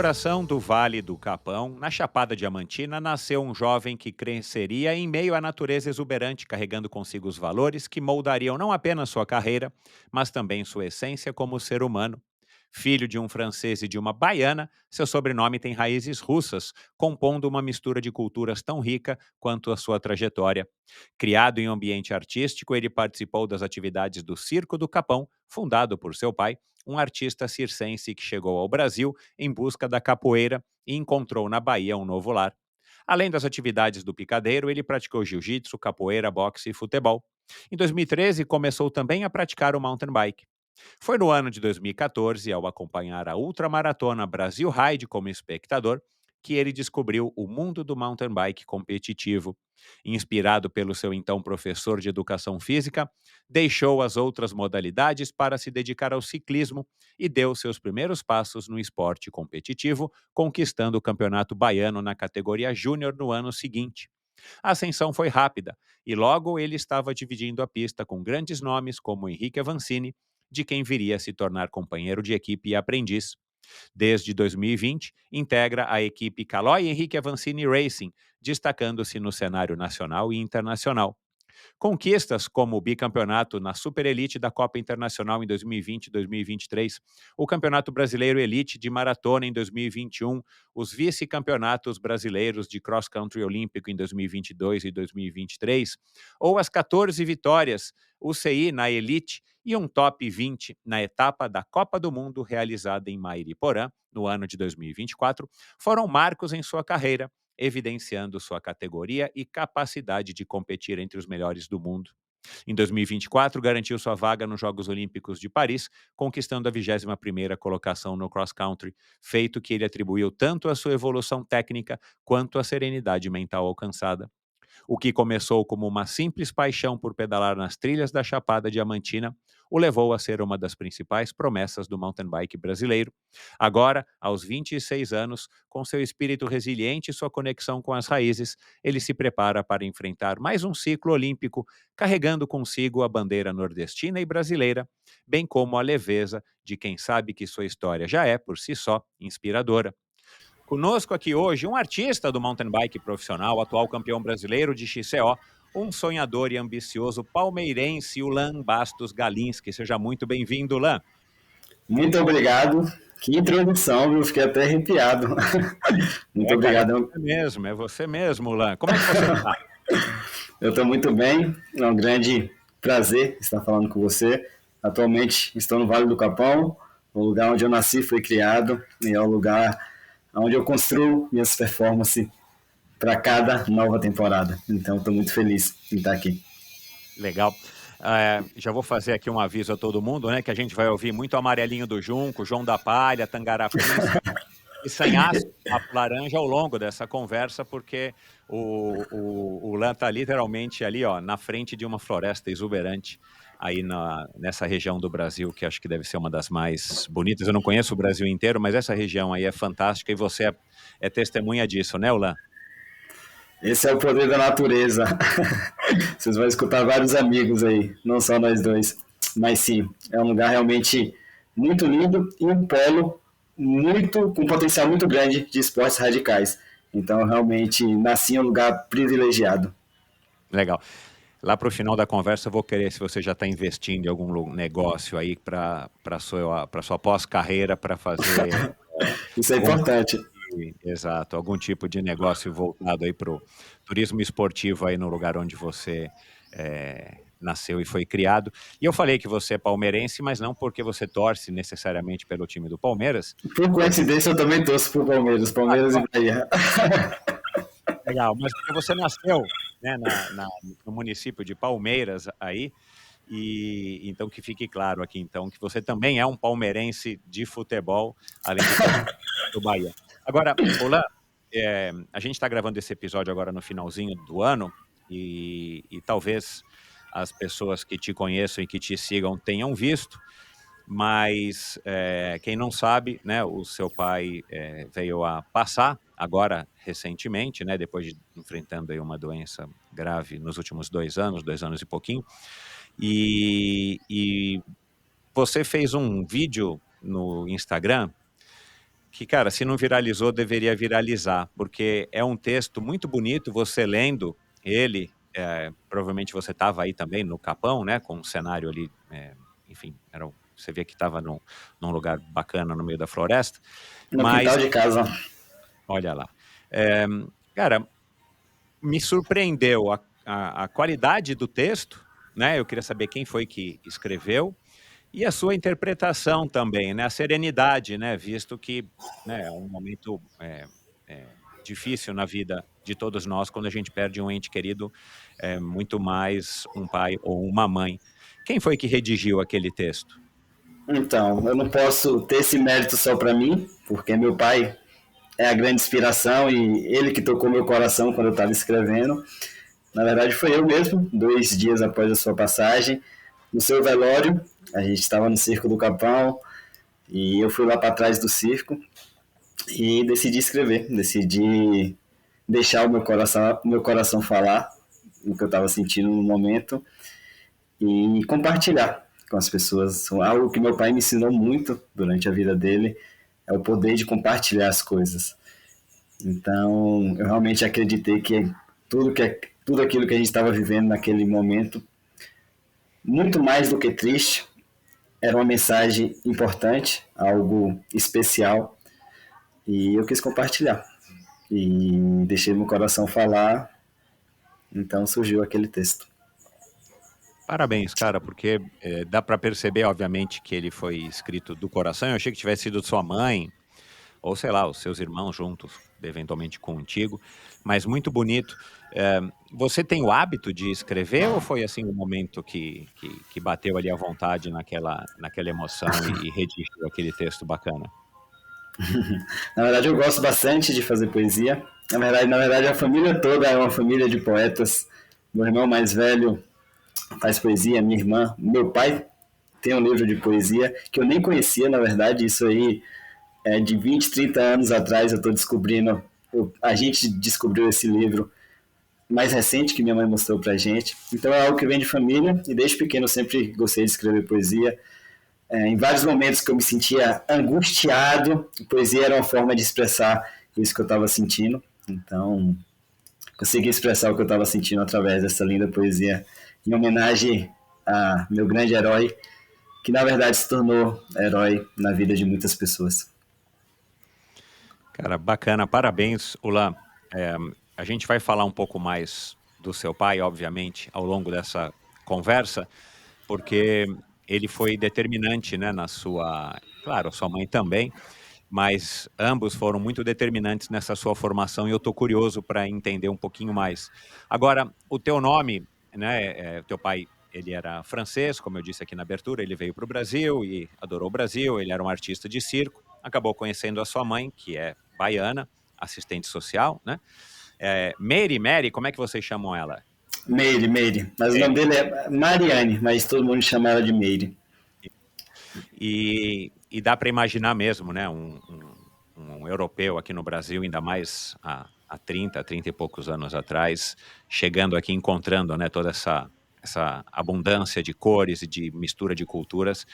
coração do Vale do Capão, na Chapada Diamantina, nasceu um jovem que cresceria em meio à natureza exuberante, carregando consigo os valores que moldariam não apenas sua carreira, mas também sua essência como ser humano. Filho de um francês e de uma baiana, seu sobrenome tem raízes russas, compondo uma mistura de culturas tão rica quanto a sua trajetória. Criado em um ambiente artístico, ele participou das atividades do Circo do Capão, fundado por seu pai, um artista circense que chegou ao Brasil em busca da capoeira e encontrou na Bahia um novo lar. Além das atividades do picadeiro, ele praticou jiu-jitsu, capoeira, boxe e futebol. Em 2013, começou também a praticar o mountain bike. Foi no ano de 2014, ao acompanhar a ultramaratona Brasil Ride como espectador, que ele descobriu o mundo do mountain bike competitivo. Inspirado pelo seu então professor de educação física, deixou as outras modalidades para se dedicar ao ciclismo e deu seus primeiros passos no esporte competitivo, conquistando o Campeonato Baiano na categoria Júnior no ano seguinte. A ascensão foi rápida e logo ele estava dividindo a pista com grandes nomes como Henrique Avancini, de quem viria a se tornar companheiro de equipe e aprendiz. Desde 2020, integra a equipe Caloi Henrique Avancini Racing, destacando-se no cenário nacional e internacional. Conquistas como o bicampeonato na Super Elite da Copa Internacional em 2020 e 2023, o Campeonato Brasileiro Elite de Maratona em 2021, os vice-campeonatos brasileiros de Cross Country Olímpico em 2022 e 2023, ou as 14 vitórias UCI na Elite e um top 20 na etapa da Copa do Mundo realizada em Mairiporã, no ano de 2024, foram marcos em sua carreira, evidenciando sua categoria e capacidade de competir entre os melhores do mundo. Em 2024, garantiu sua vaga nos Jogos Olímpicos de Paris, conquistando a 21ª colocação no cross-country, feito que ele atribuiu tanto à sua evolução técnica quanto à serenidade mental alcançada. O que começou como uma simples paixão por pedalar nas trilhas da Chapada Diamantina o levou a ser uma das principais promessas do mountain bike brasileiro. Agora, aos 26 anos, com seu espírito resiliente e sua conexão com as raízes, ele se prepara para enfrentar mais um ciclo olímpico, carregando consigo a bandeira nordestina e brasileira, bem como a leveza de quem sabe que sua história já é, por si só, inspiradora. Conosco aqui hoje um artista do mountain bike profissional, atual campeão brasileiro de XCO, um sonhador e ambicioso palmeirense, o Lan Bastos Galinski. Seja muito bem-vindo, Lan. Muito obrigado. Que introdução, viu? Fiquei até arrepiado. Muito Cara, obrigado. é você mesmo, Lan. Como é que você está? Eu estou muito bem. É um grande prazer estar falando com você. Atualmente estou no Vale do Capão, o lugar onde eu nasci, fui criado, e é o lugar onde eu construo minhas performances para cada nova temporada. Então, estou muito feliz em estar aqui. Legal. Já vou fazer aqui um aviso a todo mundo, né? Que a gente vai ouvir muito Amarelinho do Junco, João da Palha, Tangará Príncipe e Sanhaço, Papo Laranja ao longo dessa conversa, porque o Lan está literalmente ali, ó, na frente de uma floresta exuberante, aí nessa região do Brasil, que acho que deve ser uma das mais bonitas. Eu não conheço o Brasil inteiro, mas essa região aí é fantástica e você é testemunha disso, né, Lan? Esse é o poder da natureza. Vocês vão escutar vários amigos aí, não só nós dois. Mas sim, é um lugar realmente muito lindo e um polo muito com um potencial muito grande de esportes radicais. Então, realmente, nasci em um lugar privilegiado. Legal. Lá para o final da conversa, eu vou querer se você já está investindo em algum negócio aí para sua pós-carreira, para fazer Isso é algum importante. exato, algum tipo de negócio voltado aí para o turismo esportivo aí no lugar onde você nasceu e foi criado. E eu falei que você é palmeirense, mas não porque você torce necessariamente pelo time do Palmeiras. Por coincidência, eu também torço pro Palmeiras, Palmeiras e Bahia. Legal, mas porque você nasceu, né, no município de Palmeiras aí, e então que fique claro aqui então que você também é um palmeirense de futebol, além de torcer do Bahia. Agora, Olan, a gente está gravando esse episódio agora no finalzinho do ano, e talvez as pessoas que te conheçam e que te sigam tenham visto, mas quem não sabe, né, o seu pai veio a passar agora recentemente, né, depois de enfrentando aí uma doença grave nos últimos 2 anos, 2 anos e pouquinho, e você fez um vídeo no Instagram que, cara, se não viralizou, deveria viralizar, porque é um texto muito bonito, você lendo ele, provavelmente você estava aí também no Capão, né, com um cenário ali, enfim, você vê que estava num lugar bacana no meio da floresta, No mas quintal de casa. olha lá. Eh, cara, me surpreendeu a qualidade do texto, né, eu queria saber quem foi que escreveu, e a sua interpretação também, né, a serenidade, né, visto que, né, é um momento, difícil na vida de todos nós quando a gente perde um ente querido, muito mais um pai ou uma mãe. Quem foi que redigiu aquele texto? Então, eu não posso ter esse mérito só para mim, porque meu pai é a grande inspiração e ele que tocou meu coração quando eu estava escrevendo. Na verdade, foi eu mesmo, 2 dias após a sua passagem, no seu velório. A gente estava no Circo do Capão e eu fui lá para trás do circo e decidi escrever, decidi deixar o meu coração falar o que eu estava sentindo no momento e compartilhar com as pessoas. Algo que meu pai me ensinou muito durante a vida dele é o poder de compartilhar as coisas. Então, eu realmente acreditei tudo aquilo que a gente estava vivendo naquele momento, muito mais do que triste, era uma mensagem importante, algo especial, e eu quis compartilhar. E deixei meu coração falar, então surgiu aquele texto. Parabéns, cara, porque, dá para perceber, obviamente, que ele foi escrito do coração. Eu achei que tivesse sido de sua mãe, ou sei lá, os seus irmãos juntos, eventualmente contigo, mas muito bonito. Você tem o hábito de escrever ou foi, assim, um momento que bateu ali à vontade naquela emoção e redigiu aquele texto bacana? Na verdade, eu gosto bastante de fazer poesia. Na verdade, a família toda é uma família de poetas. Meu irmão mais velho faz poesia, minha irmã, meu pai tem um livro de poesia que eu nem conhecia, na verdade, isso aí é de 20, 30 anos atrás eu estou descobrindo, a gente descobriu esse livro mais recente que minha mãe mostrou pra gente. Então é algo que vem de família e desde pequeno eu sempre gostei de escrever poesia. Em vários momentos que eu me sentia angustiado, poesia era uma forma de expressar isso que eu estava sentindo. Então, consegui expressar o que eu estava sentindo através dessa linda poesia, em homenagem a meu grande herói, que na verdade se tornou herói na vida de muitas pessoas. Cara, bacana, parabéns, Ulan. Eh, a gente vai falar um pouco mais do seu pai, obviamente, ao longo dessa conversa, porque ele foi determinante, né, na sua claro, a sua mãe também, mas ambos foram muito determinantes nessa sua formação e eu estou curioso para entender um pouquinho mais. Agora, o teu nome, né, teu pai, ele era francês, como eu disse aqui na abertura, ele veio para o Brasil e adorou o Brasil, ele era um artista de circo, acabou conhecendo a sua mãe, que é baiana, assistente social, né. Mary, como é que vocês chamam ela? Meire, Meire. Mas o nome Mary. dele é Mariane, mas todo mundo chama ela de Meire. E dá para imaginar mesmo, né, um europeu aqui no Brasil, ainda mais há 30 e poucos anos atrás, chegando aqui, encontrando, né, toda essa abundância de cores e de mistura de culturas,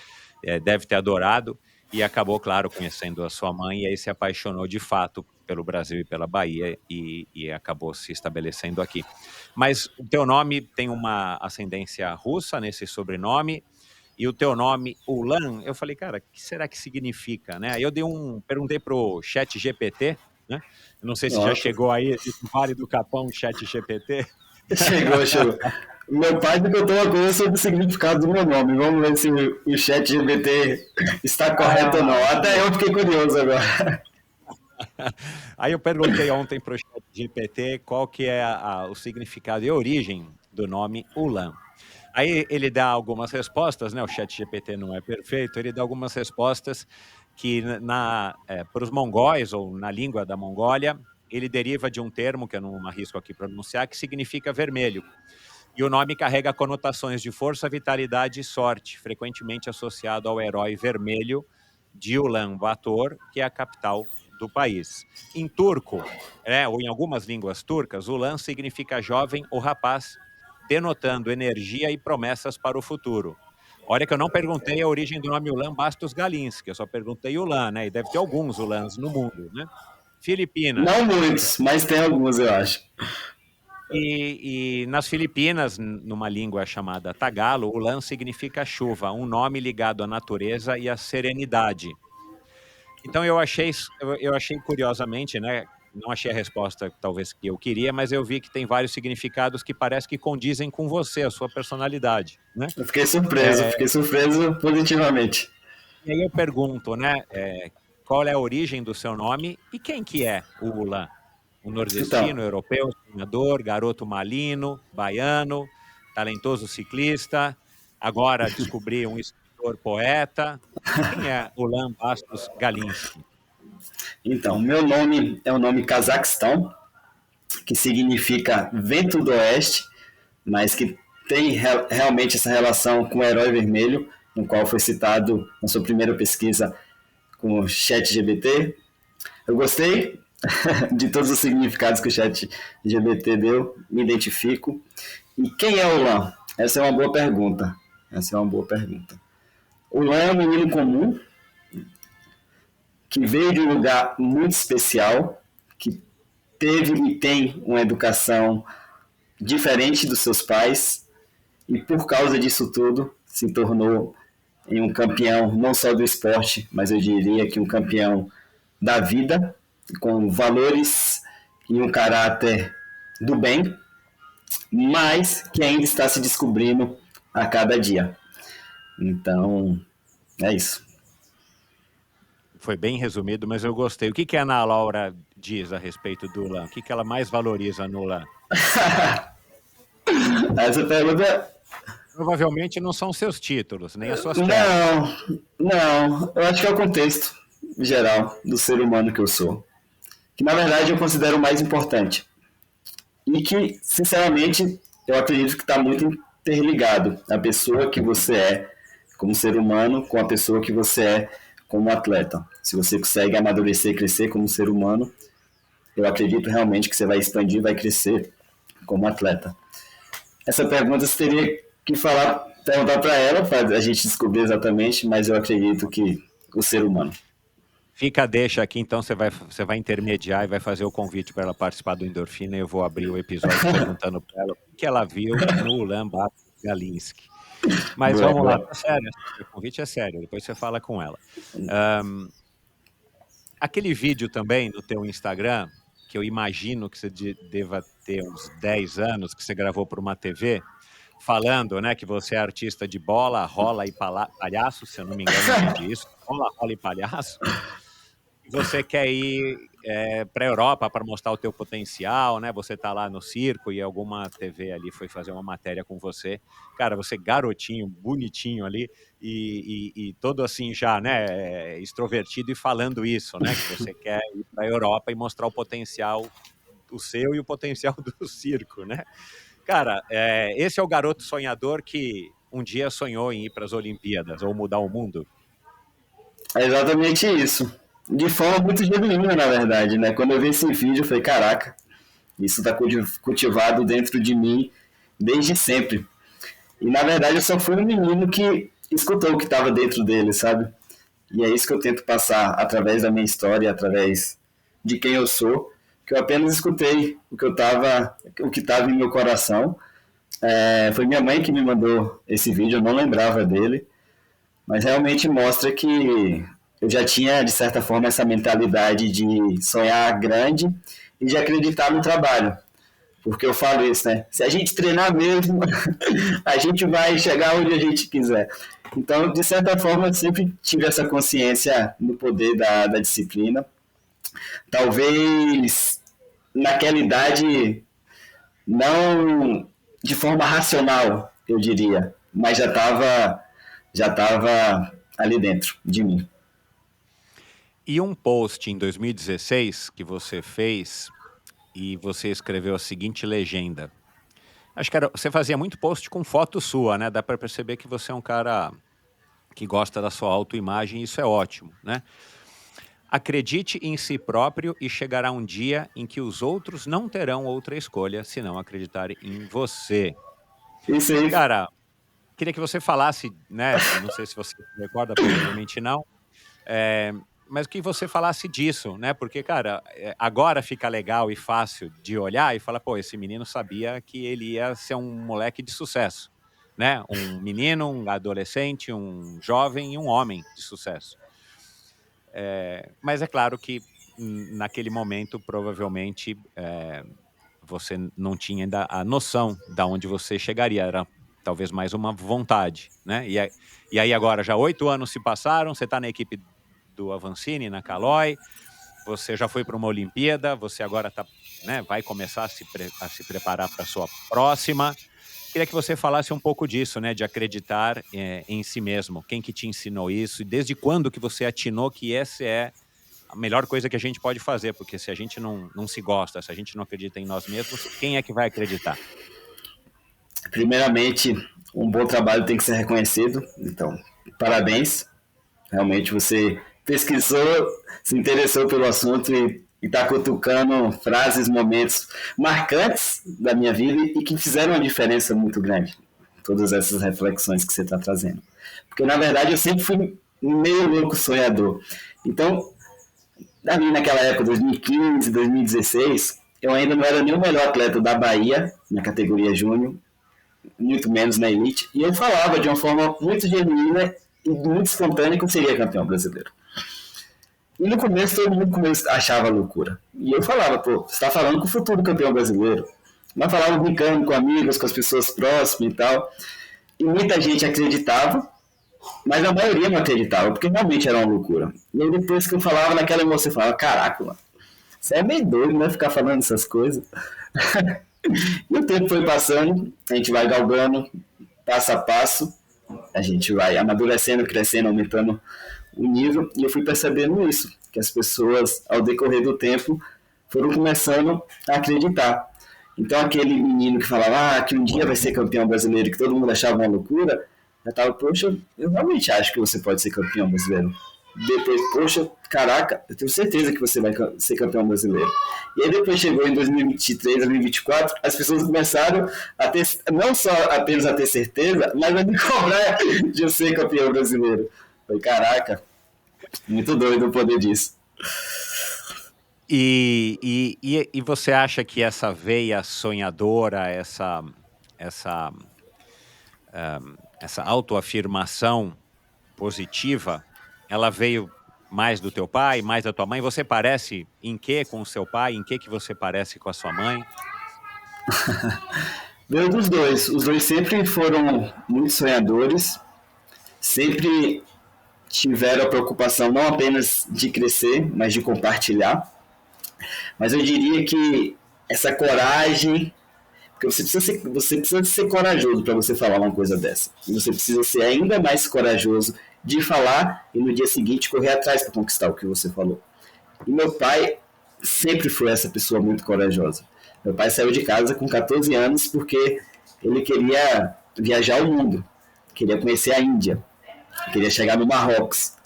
deve ter adorado e acabou, claro, conhecendo a sua mãe e aí se apaixonou de fato pelo Brasil e pela Bahia e acabou se estabelecendo aqui. Mas o teu nome tem uma ascendência russa nesse sobrenome, e o teu nome, Ulan, eu falei: "Cara, o que será que significa?", né, aí eu perguntei para o ChatGPT, né, eu não sei se já Nossa, chegou aí no Vale do Capão o ChatGPT. chegou. Meu pai me contou uma coisa sobre o significado do meu nome. Vamos ver se o chat GPT está correto ou não. Até eu fiquei curioso agora. Aí eu perguntei ontem para o ChatGPT qual que é o significado e a origem do nome Ulan. Aí ele dá algumas respostas, né, o ChatGPT não é perfeito, ele dá algumas respostas que para os mongóis ou na língua da Mongólia, ele deriva de um termo que eu não arrisco aqui pronunciar, que significa vermelho. E o nome carrega conotações de força, vitalidade e sorte, frequentemente associado ao herói vermelho de Ulaanbaatar, que é a capital do país. Em turco, ou em algumas línguas turcas, Ulan significa jovem ou rapaz, denotando energia e promessas para o futuro. Olha que eu não perguntei a origem do nome Ulan Bastos Galinski, eu só perguntei Ulan, né, e deve ter alguns Ulans no mundo, né. Não Filipinas. muitos, mas tem alguns, eu acho. E nas Filipinas, numa língua chamada Tagalo, Ulan significa chuva, um nome ligado à natureza e à serenidade. Então eu achei curiosamente, né, não achei a resposta talvez que eu queria, mas eu vi que tem vários significados que parece que condizem com você, a sua personalidade, né. Eu fiquei surpreso positivamente. E aí eu pergunto, né, qual é a origem do seu nome e quem que é o Ulan? Um Então, nordestino, europeu, sonhador, garoto malino, baiano, talentoso ciclista, agora descobri um escritor poeta. Quem é Ulan Bastos Galinski? meu nome é o nome Cazaquistão, que significa vento do oeste, mas que tem realmente essa relação com o herói vermelho, no qual foi citado na sua primeira pesquisa com o ChatGPT. Eu gostei de todos os significados que o ChatGPT deu, me identifico. E quem é o Lan? Essa é uma boa pergunta. O Lan é um menino comum que veio de um lugar muito especial, que teve e tem uma educação diferente dos seus pais e por causa disso tudo se tornou em um campeão não só do esporte, mas eu diria que um campeão da vida, com valores e um caráter do bem, mas que ainda está se descobrindo a cada dia. Então, é isso. Foi bem resumido, mas eu gostei. O que que a Ana Laura diz a respeito do Ulan? O que que ela mais valoriza no Ulan? Essa pergunta. Provavelmente não são seus títulos, nem as suas terras. Não. Eu acho que é o contexto geral do ser humano que eu sou. Que na verdade eu considero o mais importante. E que, sinceramente, eu acredito que está muito interligado a pessoa que você é como ser humano com a pessoa que você é como atleta. Se você consegue amadurecer e crescer como ser humano, eu acredito realmente que você vai expandir, vai crescer como atleta. Essa pergunta você teria que perguntar para ela, para a gente descobrir exatamente, mas eu acredito que o ser humano. Fica a deixa aqui, então você vai intermediar e vai fazer o convite para ela participar do Endorfina e eu vou abrir o episódio perguntando para ela o que ela viu no Ulan Bastos Galinski. Mas Boa, vamos lá, boa. tá sério, o convite é sério, depois você fala com ela. Hã, aquele vídeo também no teu Instagram, que eu imagino que você deva ter uns 10 anos, que você gravou para uma TV, falando, né, que você é artista de bola, rola e palhaço, se eu não me engano, eu entendi isso. Bola, rola e palhaço. E você quer ir, pra Europa para mostrar o teu potencial, né, você tá lá no circo e alguma TV ali foi fazer uma matéria com você. Cara, você garotinho, bonitinho ali, e todo assim já, né, extrovertido e falando isso, né, que você quer ir pra Europa e mostrar o potencial, o seu e o potencial do circo, né. Cara, esse é o garoto sonhador que um dia sonhou em ir para as Olimpíadas ou mudar o mundo? É exatamente isso. De forma muito genuína, na verdade, né? Quando eu vi esse vídeo, eu falei, caraca, isso está cultivado dentro de mim desde sempre. E na verdade eu só fui um menino que escutou o que estava dentro dele, sabe? E é isso que eu tento passar através da minha história, através de quem eu sou, que eu apenas escutei o que estava em meu coração. Foi minha mãe que me mandou esse vídeo, eu não lembrava dele, mas realmente mostra que eu já tinha, de certa forma, essa mentalidade de sonhar grande e de acreditar no trabalho. Porque eu falo isso, né? Se a gente treinar mesmo, a gente vai chegar onde a gente quiser. Então, de certa forma, eu sempre tive essa consciência no poder da disciplina. Talvez naquela idade, não de forma racional, eu diria, mas já tava ali dentro de mim. E um post em 2016 que você fez e você escreveu a seguinte legenda. Acho que você fazia muito post com foto sua, né? Dá para perceber que você é um cara que gosta da sua autoimagem e isso é ótimo, né? Acredite em si próprio e chegará um dia em que os outros não terão outra escolha senão acreditar em você. Isso aí. Cara, queria que você falasse, né, não sei se você se recorda, provavelmente não, eh, mas que você falasse disso, né, porque, cara, agora fica legal e fácil de olhar e falar: "Pô, esse menino sabia que ele ia ser um moleque de sucesso", né, um menino, um adolescente, um jovem e um homem de sucesso. Mas é claro que, naquele momento, provavelmente, você não tinha ainda a noção da onde você chegaria, era talvez mais uma vontade, né. E aí agora já 8 anos se passaram, você está na equipe do Avancini, na Caloi, você já foi para uma Olimpíada, você agora tá, né, vai começar a se preparar para a sua próxima. Queria que você falasse um pouco disso, né, de acreditar, em si mesmo. Quem que te ensinou isso e desde quando que você atinou que essa é a melhor coisa que a gente pode fazer? Porque se a gente não se gosta, se a gente não acredita em nós mesmos, quem é que vai acreditar? Primeiramente, um bom trabalho tem que ser reconhecido, então, parabéns. Realmente você pesquisou, se interessou pelo assunto e está cutucando frases, momentos marcantes da minha vida e que fizeram uma diferença muito grande. Todas essas reflexões que você está trazendo. Porque, na verdade, eu sempre fui meio louco sonhador. Então, ali naquela época, 2015, 2016, eu ainda não era nem o melhor atleta da Bahia, na categoria júnior, muito menos na elite, e eu falava de uma forma muito genuína e muito espontânea que eu seria campeão brasileiro. E no começo todo mundo achava loucura. E eu falava, pô, você está falando com o futuro campeão brasileiro. Mas falava brincando com amigos, com as pessoas próximas e tal. E muita gente acreditava, mas a maioria não acreditava, porque realmente era uma loucura. E aí depois que eu falava naquela emoção, eu falava, caraca, mano, você é meio doido, né, ficar falando essas coisas. E o tempo foi passando, a gente vai galgando, passo a passo, a gente vai amadurecendo, crescendo, aumentando o nível, e eu fui percebendo isso, que as pessoas, ao decorrer do tempo, foram começando a acreditar. Então aquele menino que falava que um dia vai ser campeão brasileiro, que todo mundo achava uma loucura, já estava, poxa, eu realmente acho que você pode ser campeão brasileiro. Depois, poxa, caraca, eu tenho certeza que você vai ser campeão brasileiro. E aí depois chegou em 2023, 2024, as pessoas começaram a ter, não só apenas a ter certeza, mas a me cobrar de eu ser campeão brasileiro. Falei, caraca, muito doido o poder disso. E você acha que essa veia sonhadora, essa, essa autoafirmação positiva, ela veio mais do teu pai, mais da tua mãe? Você parece em quê com o seu pai? Em que você parece com a sua mãe? Veio dos dois. Os dois sempre foram muito sonhadores, sempre tiveram a preocupação não apenas de crescer, mas de compartilhar. Mas eu diria que essa coragem, porque você precisa ser corajoso para você falar uma coisa dessa. E você precisa ser ainda mais corajoso de falar e no dia seguinte correr atrás para conquistar o que você falou. E meu pai sempre foi essa pessoa muito corajosa. Meu pai saiu de casa com 14 anos porque ele queria viajar o mundo, queria conhecer a Índia, queria chegar no Marrocos.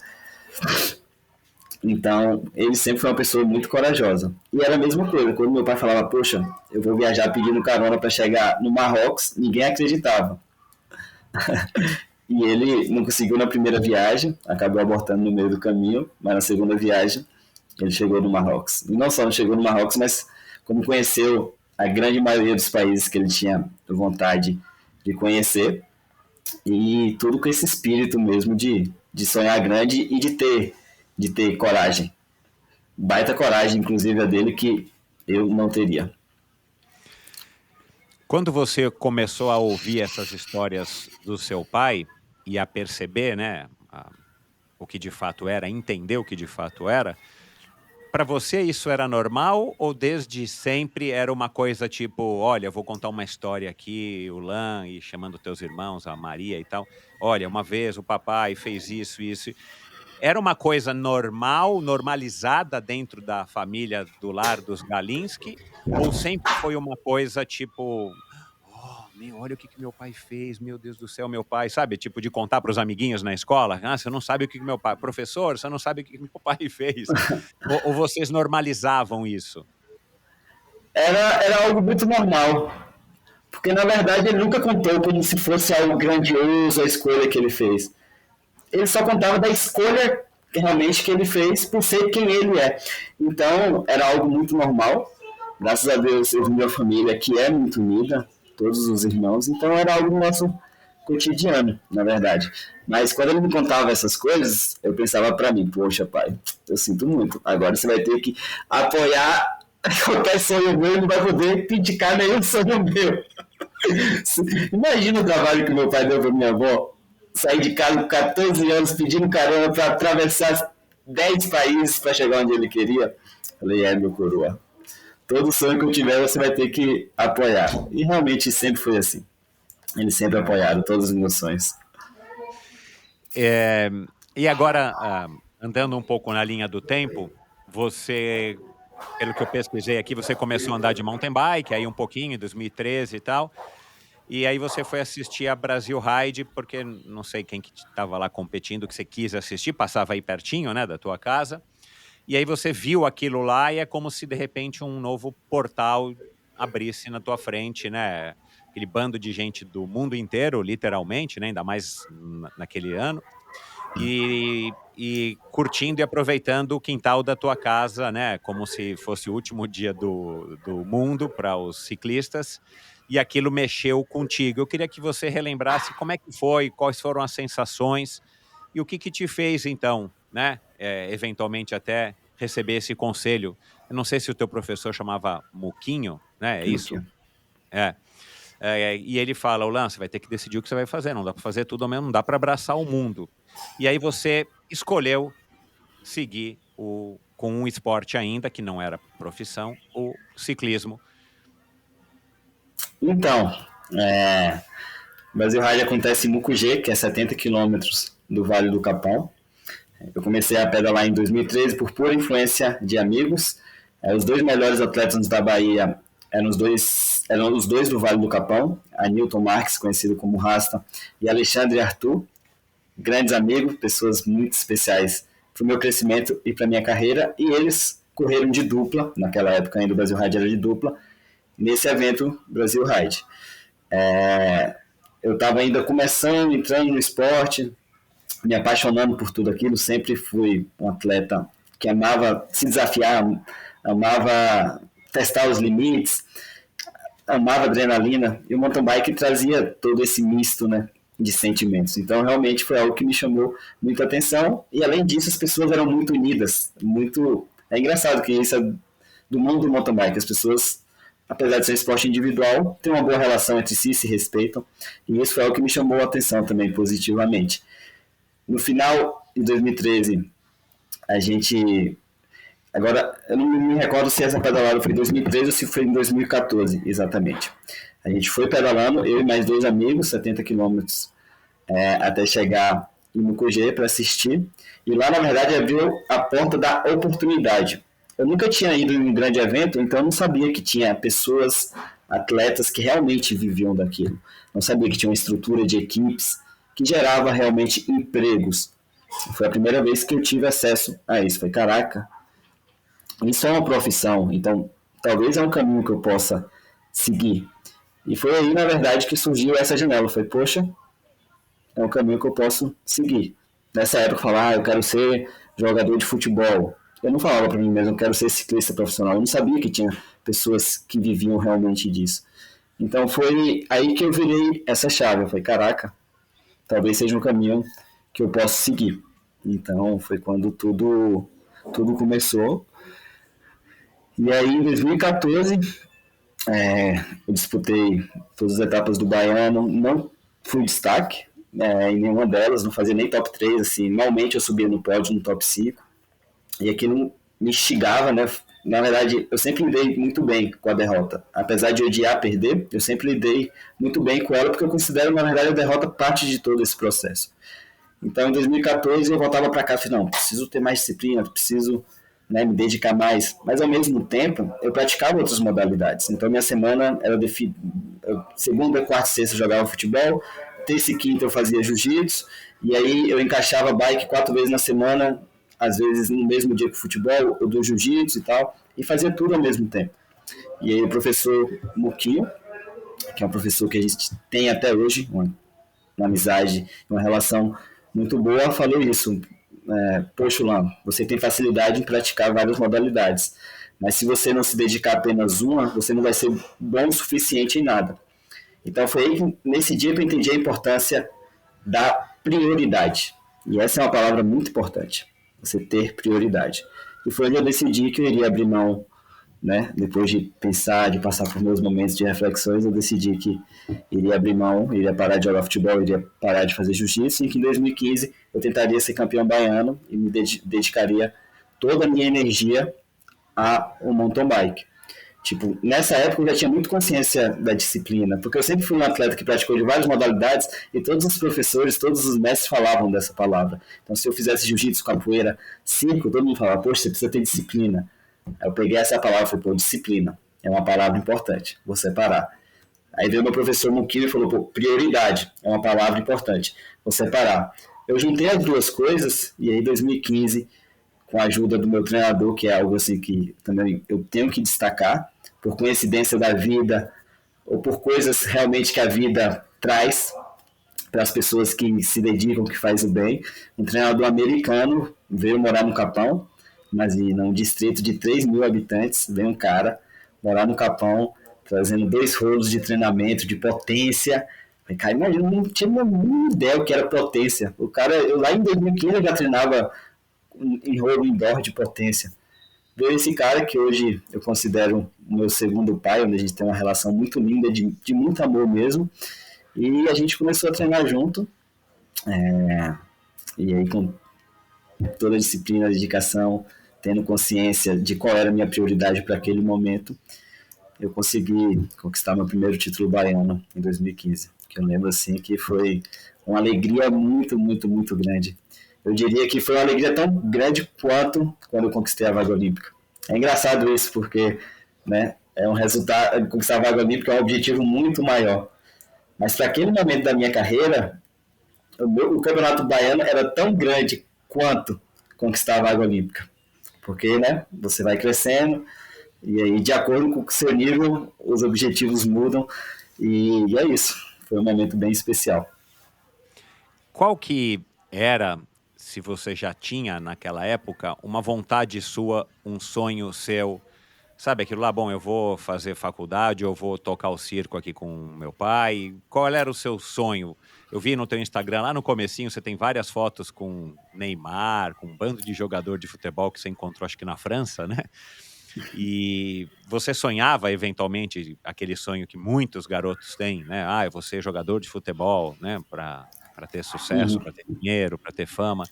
Então, ele sempre foi uma pessoa muito corajosa. E era a mesma coisa, quando meu pai falava, poxa, eu vou viajar pedindo carona para chegar no Marrocos, ninguém acreditava. E ele não conseguiu na primeira viagem, acabou abortando no meio do caminho, mas na segunda viagem ele chegou no Marrocos. E não só não chegou no Marrocos, mas como conheceu a grande maioria dos países que ele tinha vontade de conhecer, e tudo com esse espírito mesmo de sonhar grande e de ter coragem. Baita coragem, inclusive, a dele, que eu não teria. Quando você começou a ouvir essas histórias do seu pai e a perceber, né, o que de fato era, entender o que de fato era, para você isso era normal ou desde sempre era uma coisa tipo, olha, eu vou contar uma história aqui, o Lan, e chamando teus irmãos, a Maria e tal. Olha, uma vez o papai fez isso, isso. Era uma coisa normal, normalizada dentro da família do lar dos Galinski, ou sempre foi uma coisa tipo, oh, meu, olha o que meu pai fez, meu Deus do céu, meu pai, sabe, tipo de contar para os amiguinhos na escola, ah, você não sabe o que meu pai, professor, você não sabe o que meu pai fez, ou vocês normalizavam isso? Era algo muito normal, Porque, na verdade, ele nunca contou como se fosse algo grandioso a escolha que ele fez. Ele só contava da escolha realmente que ele fez por ser quem ele é. Então, era algo muito normal. Graças a Deus, eu vi uma família que é muito unida, todos os irmãos, então era algo do nosso cotidiano, na verdade. Mas quando ele me contava essas coisas, eu pensava para mim, poxa, pai, eu sinto muito. Agora você vai ter que apoiar qualquer sonho meu e não vai poder criticar nenhum sonho meu. Imagina o trabalho que meu pai deu para minha avó. Sair de casa com 14 anos pedindo carona para atravessar 10 países para chegar onde ele queria. Falei, meu coroa, todo sonho que eu tiver você vai ter que apoiar. E realmente sempre foi assim. Eles sempre apoiaram todos os meus sonhos. E agora, andando um pouco na linha do tempo, você, pelo que eu pesquisei aqui, você começou a andar de mountain bike, aí um pouquinho, em 2013 e tal, e aí você foi assistir a Brasil Ride, porque não sei quem que estava lá competindo, que você quis assistir, passava aí pertinho, né, da tua casa, e aí você viu aquilo lá e é como se, de repente, um novo portal abrisse na tua frente, né, aquele bando de gente do mundo inteiro, literalmente, né, ainda mais naquele ano, e curtindo e aproveitando o quintal da tua casa, né, como se fosse o último dia do mundo para os ciclistas, e aquilo mexeu contigo. Eu queria que você relembrasse como é que foi, quais foram as sensações e o que que te fez, então, né, eventualmente até receber esse conselho. Eu não sei se o teu professor chamava Muquinho, né, é isso? É. E ele fala, Olan, você vai ter que decidir o que você vai fazer, não dá para fazer tudo ao mesmo, não dá para abraçar o mundo. E aí você escolheu seguir com um esporte ainda, que não era profissão, o ciclismo. Então, o Brasil Ride acontece em Mucugê, que é 70 quilômetros do Vale do Capão. Eu comecei a pedalar em 2013 por pura influência de amigos. Os dois melhores atletas da Bahia eram os dois do Vale do Capão, a Newton Marques, conhecido como Rasta, e Alexandre Arthur, grandes amigos, pessoas muito especiais para o meu crescimento e para a minha carreira, e eles correram de dupla, naquela época ainda o Brasil Ride era de dupla, nesse evento Brasil Ride. Eu estava ainda começando, entrando no esporte, me apaixonando por tudo aquilo, sempre fui um atleta que amava se desafiar, amava testar os limites, amava adrenalina, e o mountain bike trazia todo esse misto, né, de sentimentos. Então, realmente foi algo que me chamou muita atenção, e além disso, as pessoas eram muito unidas, muito... É engraçado que isso é do mundo do mountain bike, as pessoas, apesar de ser esporte individual, têm uma boa relação entre si, se respeitam, e isso foi algo que me chamou a atenção também, positivamente. No final de 2013, a gente... Agora, eu não me recordo se essa pedalada foi em 2013 ou se foi em 2014, exatamente. A gente foi pedalando, eu e mais dois amigos, 70 quilômetros, até chegar em Mucugê para assistir. E lá, na verdade, abriu a porta da oportunidade. Eu nunca tinha ido em um grande evento, então eu não sabia que tinha pessoas, atletas que realmente viviam daquilo. Não sabia que tinha uma estrutura de equipes que gerava realmente empregos. Foi a primeira vez que eu tive acesso a isso. Foi, caraca, isso é uma profissão, então talvez é um caminho que eu possa seguir. E foi aí, na verdade, que surgiu essa janela. Foi, poxa, é um caminho que eu posso seguir. Nessa época eu falava, eu quero ser jogador de futebol. Eu não falava para mim mesmo, eu quero ser ciclista profissional. Eu não sabia que tinha pessoas que viviam realmente disso. Então foi aí que eu virei essa chave. Eu falei, caraca, talvez seja um caminho que eu possa seguir. Então foi quando tudo começou. E aí, em 2014, eu disputei todas as etapas do Baiano, não fui destaque em nenhuma delas, não fazia nem top 3, assim, normalmente eu subia no pódio, no top 5, e aquilo me instigava, né? Na verdade, eu sempre lidei muito bem com a derrota. Apesar de odiar perder, eu sempre lidei muito bem com ela, porque eu considero, na verdade, a derrota parte de todo esse processo. Então, em 2014, eu voltava para cá e falei, não, preciso ter mais disciplina, preciso, né, me dedicar mais. Mas, ao mesmo tempo, eu praticava outras modalidades. Então, minha semana era segunda, quarta e sexta eu jogava futebol, terça e quinta eu fazia jiu-jitsu, e aí eu encaixava bike 4 vezes na semana, às vezes no mesmo dia que o futebol, eu do jiu-jitsu e tal, e fazia tudo ao mesmo tempo. E aí o professor Muquinho, que é um professor que a gente tem até hoje, uma amizade, uma relação muito boa, falou isso. Poxa, Lan, você tem facilidade em praticar várias modalidades, mas se você não se dedicar a apenas uma, você não vai ser bom o suficiente em nada. Então foi aí que, nesse dia que eu entendi a importância da prioridade. E essa é uma palavra muito importante, você ter prioridade. E foi onde eu decidi que eu iria abrir mão, né? Depois de pensar, de passar por meus momentos de reflexões, eu decidi que iria abrir mão, iria parar de jogar futebol, iria parar de fazer jiu-jitsu, e que em 2015 eu tentaria ser campeão baiano e me dedicaria toda a minha energia ao mountain bike. Tipo, nessa época eu já tinha muito consciência da disciplina, porque eu sempre fui um atleta que praticou de várias modalidades e todos os professores, todos os mestres falavam dessa palavra. Então, se eu fizesse jiu-jitsu, capoeira, circo, todo mundo falava, poxa, você precisa ter disciplina. Aí eu peguei essa palavra e falei, pô, disciplina é uma palavra importante, vou separar. Aí veio meu professor Muquinho e falou, pô, prioridade é uma palavra importante, vou separar. Eu juntei as duas coisas e aí em 2015, com a ajuda do meu treinador, que é algo assim que também eu tenho que destacar, por coincidência da vida ou por coisas realmente que a vida traz para as pessoas que se dedicam, que faz o bem. Um treinador americano veio morar no Capão, mas num distrito de 3 mil habitantes, veio um cara morar no Capão, trazendo 2 rolos de treinamento, de potência. Falei, cara, imagina, eu não tinha a mínima ideia o que era potência. O cara, eu lá em 2015 eu já treinava em rolo indoor de potência. Veio esse cara que hoje eu considero o meu segundo pai, onde a gente tem uma relação muito linda, de muito amor mesmo. E a gente começou a treinar junto. E aí, com toda a disciplina, a dedicação, tendo consciência de qual era a minha prioridade para aquele momento, eu consegui conquistar meu primeiro título baiano em 2015. Que eu lembro assim que foi uma alegria muito, muito, muito grande. Eu diria que foi uma alegria tão grande quanto quando eu conquistei a vaga olímpica. É engraçado isso, porque, né, é um resultado, conquistar a vaga olímpica é um objetivo muito maior. Mas para aquele momento da minha carreira, o campeonato baiano era tão grande quanto conquistar a vaga olímpica. Porque, né, você vai crescendo e aí, de acordo com o seu nível, os objetivos mudam e é isso. Foi um momento bem especial. Qual que era, se você já tinha naquela época, uma vontade sua, um sonho seu? Sabe aquilo lá, bom, eu vou fazer faculdade, eu vou tocar o circo aqui com meu pai. Qual era o seu sonho? Eu vi no teu Instagram, lá no comecinho, você tem várias fotos com Neymar, com um bando de jogador de futebol que você encontrou, acho que na França, né? E você sonhava eventualmente aquele sonho que muitos garotos têm, né? Ah, eu vou ser jogador de futebol, né? Para ter sucesso, Uhum. para ter dinheiro, para ter fama.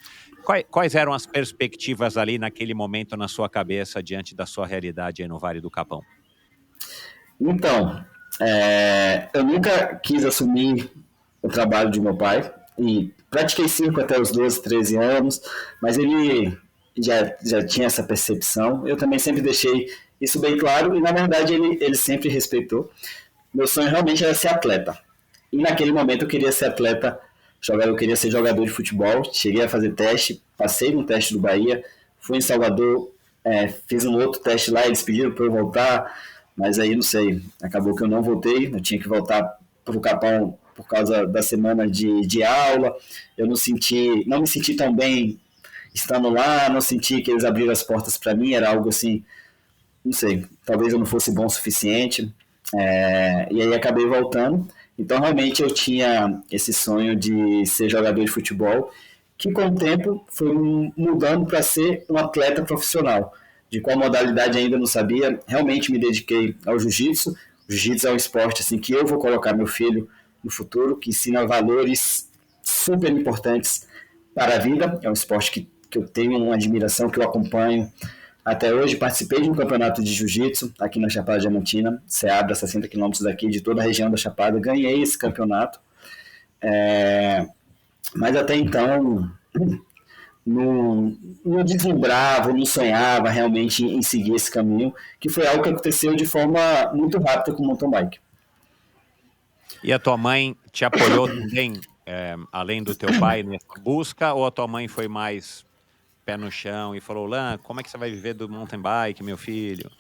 Quais eram as perspectivas ali naquele momento na sua cabeça diante da sua realidade aí no Vale do Capão? Então, eu nunca quis assumir o trabalho de meu pai e pratiquei circo até os 12, 13 anos, mas ele já tinha essa percepção. Eu também sempre deixei isso bem claro e, na verdade, ele sempre respeitou. Meu sonho realmente era ser atleta. E naquele momento eu queria ser atleta, eu queria ser jogador de futebol. Cheguei a fazer teste, passei no teste do Bahia, fui em Salvador, fiz um outro teste lá, eles pediram para eu voltar, mas aí não sei, acabou que eu não voltei, eu tinha que voltar para o Capão por causa da semana de aula. Eu não me senti tão bem estando lá, não senti que eles abriram as portas para mim, era algo assim, não sei, talvez eu não fosse bom o suficiente. E aí acabei voltando. Então realmente eu tinha esse sonho de ser jogador de futebol, que com o tempo foi mudando para ser um atleta profissional. De qual modalidade ainda não sabia. Realmente me dediquei ao jiu-jitsu. O jiu-jitsu é um esporte assim que eu vou colocar meu filho no futuro, que ensina valores super importantes para a vida. É um esporte que eu tenho uma admiração, que eu acompanho até hoje. Participei de um campeonato de jiu-jitsu aqui na Chapada Diamantina, Ceabra, 60 quilômetros daqui, de toda a região da Chapada. Ganhei esse campeonato, mas até então não deslumbrava, não sonhava realmente em seguir esse caminho, que foi algo que aconteceu de forma muito rápida com o mountain bike. E a tua mãe te apoiou também, além do teu pai, nessa busca? Ou a tua mãe foi mais pé no chão e falou, Lan, como é que você vai viver do mountain bike, meu filho?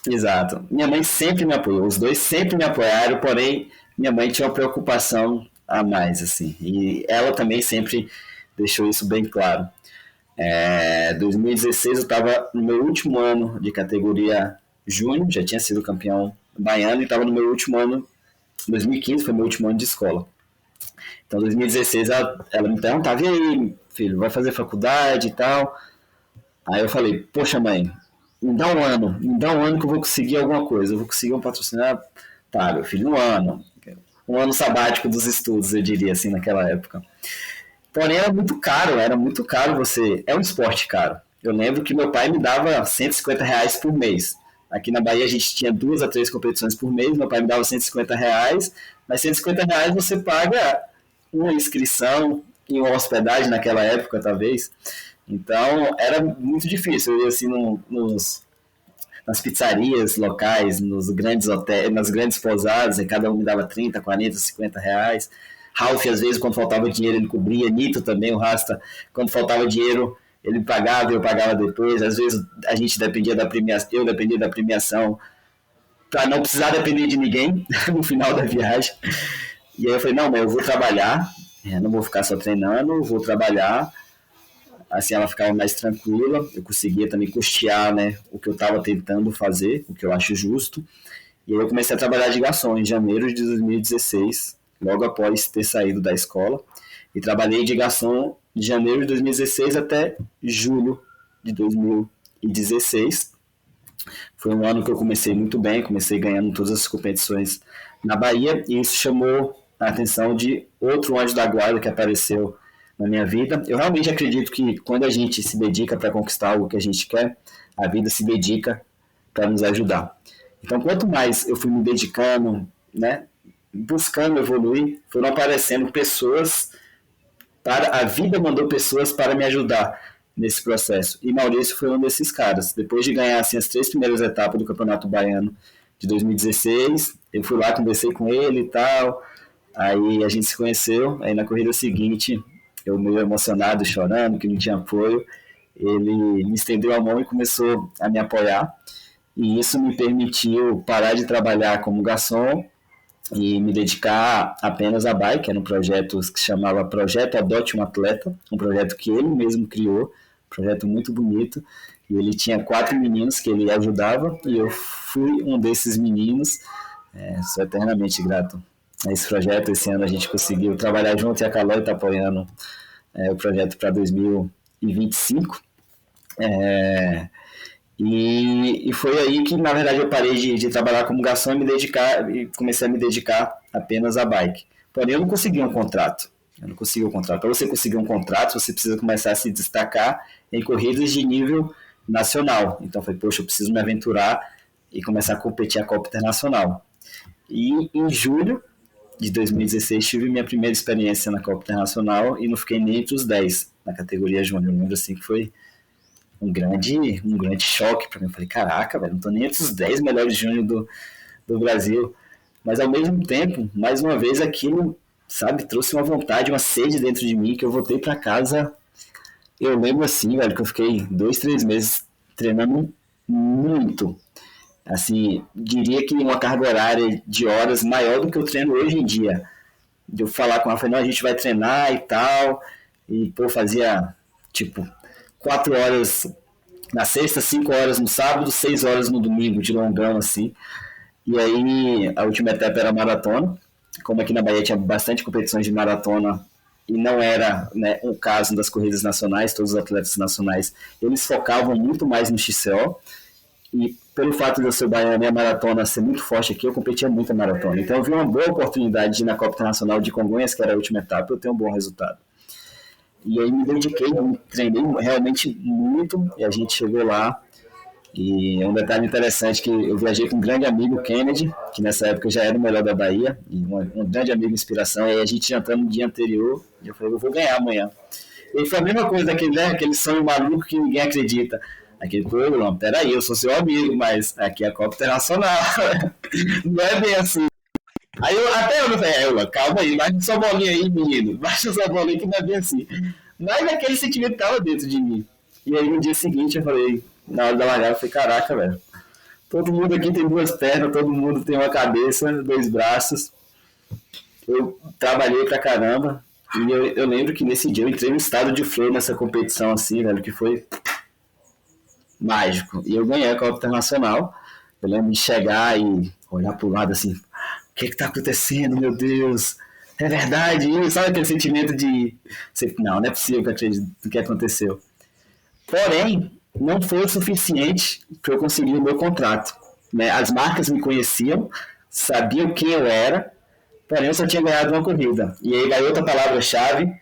Exato. Minha mãe sempre me apoiou, os dois sempre me apoiaram, porém minha mãe tinha uma preocupação a mais, assim, e ela também sempre deixou isso bem claro. 2016 eu estava no meu último ano de categoria júnior, já tinha sido campeão baiano e estava no meu último ano, 2015 foi meu último ano de escola. Então 2016 ela me perguntava, e aí, filho, vai fazer faculdade e tal? Aí eu falei, poxa mãe, me dá um ano que eu vou conseguir alguma coisa, eu vou conseguir um patrocínio. Tá, meu filho, um ano sabático dos estudos, eu diria assim, naquela época. Porém, era muito caro você. É um esporte caro. Eu lembro que meu pai me dava R$ 150 por mês. Aqui na Bahia a gente tinha 2 a 3 competições por mês, meu pai me dava R$ 150, mas R$ 150 você paga uma inscrição e uma hospedagem naquela época, talvez. Então, era muito difícil. Eu ia assim nas pizzarias locais, nos grandes hotéis, nas grandes pousadas, e cada um me dava 30, 40, R$ 50. Ralph, às vezes, quando faltava dinheiro, ele cobria. Nito também, o Rasta, quando faltava dinheiro, ele pagava e eu pagava depois. Às vezes, a gente dependia da premiação, eu dependia da premiação, para não precisar depender de ninguém no final da viagem. E aí eu falei, não, mas eu vou trabalhar, não vou ficar só treinando, vou trabalhar. Assim ela ficava mais tranquila, eu conseguia também custear, né, o que eu estava tentando fazer, o que eu acho justo. E aí eu comecei a trabalhar de garçom em janeiro de 2016, logo após ter saído da escola. E trabalhei de garçom de janeiro de 2016 até julho de 2016. Foi um ano que eu comecei muito bem, comecei ganhando todas as competições na Bahia, e isso chamou a atenção de outro anjo da guarda que apareceu na minha vida. Eu realmente acredito que quando a gente se dedica para conquistar algo que a gente quer, a vida se dedica para nos ajudar. Então, quanto mais eu fui me dedicando, né, buscando evoluir, foram aparecendo pessoas a vida mandou pessoas para me ajudar nesse processo. E Maurício foi um desses caras. Depois de ganhar assim, as 3 primeiras etapas do Campeonato Baiano de 2016, eu fui lá, conversei com ele e tal. Aí a gente se conheceu. Aí na corrida seguinte, eu meio emocionado, chorando, que não tinha apoio, ele me estendeu a mão e começou a me apoiar. E isso me permitiu parar de trabalhar como garçom e me dedicar apenas à bike. Era um projeto que se chamava Projeto Adote um Atleta, um projeto que ele mesmo criou, um projeto muito bonito, e ele tinha 4 meninos que ele ajudava, e eu fui um desses meninos. Sou eternamente grato a esse projeto. Esse ano a gente conseguiu trabalhar junto, e a Calói está apoiando o projeto para 2025. E foi aí que, na verdade, eu parei de trabalhar como garçom e comecei a me dedicar apenas à bike. Porém, eu não consegui um contrato. Para você conseguir um contrato, você precisa começar a se destacar em corridas de nível nacional. Então, eu falei, poxa, eu preciso me aventurar e começar a competir a Copa Internacional. E em julho de 2016, tive minha primeira experiência na Copa Internacional e não fiquei nem entre os 10 na categoria júnior. Eu lembro assim que foi um grande choque para mim. Eu falei, caraca, velho, não tô nem entre os 10 melhores júnior do Brasil. Mas ao mesmo tempo, mais uma vez, aquilo, sabe, trouxe uma vontade, uma sede dentro de mim, que eu voltei para casa. Eu lembro assim, velho, que eu fiquei 2, 3 meses treinando muito. Assim, diria que uma carga horária de horas maior do que eu treino hoje em dia. De eu falar com ela, falei, não, a gente vai treinar e tal. E, pô, fazia, tipo, 4 horas na sexta, 5 horas no sábado, 6 horas no domingo, de longão, assim. E aí, a última etapa era maratona. Como aqui na Bahia tinha bastante competições de maratona e não era, né, o caso das corridas nacionais, todos os atletas nacionais, eles focavam muito mais no XCO. E pelo fato de eu ser baiano e a maratona ser muito forte aqui, eu competia muito a maratona. Então eu vi uma boa oportunidade de ir na Copa Internacional de Congonhas, que era a última etapa, eu ter um bom resultado. E aí me dediquei, treinei realmente muito, e a gente chegou lá. E é um detalhe interessante que eu viajei com um grande amigo, Kennedy, que nessa época já era o melhor da Bahia, e um grande amigo inspiração. E aí a gente jantando no dia anterior, e eu falei, eu vou ganhar amanhã. E foi a mesma coisa daquele, né, aquele sonho maluco que ninguém acredita. Aquele, pô, não, peraí, eu sou seu amigo, mas aqui é a Copa Internacional. Não é bem assim. Aí até eu não falei, calma aí, baixa sua bolinha aí, menino. Baixa sua bolinha que não é bem assim. Mas aquele sentimento tava dentro de mim. E aí no dia seguinte eu falei, na hora da largada, eu falei, caraca, velho, Todo mundo aqui tem duas pernas, todo mundo tem uma cabeça, dois braços. Eu trabalhei pra caramba. E eu lembro que nesse dia eu entrei no estado de flow nessa competição, assim, velho, que foi mágico. E eu ganhei a Copa Internacional. Eu lembro de chegar e olhar pro lado assim, o que tá acontecendo, meu Deus? É verdade? E sabe aquele sentimento de... Não é possível que eu acredite no que aconteceu. Porém, não foi o suficiente para eu conseguir o meu contrato. Né? As marcas me conheciam, sabiam quem eu era, porém eu só tinha ganhado uma corrida. E aí vai outra palavra-chave,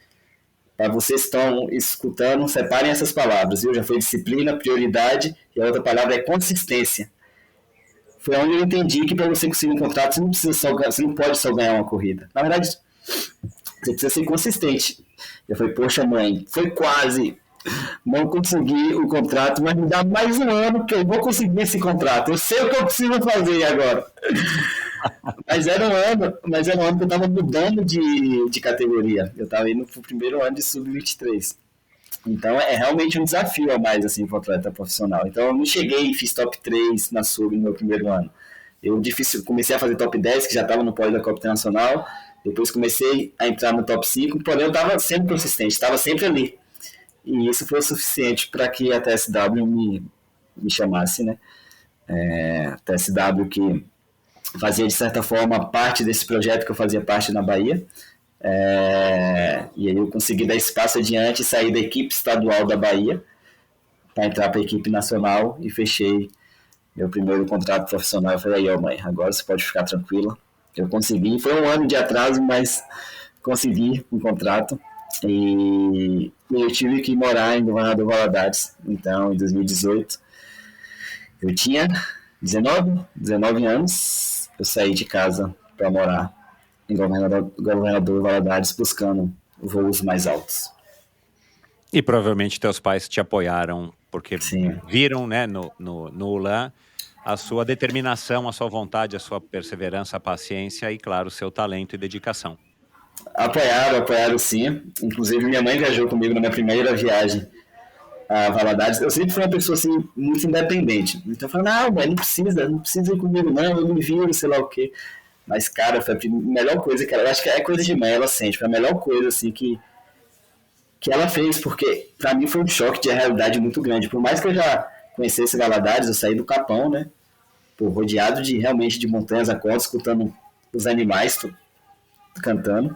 para vocês que estão escutando, separem essas palavras. Já foi disciplina, prioridade, e a outra palavra é consistência. Foi onde eu entendi que para você conseguir um contrato, você não pode só ganhar uma corrida. Na verdade, você precisa ser consistente. Eu falei, poxa mãe, foi quase, não consegui o contrato, mas me dá mais um ano que eu vou conseguir esse contrato. Eu sei o que eu preciso fazer agora. Mas era um ano que eu estava mudando de categoria. Eu estava indo para o primeiro ano de sub-23. Então é realmente um desafio a mais assim, para o atleta profissional. Então eu não cheguei e fiz top 3 na sub no meu primeiro ano. Comecei a fazer top 10, que já estava no pódio da Copa Internacional. Depois comecei a entrar no top 5, porém eu estava sempre consistente, estava sempre ali. E isso foi o suficiente para que a TSW me chamasse, né? A TSW que fazia, de certa forma, parte desse projeto que eu fazia parte na Bahia. E aí eu consegui dar espaço adiante e sair da equipe estadual da Bahia para entrar para a equipe nacional e fechei meu primeiro contrato profissional. Eu falei, aí, mãe, agora você pode ficar tranquila. Eu consegui, foi um ano de atraso, mas consegui um contrato. E eu tive que morar em Governador Valadares. Então, em 2018, eu tinha 19 anos. Eu saí de casa para morar em Governador Valadares buscando voos mais altos. E provavelmente teus pais te apoiaram, porque Sim. viram, né, no ULAN a sua determinação, a sua vontade, a sua perseverança, a paciência e, claro, o seu talento e dedicação. Apoiaram sim. Inclusive, minha mãe viajou comigo na minha primeira viagem a Valadares. Eu sempre fui uma pessoa assim, muito independente. Então eu falei, não, mãe, não precisa ir comigo, não, eu me viro, sei lá o quê. Mas, cara, foi a melhor coisa que ela... Eu acho que é coisa de mãe, ela sente. Foi a melhor coisa, assim, que ela fez, porque pra mim foi um choque de realidade muito grande. Por mais que eu já conhecesse Valadares, eu saí do Capão, né? Pô, rodeado realmente de montanhas a corda, escutando os animais cantando.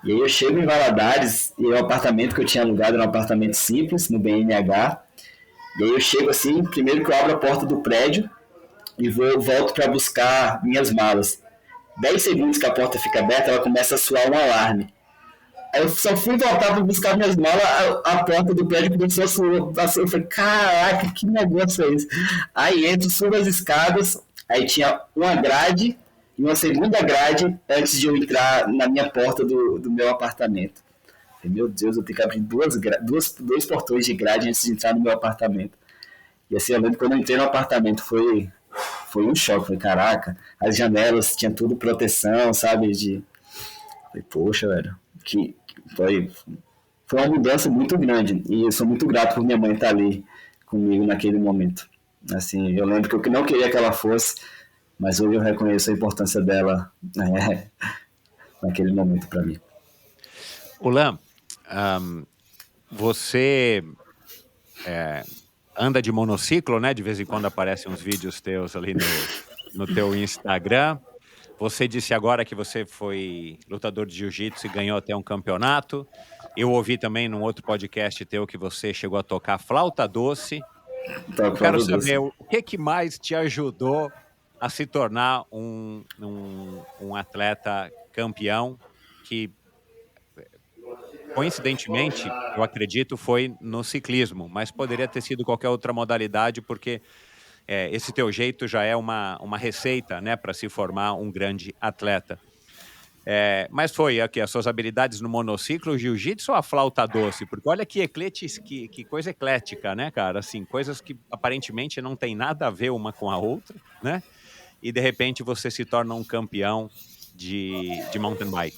E aí eu chego em Valadares, e o apartamento que eu tinha alugado era um apartamento simples, no BNH. E aí eu chego assim, primeiro que eu abro a porta do prédio e volto para buscar minhas malas. 10 segundos que a porta fica aberta, ela começa a soar um alarme. Aí eu só fui voltar para buscar minhas malas, a porta do prédio começou a soar. Eu falei, caraca, que negócio é esse? Aí entro, subo as escadas, aí tinha uma grade e uma segunda grade antes de eu entrar na minha porta do meu apartamento. Eu falei, meu Deus, eu tenho que abrir dois portões de grade antes de entrar no meu apartamento. E assim, eu lembro que quando eu entrei no apartamento foi um choque. Falei, caraca, as janelas tinham tudo proteção, sabe? Falei, poxa, velho, foi uma mudança muito grande. E eu sou muito grato por minha mãe estar ali comigo naquele momento. Assim, eu lembro que eu não queria que ela fosse, mas hoje eu reconheço a importância dela naquele momento para mim. Ulan, você anda de monociclo, né? De vez em quando aparecem uns vídeos teus ali no teu Instagram. Você disse agora que você foi lutador de jiu-jitsu e ganhou até um campeonato. Eu ouvi também num outro podcast teu que você chegou a tocar flauta doce. Eu quero saber o que mais te ajudou a se tornar um atleta campeão que, coincidentemente, eu acredito, foi no ciclismo, mas poderia ter sido qualquer outra modalidade, porque esse teu jeito já é uma receita, né, para se formar um grande atleta. Mas foi aqui as suas habilidades no monociclo, o jiu-jitsu ou a flauta doce? Porque olha que coisa eclética, né, cara? Assim, coisas que aparentemente não tem nada a ver uma com a outra, né? E de repente você se torna um campeão de mountain bike.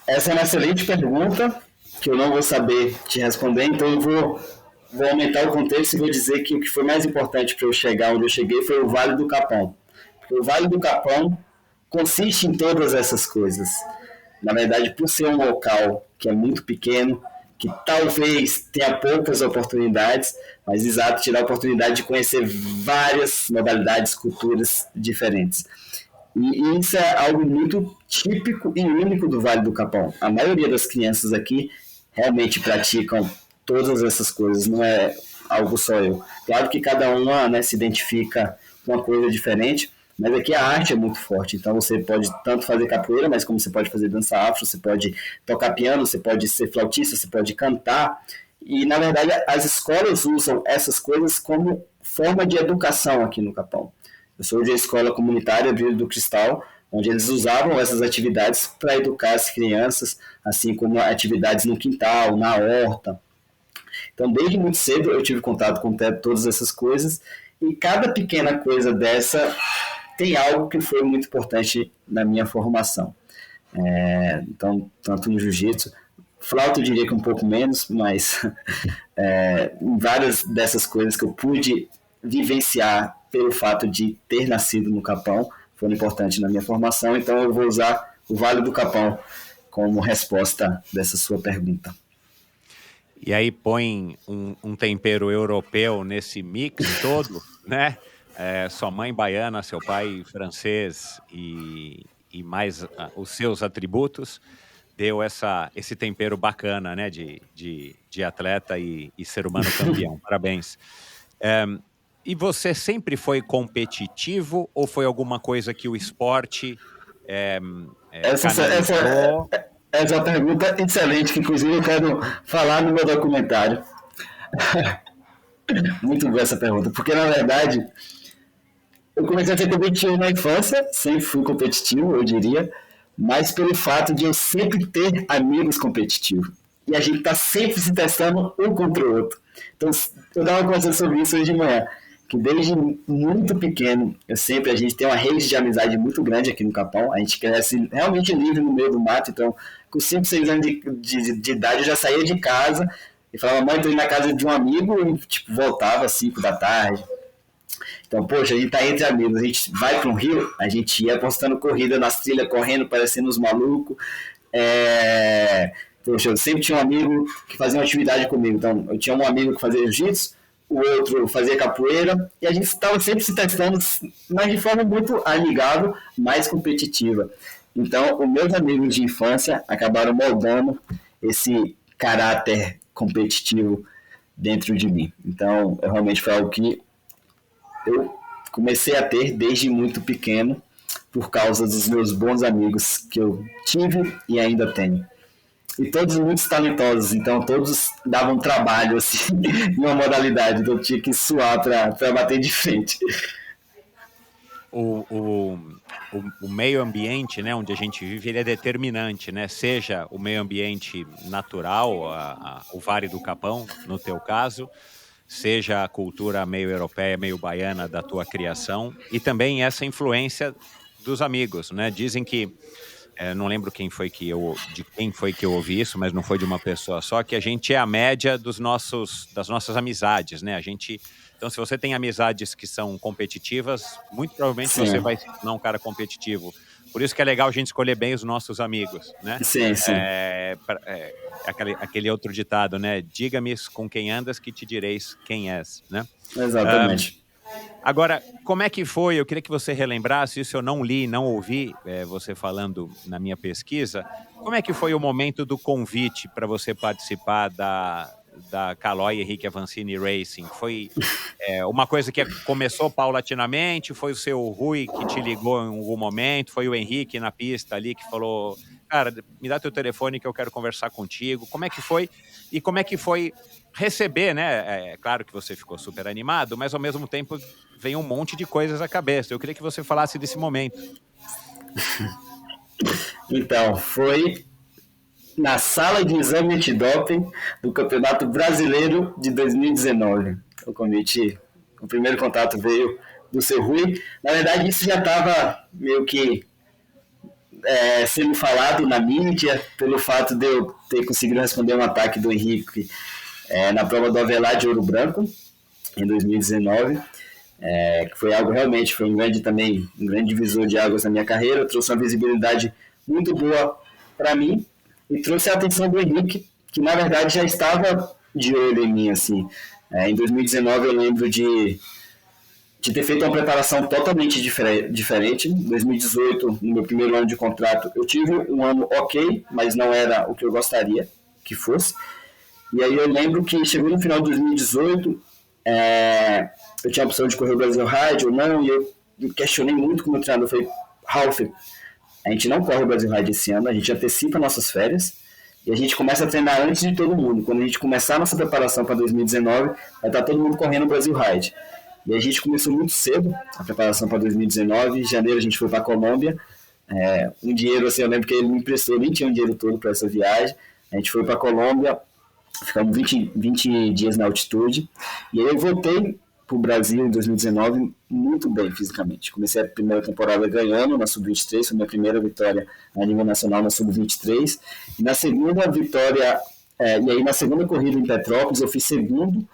Essa é uma excelente pergunta, que eu não vou saber te responder, então eu vou vou aumentar o contexto e vou dizer que o que foi mais importante para eu chegar onde eu cheguei foi o Vale do Capão. Porque o Vale do Capão consiste em todas essas coisas. Na verdade, por ser um local que é muito pequeno, que talvez tenha poucas oportunidades, mas exato, te dá a oportunidade de conhecer várias modalidades, culturas diferentes. E isso é algo muito típico e único do Vale do Capão. A maioria das crianças aqui realmente praticam todas essas coisas, não é algo só eu. Claro que cada uma, né, se identifica com uma coisa diferente, mas aqui a arte é muito forte, então você pode tanto fazer capoeira, mas como você pode fazer dança afro, você pode tocar piano, você pode ser flautista, você pode cantar, e na verdade as escolas usam essas coisas como forma de educação aqui no Capão. Eu sou de escola comunitária Vila do Cristal, onde eles usavam essas atividades para educar as crianças, assim como atividades no quintal, na horta. Então, desde muito cedo eu tive contato com todas essas coisas, e cada pequena coisa dessa tem algo que foi muito importante na minha formação. Então, tanto no jiu-jitsu, flauta eu diria que um pouco menos, mas em várias dessas coisas que eu pude vivenciar pelo fato de ter nascido no Capão, foram importantes na minha formação, então eu vou usar o Vale do Capão como resposta dessa sua pergunta. E aí põe um tempero europeu nesse mix todo, né? Sua mãe baiana, seu pai francês e mais os seus atributos, deu esse tempero bacana, né? De atleta e ser humano campeão. Parabéns. E você sempre foi competitivo ou foi alguma coisa que o esporte canalizou? Essa é uma pergunta excelente, que inclusive eu quero falar no meu documentário. Muito boa essa pergunta, porque na verdade eu comecei a ser competitivo na infância, sempre fui competitivo, eu diria, mas pelo fato de eu sempre ter amigos competitivos. E a gente está sempre se testando um contra o outro. Então, eu estava conversando sobre isso hoje de manhã, que desde muito pequeno, a gente tem uma rede de amizade muito grande aqui no Capão, a gente cresce realmente livre no meio do mato, então com 5, 6 anos de idade eu já saía de casa e falava, mãe, tô indo na casa de um amigo e tipo, voltava às 5 da tarde. Então, poxa, a gente tá entre amigos, a gente vai para um rio, a gente ia postando corrida nas trilhas, correndo, parecendo uns malucos. Poxa, eu sempre tinha um amigo que fazia uma atividade comigo. Então, eu tinha um amigo que fazia jiu-jitsu, o outro fazia capoeira, e a gente estava sempre se testando, mas de forma muito amigável, mais competitiva. Então, os meus amigos de infância acabaram moldando esse caráter competitivo dentro de mim. Então, realmente foi algo que eu comecei a ter desde muito pequeno, por causa dos meus bons amigos que eu tive e ainda tenho. E todos muito talentosos, então todos davam trabalho assim, em uma modalidade, então eu tinha que suar para bater de frente. O meio ambiente, né, onde a gente vive, ele é determinante, né? Seja o meio ambiente natural, o Vale do Capão, no teu caso, seja a cultura meio europeia, meio baiana da tua criação, e também essa influência dos amigos, né? Dizem que, não lembro de quem foi que eu ouvi isso, mas não foi de uma pessoa só, que a gente é a média das nossas amizades, né? Então, se você tem amizades que são competitivas, muito provavelmente Sim. você vai se tornar um cara competitivo. Por isso que é legal a gente escolher bem os nossos amigos, né? Sim, sim. Aquele outro ditado, né? Diga-me com quem andas que te direis quem és, né? Exatamente. Agora, como é que foi? Eu queria que você relembrasse, isso eu não li, não ouvi você falando na minha pesquisa. Como é que foi o momento do convite para você participar da Caloi Henrique Avancini Racing? Foi uma coisa que começou paulatinamente? Foi o seu Rui que te ligou em algum momento? Foi o Henrique na pista ali que falou, cara, me dá teu telefone que eu quero conversar contigo. Como é que foi? E como é que foi receber, né? É claro que você ficou super animado, mas ao mesmo tempo vem um monte de coisas à cabeça. Eu queria que você falasse desse momento. Então, foi na sala de exame antidoping do Campeonato Brasileiro de 2019. O primeiro contato veio do seu Rui. Na verdade, isso já estava meio que sendo falado na mídia, pelo fato de eu ter conseguido responder um ataque do Henrique na prova do Avelar de Ouro Branco, em 2019, que foi algo realmente, foi um grande divisor de águas na minha carreira, trouxe uma visibilidade muito boa para mim e trouxe a atenção do Henrique, que na verdade já estava de olho em mim, assim. Em 2019 eu lembro de ter feito uma preparação totalmente diferente. Em 2018, no meu primeiro ano de contrato, eu tive um ano ok, mas não era o que eu gostaria que fosse. E aí eu lembro que chegou no final de 2018, eu tinha a opção de correr o Brasil Ride ou não, e eu questionei muito com o meu treinador. Eu falei, Ralf, a gente não corre o Brasil Ride esse ano, a gente antecipa nossas férias e a gente começa a treinar antes de todo mundo. Quando a gente começar a nossa preparação para 2019, vai estar todo mundo correndo o Brasil Ride. E a gente começou muito cedo a preparação para 2019. Em janeiro a gente foi para a Colômbia. Um dinheiro, assim, eu lembro que ele me emprestou, nem tinha um dinheiro todo para essa viagem. A gente foi para a Colômbia, ficamos 20 dias na altitude. E aí eu voltei para o Brasil em 2019 muito bem fisicamente. Comecei a primeira temporada ganhando na Sub-23, foi minha primeira vitória a nível nacional na Sub-23. E na segunda vitória, e aí na segunda corrida em Petrópolis eu fiz segundo,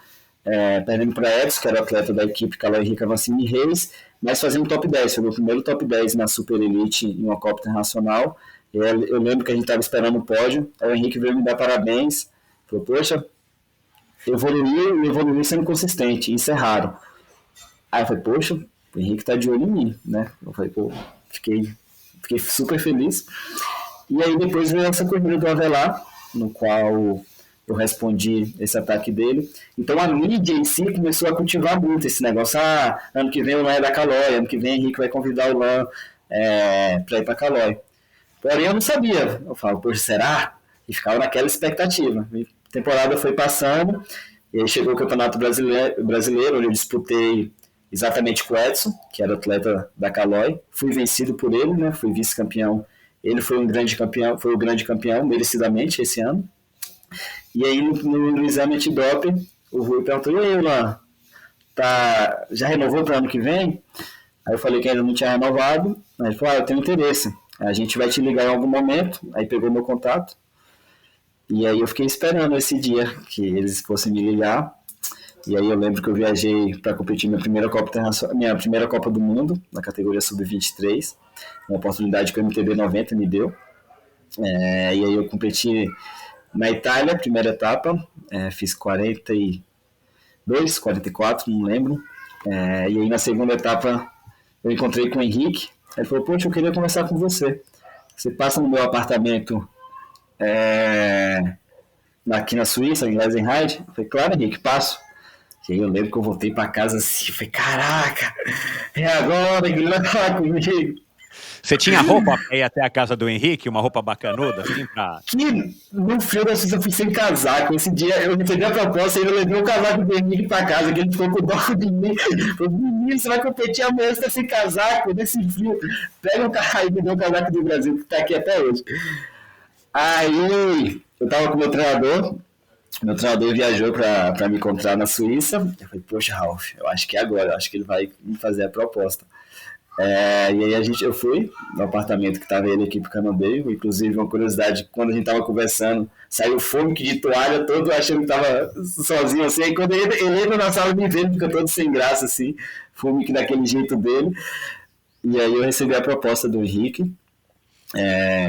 perdendo para Edson, que era atleta da equipe Calói Henrique Avancini Reis, mas fazendo top 10, foi o meu primeiro top 10 na Super Elite em uma Copa Internacional. Eu lembro que a gente estava esperando o pódio, aí o Henrique veio me dar parabéns, falou, poxa, evoluiu sendo consistente, isso é raro. Aí eu falei, poxa, o Henrique tá de olho em mim, né? Eu falei, pô, fiquei super feliz. E aí depois veio essa corrida do Avelar, no qual eu respondi esse ataque dele. Então a mídia em si começou a cultivar muito esse negócio. Ano que vem o Lan é da Calói, ano que vem o Henrique vai convidar o Lan para ir para Calói. Porém eu não sabia. Eu falo, poxa, será? E ficava naquela expectativa. A temporada foi passando, e aí chegou o Campeonato Brasileiro, onde eu disputei exatamente com o Edson, que era atleta da Calói. Fui vencido por ele, né? Fui vice-campeão. Ele foi o grande campeão, merecidamente, esse ano. E aí, no exame antidoping, o Rui perguntou, e aí, Lan, já renovou para o ano que vem? Aí eu falei que ainda não tinha renovado. Aí ele falou, eu tenho interesse. A gente vai te ligar em algum momento. Aí pegou meu contato. E aí eu fiquei esperando esse dia que eles fossem me ligar. E aí eu lembro que eu viajei para competir minha primeira Copa do Mundo, na categoria Sub-23. Uma oportunidade que o MTB 90 me deu. E aí eu competi na Itália, primeira etapa, fiz 42, 44, não lembro. E aí na segunda etapa eu encontrei com o Henrique. Ele falou, poxa, eu queria conversar com você. Você passa no meu apartamento aqui na Suíça, em Leisenheide? Eu falei, claro, Henrique, passo. E aí eu lembro que eu voltei para casa assim, falei, caraca, é agora que ele vai falar comigo. Você tinha roupa para ir até a casa do Henrique? Uma roupa bacanuda, assim, pra... Que no frio da Suíça eu fui sem casaco. Esse dia eu recebi a proposta e eu levei o casaco do Henrique pra casa, que ele ficou com dó de mim. Falei, menino, você vai competir amanhã, você tá sem casaco, nesse frio. Pega um casaco e me deu o casaco do Brasil, que tá aqui até hoje. Aí eu tava com o meu treinador viajou pra me encontrar na Suíça. Eu falei, poxa, Ralf, eu acho que é agora, eu acho que ele vai me fazer a proposta. E aí eu fui no apartamento que estava ele aqui pro Canobeio. Inclusive, uma curiosidade, quando a gente tava conversando, saiu fome de toalha, todo achando que tava sozinho assim. Aí quando ele entra na sala me vê, ele fica todo sem graça assim, fome que daquele jeito dele. E aí eu recebi a proposta do Henrique.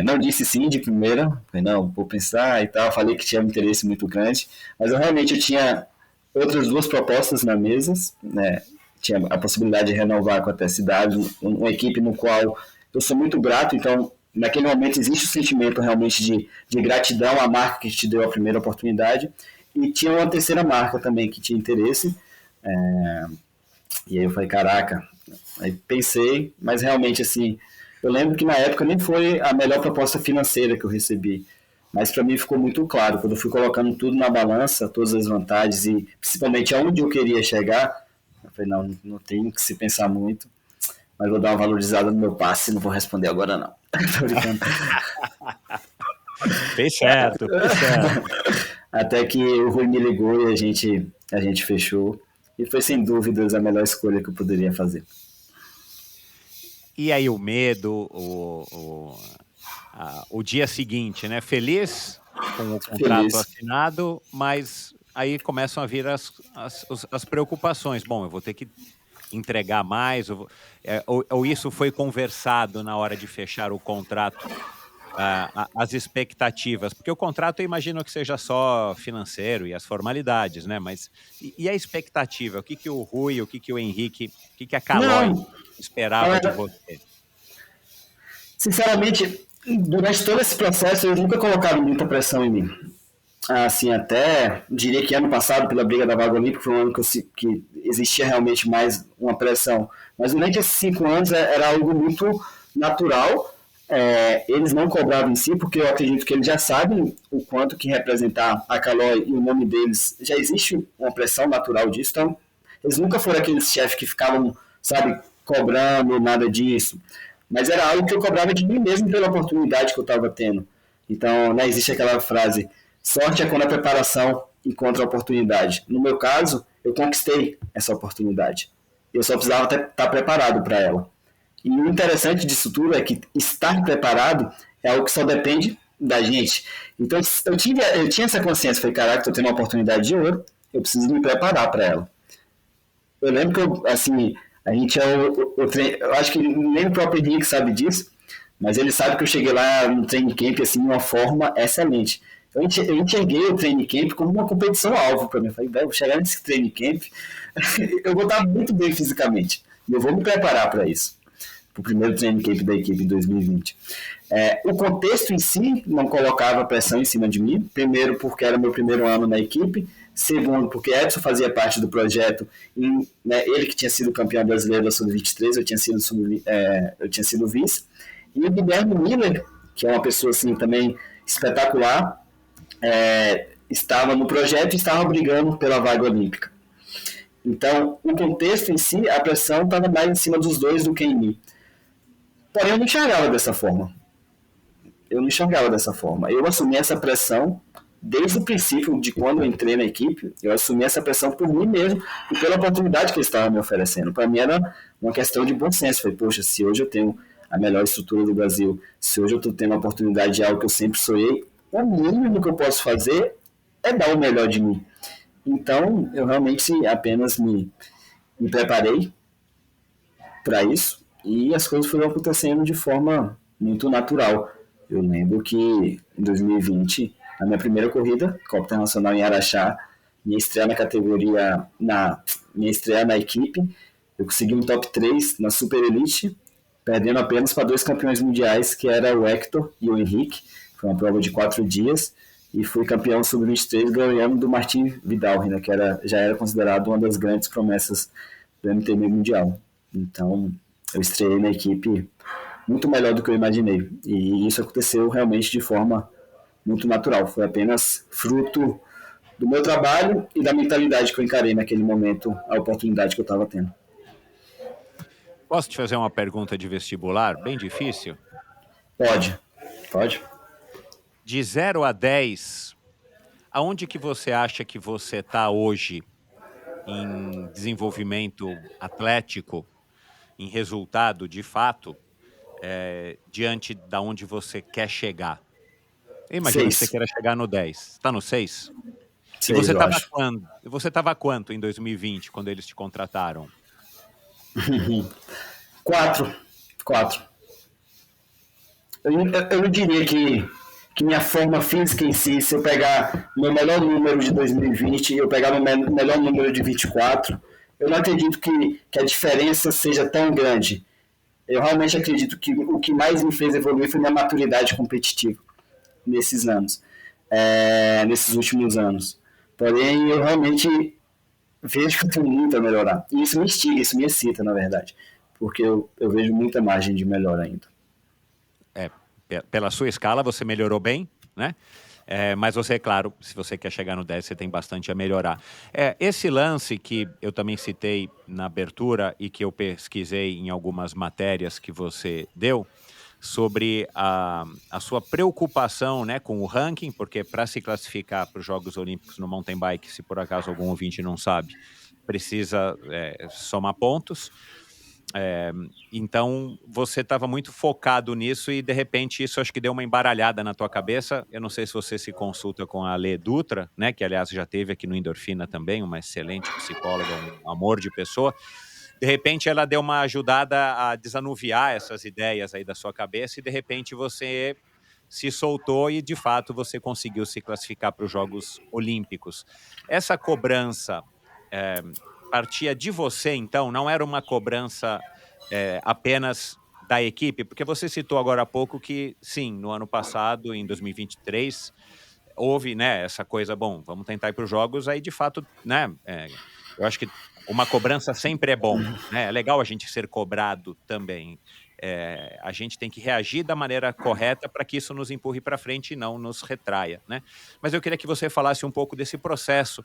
Não disse sim de primeira, falei, não, vou pensar e tal. Falei que tinha um interesse muito grande, mas eu tinha outras duas propostas na mesa, né? Tinha a possibilidade de renovar com a TSW, uma equipe no qual eu sou muito grato. Então naquele momento existe o sentimento realmente de gratidão à marca que te deu a primeira oportunidade, e tinha uma terceira marca também que tinha interesse. E aí eu falei, caraca, aí pensei, mas realmente assim, eu lembro que na época nem foi a melhor proposta financeira que eu recebi, mas para mim ficou muito claro, quando eu fui colocando tudo na balança, todas as vantagens e principalmente aonde eu queria chegar, eu falei, não tem que se pensar muito, mas vou dar uma valorizada no meu passe e não vou responder agora não. Tô brincando. Fez certo. Até que o Rui me ligou e a gente fechou, e foi sem dúvidas a melhor escolha que eu poderia fazer. E aí o medo, o dia seguinte, né? Feliz com o contrato assinado, mas aí começam a vir as preocupações. Bom, eu vou ter que entregar mais, ou isso foi conversado na hora de fechar o contrato, as expectativas? Porque o contrato eu imagino que seja só financeiro e as formalidades, né? Mas e a expectativa? O que que o Rui, o que que o Henrique, o que que a Calói Não, esperava de olha, você? sinceramente, durante todo esse processo, eles nunca colocaram muita pressão em mim. Assim, até diria que ano passado, pela briga da vaga olímpica, foi um ano que existia realmente mais uma pressão. Mas durante esses 5 anos era algo muito natural. Eles não cobravam em si, porque eu acredito que eles já sabem o quanto que representar a Calói e o nome deles, já existe uma pressão natural disso. Então, eles nunca foram aqueles chefes que ficavam, sabe, cobrando nada disso. Mas era algo que eu cobrava de mim mesmo pela oportunidade que eu estava tendo. Então, né, existe aquela frase: sorte é quando a preparação encontra a oportunidade. No meu caso, eu conquistei essa oportunidade. Eu só precisava estar preparado para ela. E o interessante disso tudo é que estar preparado é algo que só depende da gente. Então, eu tinha essa consciência, falei, caraca, estou tendo uma oportunidade de ouro, eu preciso me preparar para ela. Eu lembro que, assim, a gente eu acho que nem o próprio Henrique sabe disso, mas ele sabe que eu cheguei lá no training camp, assim, de uma forma excelente. Eu enxerguei o training camp como uma competição alvo para mim. Eu falei, vou chegar nesse training camp, eu vou estar muito bem fisicamente. E eu vou me preparar para isso. Para o primeiro training camp da equipe em 2020. O contexto em si não colocava pressão em cima de mim. Primeiro, porque era meu primeiro ano na equipe. Segundo, porque Edson fazia parte do projeto, e, né, ele que tinha sido campeão brasileiro da Sub-23, eu tinha sido vice. E o Guilherme Miller, que é uma pessoa assim também espetacular, estava no projeto e estava brigando pela vaga olímpica. Então, o contexto em si, a pressão estava mais em cima dos dois do que em mim. Porém, eu não enxergava dessa forma. Eu assumi essa pressão desde o princípio de quando eu entrei na equipe. Eu assumi essa pressão por mim mesmo e pela oportunidade que eles estavam me oferecendo. Para mim era uma questão de bom senso. Falei, poxa, se hoje eu tenho a melhor estrutura do Brasil, se hoje eu estou tendo a oportunidade de algo que eu sempre sonhei, o mínimo que eu posso fazer é dar o melhor de mim. Então, eu realmente apenas me preparei para isso e as coisas foram acontecendo de forma muito natural. Eu lembro que em 2020, na minha primeira corrida, Copa Internacional em Araxá, minha estreia na equipe, eu consegui um top 3 na Super Elite, perdendo apenas para dois campeões mundiais, que era o Hector e o Henrique. Foi uma prova de 4 dias e fui campeão sub-23 ganhando do Martin Vidal, né, que já era considerado uma das grandes promessas do MTB mundial. Então, eu estreiei na equipe muito melhor do que eu imaginei. E isso aconteceu realmente de forma muito natural. Foi apenas fruto do meu trabalho e da mentalidade que eu encarei naquele momento, a oportunidade que eu estava tendo. Posso te fazer uma pergunta de vestibular, bem difícil? Pode, pode. De 0 a 10, aonde que você acha que você está hoje em desenvolvimento atlético, em resultado de fato, diante da onde você quer chegar? Eu imagino que você 6. queira chegar no 10. Está no 6? E 6, você eu estava acho. quando? Você estava quanto em 2020, quando eles te contrataram? 4. 4. Eu não diria que minha forma física em si, se eu pegar meu melhor número de 2020 e eu pegar meu melhor número de 24, eu não acredito que a diferença seja tão grande. Eu realmente acredito que o que mais me fez evoluir foi minha maturidade competitiva nesses anos, nesses últimos anos. Porém, eu realmente vejo que eu tenho muito a melhorar. E isso me instiga, isso me excita, na verdade, porque eu vejo muita margem de melhora ainda. É, pela sua escala, você melhorou bem, né? Mas você, claro, se você quer chegar no 10, você tem bastante a melhorar. Esse lance que eu também citei na abertura e que eu pesquisei em algumas matérias que você deu, sobre a sua preocupação, né, com o ranking, porque para se classificar para os Jogos Olímpicos no mountain bike, se por acaso algum ouvinte não sabe, precisa somar pontos. Então, você estava muito focado nisso e, de repente, isso acho que deu uma embaralhada na tua cabeça. Eu não sei se você se consulta com a Lê Dutra, né, que aliás já teve aqui no Endorfina também, uma excelente psicóloga, um amor de pessoa. De repente, ela deu uma ajudada a desanuviar essas ideias aí da sua cabeça e, de repente, você se soltou e, de fato, você conseguiu se classificar para os Jogos Olímpicos. Essa cobrança eh, partia de você, então? Não era uma cobrança apenas da equipe? Porque você citou agora há pouco que, sim, no ano passado, em 2023, houve, né, essa coisa, bom, vamos tentar ir para os jogos, aí de fato, né, eu acho que uma cobrança sempre é bom, né, é legal a gente ser cobrado também. A gente tem que reagir da maneira correta para que isso nos empurre para frente e não nos retraia, né. Mas eu queria que você falasse um pouco desse processo,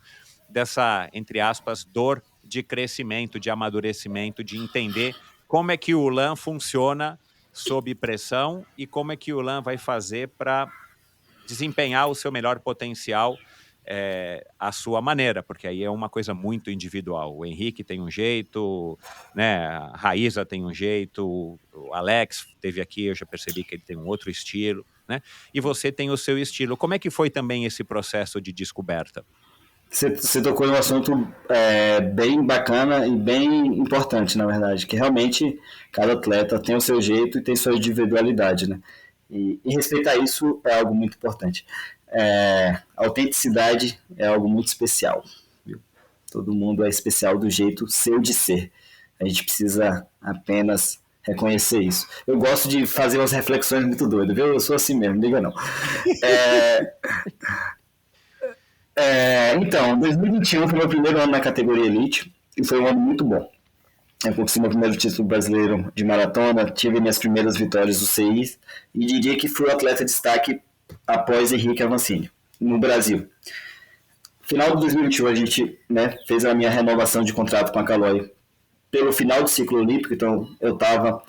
dessa, entre aspas, dor de crescimento, de amadurecimento, de entender como é que o LAN funciona sob pressão e como é que o LAN vai fazer para desempenhar o seu melhor potencial, à sua maneira, porque aí é uma coisa muito individual. O Henrique tem um jeito, né, a Raíza tem um jeito, o Alex esteve aqui, eu já percebi que ele tem um outro estilo, né, e você tem o seu estilo. Como é que foi também esse processo de descoberta? Você tocou em um assunto bem bacana e bem importante, na verdade, que realmente cada atleta tem o seu jeito e tem sua individualidade, né? E respeitar isso é algo muito importante. A autenticidade é algo muito especial, viu? Todo mundo é especial do jeito seu de ser. A gente precisa apenas reconhecer isso. Eu gosto de fazer umas reflexões muito doidas, viu? Eu sou assim mesmo, não liga não. É, então, 2021 foi meu primeiro ano na categoria Elite e foi um ano muito bom. Eu conquistei meu primeiro título brasileiro de maratona, tive minhas primeiras vitórias do CI e diria que fui o atleta de destaque após Henrique Avancini, no Brasil. Final de 2021 a gente, né, fez a minha renovação de contrato com a Caloi pelo final do ciclo olímpico, então eu estava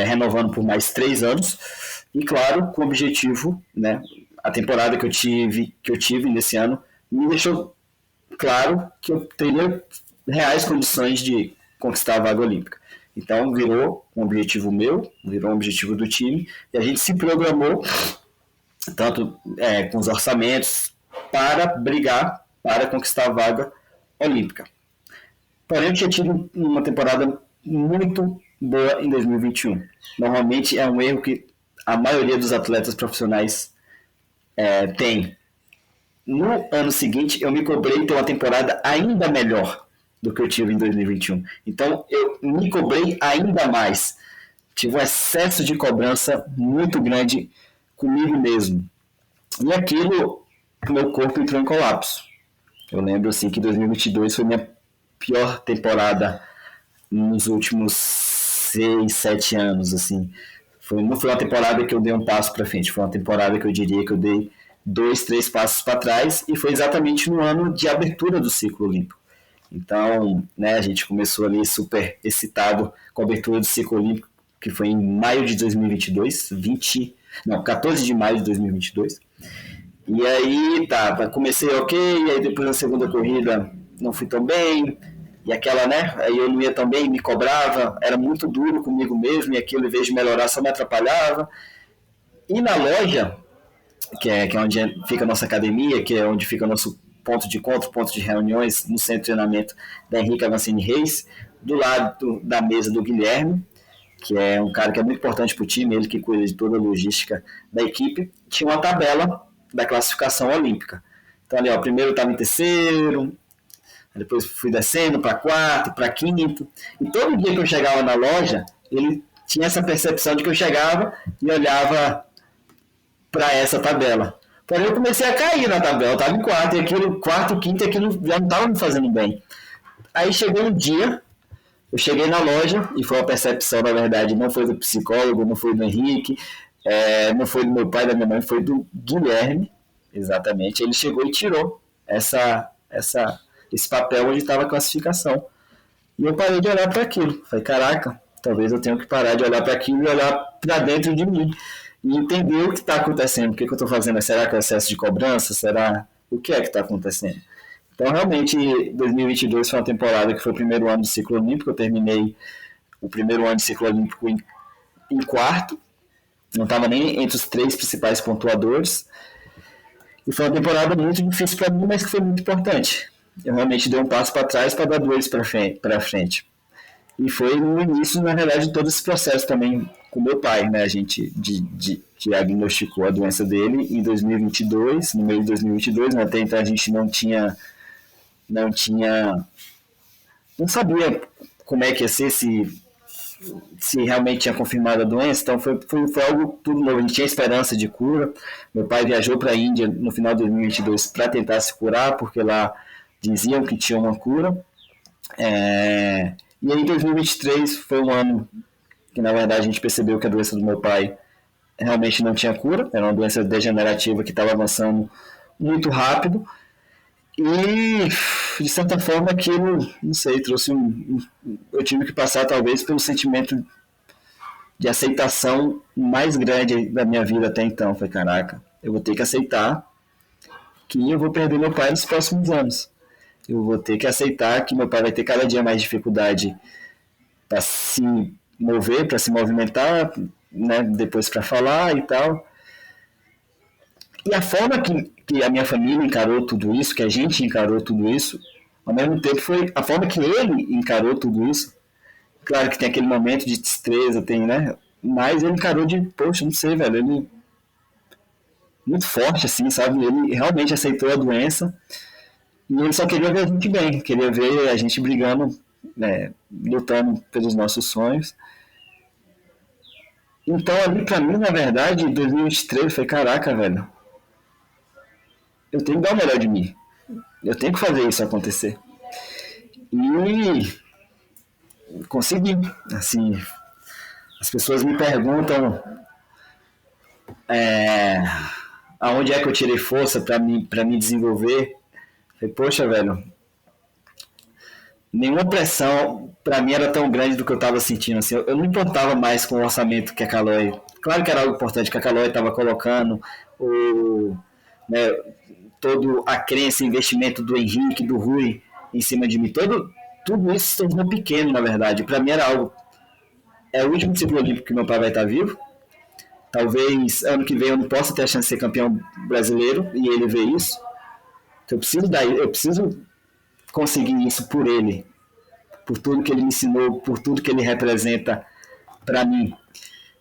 renovando por mais 3 anos e, claro, com o objetivo, né, a temporada que eu tive nesse ano me deixou claro que eu teria reais condições de conquistar a vaga olímpica. Então virou um objetivo meu, virou um objetivo do time e a gente se programou tanto com os orçamentos para brigar para conquistar a vaga olímpica. Porém, eu tinha tido uma temporada muito boa em 2021. Normalmente é um erro que a maioria dos atletas profissionais tem. No ano seguinte, eu me cobrei ter uma temporada ainda melhor do que eu tive em 2021. Então, eu me cobrei ainda mais. Tive um excesso de cobrança muito grande comigo mesmo. E aquilo, meu corpo entrou em colapso. Eu lembro assim que 2022 foi minha pior temporada nos últimos 6, 7 anos. Assim. Não foi uma temporada que eu dei um passo para frente, foi uma temporada que eu diria que eu dei 2, 3 passos para trás e foi exatamente no ano de abertura do ciclo olímpico. Então, né, a gente começou ali super excitado com a abertura do ciclo olímpico, que foi em maio de 2022, 14 de maio de 2022. E aí, comecei ok, e aí depois na segunda corrida não fui tão bem, e aquela, né, aí eu não ia tão bem, me cobrava, era muito duro comigo mesmo, e aquilo, em vez de melhorar, só me atrapalhava. E na loja, que é onde fica a nossa academia, que é onde fica o nosso ponto de encontro, ponto de reuniões, no centro de treinamento da Henrique Avancini Reis, do lado da mesa do Guilherme, que é um cara que é muito importante para o time, ele que cuida de toda a logística da equipe, tinha uma tabela da classificação olímpica. Então ali, ó, primeiro estava em terceiro, depois fui descendo para quarto, para quinto, e todo dia que eu chegava na loja, ele tinha essa percepção de que eu chegava e olhava para essa tabela. Porém, eu comecei a cair na tabela, eu estava em quarto, e aquilo, quarto, quinto, e aquilo já não estava me fazendo bem. Aí chegou um dia, eu cheguei na loja, e foi uma percepção, na verdade, não foi do psicólogo, não foi do Henrique, não foi do meu pai, da minha mãe, foi do Guilherme, exatamente. Ele chegou e tirou esse papel onde estava a classificação. E eu parei de olhar para aquilo. Falei, caraca, talvez eu tenha que parar de olhar para aquilo e olhar para dentro de mim. E entender o que está acontecendo, o que eu estou fazendo. Será que é excesso de cobrança? Será o que é que está acontecendo? Então, realmente, 2022 foi uma temporada que foi o primeiro ano do ciclo olímpico. Eu terminei o primeiro ano de ciclo olímpico em quarto, não estava nem entre os 3 principais pontuadores. E foi uma temporada muito difícil para mim, mas que foi muito importante. Eu realmente dei um passo para trás para dar 2 para frente. E foi no início, na verdade, de todo esse processo também com meu pai, né? A gente diagnosticou a doença dele em 2022, no meio de 2022, né? Até então a gente não sabia como é que ia ser, se realmente tinha confirmado a doença, então foi algo tudo novo. A gente tinha esperança de cura. Meu pai viajou para a Índia no final de 2022 para tentar se curar, porque lá diziam que tinha uma cura. E aí 2023 foi um ano que, na verdade, a gente percebeu que a doença do meu pai realmente não tinha cura, era uma doença degenerativa que estava avançando muito rápido. E, de certa forma, aquilo, não sei, trouxe eu tive que passar, talvez, pelo sentimento de aceitação mais grande da minha vida até então. Foi, caraca, eu vou ter que aceitar que eu vou perder meu pai nos próximos anos. Eu vou ter que aceitar que meu pai vai ter cada dia mais dificuldade para se mover, para se movimentar, né, depois para falar e tal. E a forma que a minha família encarou tudo isso, que a gente encarou tudo isso, ao mesmo tempo foi a forma que ele encarou tudo isso. Claro que tem aquele momento de destreza, tem, né? Mas ele encarou de, poxa, não sei, velho, ele muito forte, assim, sabe? Ele realmente aceitou a doença e ele só queria ver a gente bem, queria ver a gente brigando, né, lutando pelos nossos sonhos. Então, ali pra mim, na verdade, em 2023, foi, caraca, velho, eu tenho que dar o melhor de mim. Eu tenho que fazer isso acontecer. E consegui. Assim, as pessoas me perguntam aonde é que eu tirei força para me desenvolver. Falei, poxa, velho, nenhuma pressão para mim era tão grande do que eu estava sentindo. Assim, eu não importava mais com o orçamento que a Caloi. Claro que era algo importante que a Caloi estava colocando, né, todo a crença e investimento do Henrique, do Rui em cima de mim. Tudo isso se tornou pequeno, na verdade. Para mim era algo. É o último ciclo olímpico que meu pai vai estar vivo. Talvez ano que vem eu não possa ter a chance de ser campeão brasileiro e ele vê isso. Então eu preciso conseguir isso por ele, por tudo que ele me ensinou, por tudo que ele representa para mim.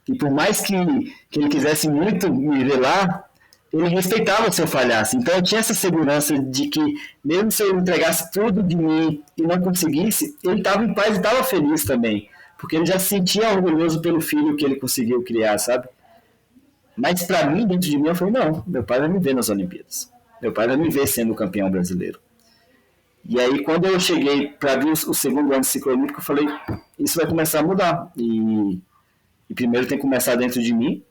E por mais que ele quisesse muito me ver lá, ele respeitava se eu falhasse. Então eu tinha essa segurança de que, mesmo se eu entregasse tudo de mim e não conseguisse, ele estava em paz e estava feliz também. Porque ele já se sentia orgulhoso pelo filho que ele conseguiu criar, sabe? Mas para mim, dentro de mim, eu falei, não, meu pai vai me ver nas Olimpíadas. Meu pai vai me ver sendo campeão brasileiro. E aí, quando eu cheguei para ver o segundo ano de ciclo olímpico, eu falei, isso vai começar a mudar. E primeiro tem que começar dentro de mim.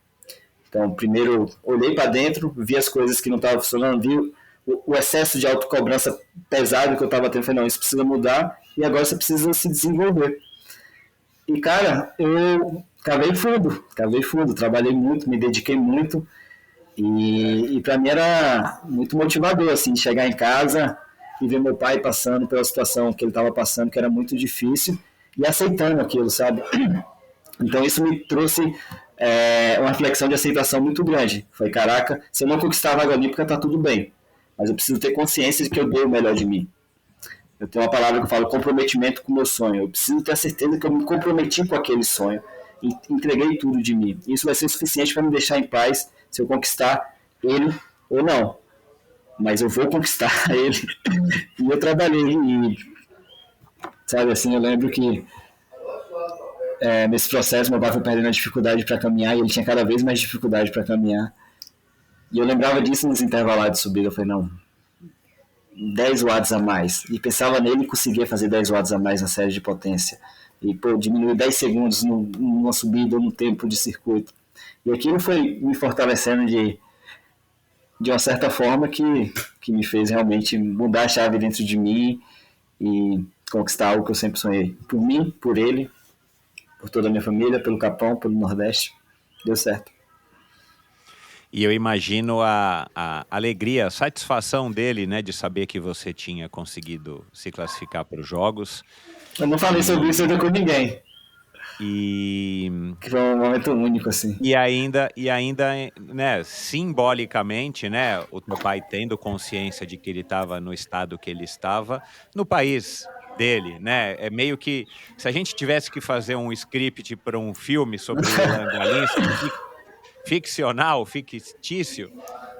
Então, primeiro olhei para dentro, vi as coisas que não estavam funcionando, vi o excesso de autocobrança pesado que eu estava tendo. Falei, não, isso precisa mudar e agora você precisa se desenvolver. E, cara, eu cavei fundo, trabalhei muito, me dediquei muito. E para mim era muito motivador, assim, chegar em casa e ver meu pai passando pela situação que ele estava passando, que era muito difícil, e aceitando aquilo, sabe? Então isso me trouxe uma reflexão de aceitação muito grande. Foi, caraca, se eu não conquistar a vaga olímpica, tá tudo bem. Mas eu preciso ter consciência de que eu dei o melhor de mim. Eu tenho uma palavra que eu falo, comprometimento com o meu sonho. Eu preciso ter a certeza que eu me comprometi com aquele sonho e entreguei tudo de mim. Isso vai ser suficiente para me deixar em paz se eu conquistar ele ou não. Mas eu vou conquistar ele. E eu trabalhei. E, sabe, assim, eu lembro que nesse processo meu pai foi perdendo a dificuldade para caminhar e ele tinha cada vez mais dificuldade para caminhar. E eu lembrava disso nos intervalados de subida. Eu falei, não, 10 watts a mais. E pensava nele e conseguia fazer 10 watts a mais na série de potência. E, pô, diminuir 10 segundos numa subida ou no tempo de circuito. E aquilo foi me fortalecendo de uma certa forma que me fez realmente mudar a chave dentro de mim e conquistar algo que eu sempre sonhei. Por mim, por ele, por toda a minha família, pelo Capão, pelo Nordeste. Deu certo. E eu imagino a alegria, a satisfação dele, né, de saber que você tinha conseguido se classificar para os Jogos. Eu não falei sobre isso ainda com ninguém. E, Que foi um momento único, assim. e ainda, né, simbolicamente, né, o teu pai tendo consciência de que ele estava no estado que ele estava, no país dele, né, é meio que se a gente tivesse que fazer um script para um filme sobre o Ilan Galinski, ficcional, fictício,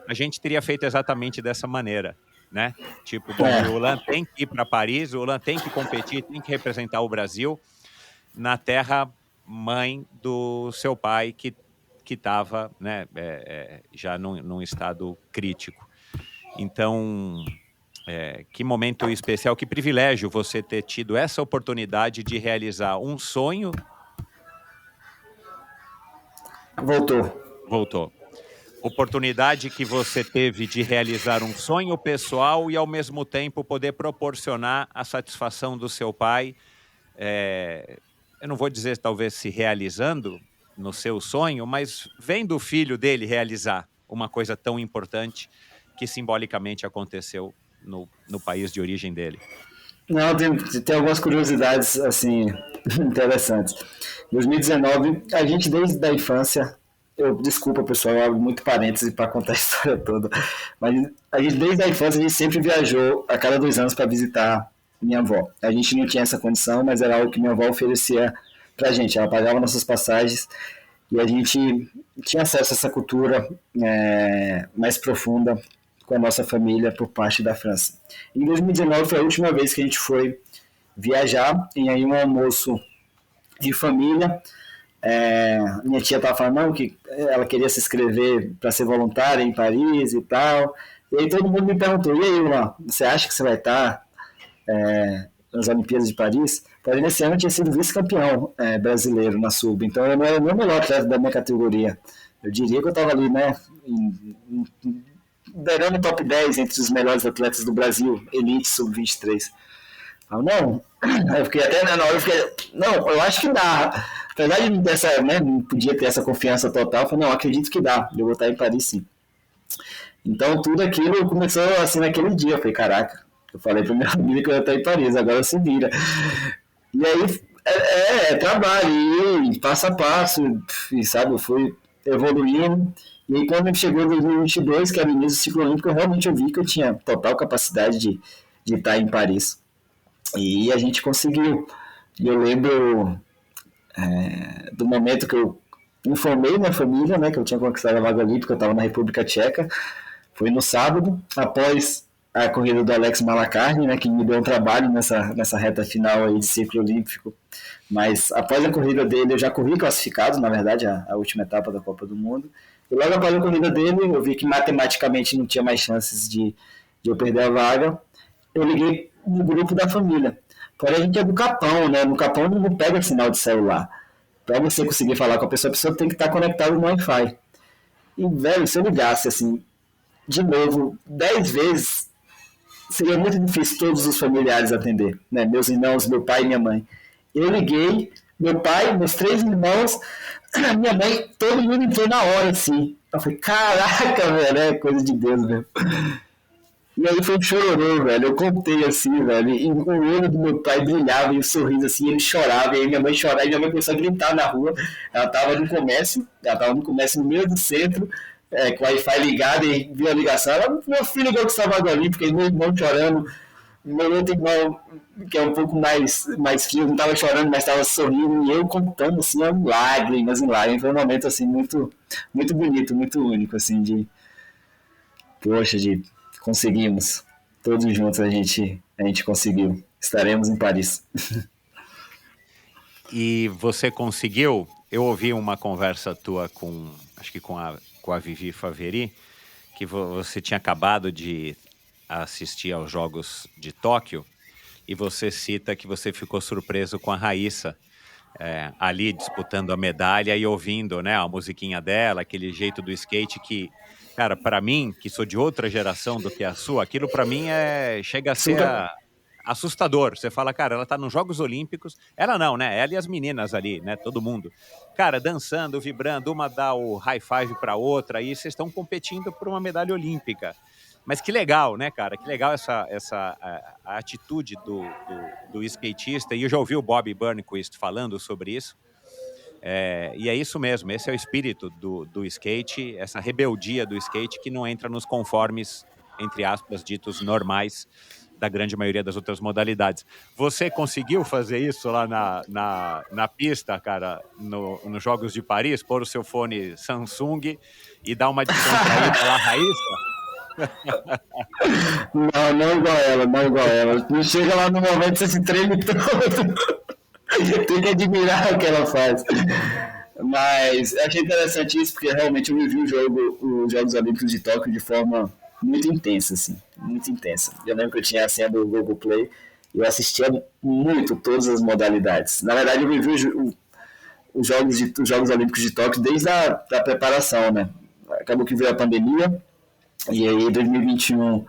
a gente teria feito exatamente dessa maneira, né. Tipo, bom, o É, Ilan tem que ir para Paris, o Ilan tem que competir, tem que representar o Brasil na terra mãe do seu pai que estava, né, já num estado crítico. Então, que momento especial, que privilégio você ter tido essa oportunidade de realizar um sonho. voltou. Voltou. Oportunidade que você teve de realizar um sonho pessoal e, ao mesmo tempo, poder proporcionar a satisfação do seu pai, eu não vou dizer talvez se realizando no seu sonho, mas vendo o filho dele realizar uma coisa tão importante que simbolicamente aconteceu no país de origem dele. Não, tem algumas curiosidades, assim, interessantes. Em 2019, a gente desde a infância, desculpa pessoal, eu abro muito parêntese para contar a história toda, mas a gente desde a infância a gente sempre viajou a cada 2 anos para visitar minha avó. A gente não tinha essa condição, mas era algo que minha avó oferecia para a gente. Ela pagava nossas passagens e a gente tinha acesso a essa cultura mais profunda com a nossa família por parte da França. Em 2019 foi a última vez que a gente foi viajar, e aí um almoço de família. Minha tia estava falando não, que ela queria se inscrever para ser voluntária em Paris e tal. E aí todo mundo me perguntou, e aí, Luan, você acha que você vai estar nas Olimpíadas de Paris? Porém, nesse ano eu tinha sido vice-campeão brasileiro na sub, então eu não era o melhor atleta da minha categoria. Eu diria que eu estava ali, né, beirando o top 10 entre os melhores atletas do Brasil, elite sub-23. Não, eu fiquei até na hora, eu fiquei, não, eu acho que dá. Apesar de não ter essa, né, não podia ter essa confiança total, eu falei, não, acredito que dá, eu vou estar em Paris sim. Então tudo aquilo começou assim naquele dia, eu falei, caraca, eu falei pra minha família que eu ia estar em Paris, agora se vira. E aí trabalho, e passo a passo, e sabe, eu fui evoluindo. E aí quando chegou em 2022, que era o início do ciclo olímpico, eu realmente vi que eu tinha total capacidade de estar em Paris. E a gente conseguiu. E eu lembro do momento que eu informei minha família, né, que eu tinha conquistado a vaga olímpica, eu estava na República Tcheca. Foi no sábado, após a corrida do Alex Malacarne, né, que me deu um trabalho nessa reta final aí de ciclo olímpico. Mas após a corrida dele, eu já corri classificado, na verdade, a última etapa da Copa do Mundo. E logo após a corrida dele, eu vi que matematicamente não tinha mais chances de eu perder a vaga. Eu liguei no grupo da família. Porém, a gente é do Capão, né? No Capão não pega sinal de celular. Para você conseguir falar com a pessoa tem que estar conectado no Wi-Fi. E, velho, se eu ligasse, assim, de novo, 10 vezes, seria muito difícil todos os familiares atender, né? Meus irmãos, meu pai e minha mãe. Eu liguei, meu pai, meus 3 irmãos, minha mãe, todo mundo entrou na hora, assim. Eu falei, caraca, velho, é coisa de Deus, velho. E aí foi um chororô, velho. Eu contei assim, velho. E o olho do meu pai brilhava e o sorriso assim, ele chorava. E aí minha mãe chorava e minha mãe começou a gritar na rua. Ela tava no comércio no meio do centro, com o Wi-Fi ligado e viu a ligação. Ela, meu filho deu que estava ali, porque meu irmão chorando. Meu outro irmão, que é um pouco mais frio, não estava chorando, mas estava sorrindo. E eu contando assim, lágrimas em lágrimas. Foi um momento assim, muito, muito bonito, muito único, assim, poxa, conseguimos. Todos juntos a gente conseguiu. Estaremos em Paris. E você conseguiu? Eu ouvi uma conversa tua acho que com a Vivi Faveri, que você tinha acabado de assistir aos Jogos de Tóquio, e você cita que você ficou surpreso com a Raíssa, ali disputando a medalha e ouvindo, né, a musiquinha dela, aquele jeito do skate que, cara, para mim, que sou de outra geração do que a sua, aquilo para mim chega a ser Super. assustador. Você fala, cara, ela tá nos Jogos Olímpicos, ela não, né? Ela e as meninas ali, né? Todo mundo. Cara, dançando, vibrando, uma dá o high five pra outra, e vocês estão competindo por uma medalha olímpica. Mas que legal, né, cara? Que legal a atitude do skatista. E eu já ouvi o Bob Burnquist falando sobre isso. E é isso mesmo, esse é o espírito do skate, essa rebeldia do skate que não entra nos conformes, entre aspas, ditos normais da grande maioria das outras modalidades. Você conseguiu fazer isso lá na pista, cara, nos Jogos de Paris, pôr o seu fone Samsung e dar uma descontraída lá, Raíssa? Não, não igual ela, não igual ela. Não chega lá no momento você se treme todo. Tem que admirar o que ela faz. Mas eu achei interessante isso, porque realmente eu vivi os Jogos Olímpicos de Tóquio de forma muito intensa, assim, muito intensa. Eu lembro que eu tinha a senha do Google Play e eu assistia muito todas as modalidades. Na verdade, eu vivi os Jogos Olímpicos de Tóquio desde a da preparação, né? Acabou que veio a pandemia e aí 2021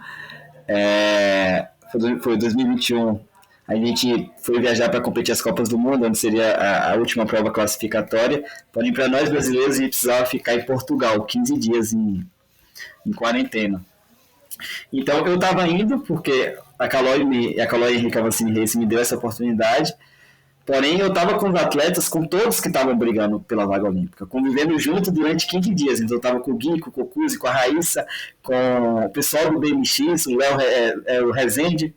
foi 2021 a gente foi viajar para competir as Copas do Mundo, onde seria a última prova classificatória. Porém, para nós brasileiros, a gente precisava ficar em Portugal 15 dias em quarentena. Então, eu estava indo porque a Caloi Henrique Avancini Race me deu essa oportunidade. Porém, eu estava com os atletas, com todos que estavam brigando pela vaga olímpica, convivendo junto durante 15 dias. Então, eu estava com o Gui, com o Cocuzzi, com a Raíssa, com o pessoal do BMX, o Léo o Rezende,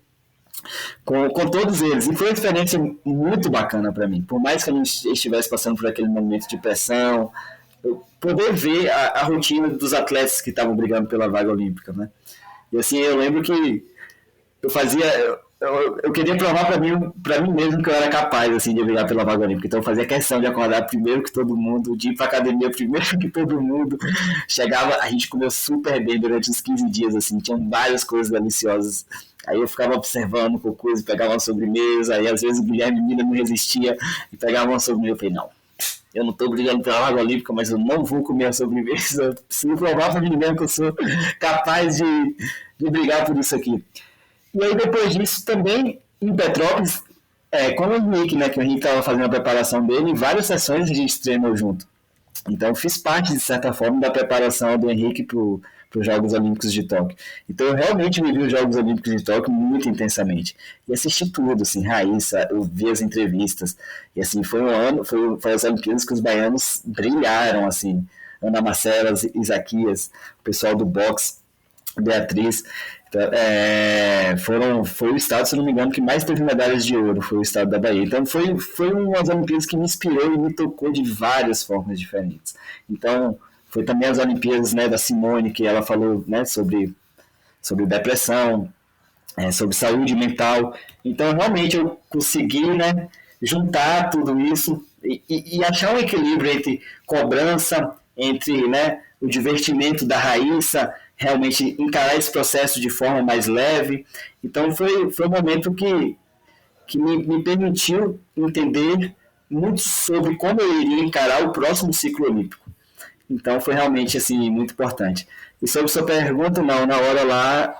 com todos eles. E foi uma experiência muito bacana para mim. Por mais que eu não estivesse passando por aquele momento de pressão, eu poder ver a rotina dos atletas que estavam brigando pela vaga olímpica, né? E assim, eu lembro que eu fazia... Eu queria provar para mim mesmo que eu era capaz assim, de brigar pela vaga olímpica. Então eu fazia questão de acordar primeiro que todo mundo, de ir para academia primeiro que todo mundo. Chegava, a gente comeu super bem durante os 15 dias, assim, tinham várias coisas deliciosas. Aí eu ficava observando um pouco, pegava uma sobremesa, aí às vezes o Guilherme Mina não resistia e pegava uma sobremesa. Eu falei, não, eu não estou brigando pela vaga olímpica, mas eu não vou comer a sobremesa. Eu preciso provar para mim mesmo que eu sou capaz de brigar por isso aqui. E aí depois disso também, em Petrópolis, com o Henrique, né, que o Henrique estava fazendo a preparação dele, em várias sessões a gente treinou junto. Então fiz parte, de certa forma, da preparação do Henrique para os Jogos Olímpicos de Tóquio. Então eu realmente vivi os Jogos Olímpicos de Tóquio muito intensamente. E assisti tudo, assim, Raíssa, eu vi as entrevistas. E assim, foi um ano, foi as Olimpíadas que os baianos brilharam, assim. Ana Marcela, Isaquias, o pessoal do boxe, Beatriz. Então, foi o estado, se não me engano, que mais teve medalhas de ouro, foi o estado da Bahia. Então foi umas Olimpíadas que me inspirou e me tocou de várias formas diferentes. Então foi também as Olimpíadas, né, da Simone, que ela falou, né, sobre depressão, sobre saúde mental. Então realmente eu consegui, né, juntar tudo isso e achar um equilíbrio entre cobrança, entre, né, o divertimento da Raíssa, realmente encarar esse processo de forma mais leve. Então foi um momento que me permitiu entender muito sobre como eu iria encarar o próximo ciclo olímpico. Então foi realmente assim muito importante. E sobre sua pergunta, não, na hora lá,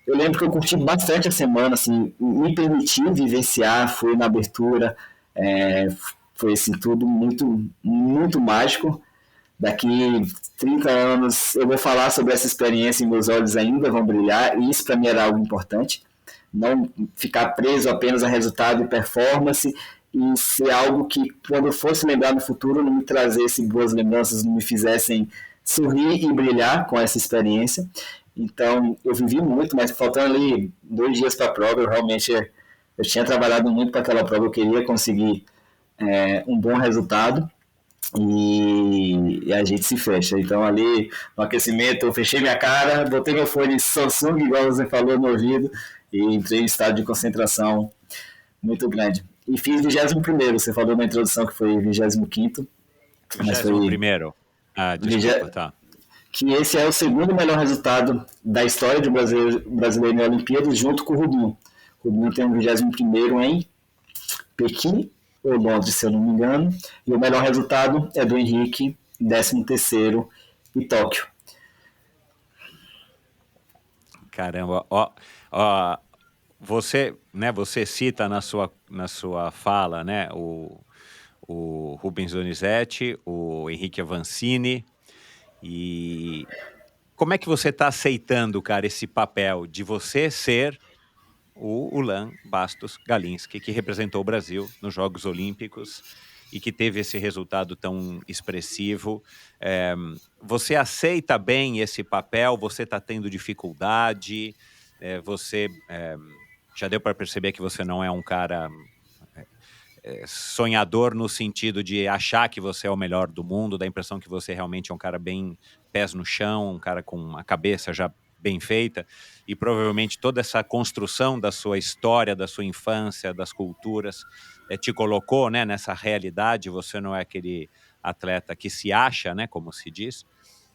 eu lembro que eu curti bastante a semana, assim, me permiti vivenciar, fui na abertura, foi assim tudo muito muito mágico. Daqui 30 anos eu vou falar sobre essa experiência e meus olhos ainda vão brilhar, e isso para mim era algo importante. Não ficar preso apenas a resultado e performance, e ser algo que, quando eu fosse lembrar no futuro, não me trazesse boas lembranças, não me fizessem sorrir e brilhar com essa experiência. Então, eu vivi muito, mas faltando ali 2 dias para a prova, eu tinha trabalhado muito para aquela prova, eu queria conseguir um bom resultado. E a gente se fecha. Então ali no aquecimento eu fechei minha cara, botei meu fone Samsung, igual você falou no ouvido, e entrei em estado de concentração muito grande. E fiz 21º, você falou na introdução que foi 25º, mas foi 21º? Ah, desculpa, tá. Que esse é o segundo melhor resultado da história de brasileiro em Olimpíadas, junto com o Rubinho. O Rubinho tem o 21º em Pequim ou Londres, se eu não me engano, e o melhor resultado é do Henrique, 13º em Tóquio. Caramba, você cita na sua fala, né, o Rubens Donizete, o Henrique Avancini, e como é que você está aceitando, cara, esse papel de você ser o Ulan Bastos Galinski, que representou o Brasil nos Jogos Olímpicos e que teve esse resultado tão expressivo. Eh, Você aceita bem esse papel? Você está tendo dificuldade? Já deu para perceber que você não é um cara sonhador no sentido de achar que você é o melhor do mundo, dá a impressão que você realmente é um cara bem pés no chão, um cara com a cabeça já bem feita, e provavelmente toda essa construção da sua história, da sua infância, das culturas, te colocou, né, nessa realidade. Você não é aquele atleta que se acha, né, como se diz.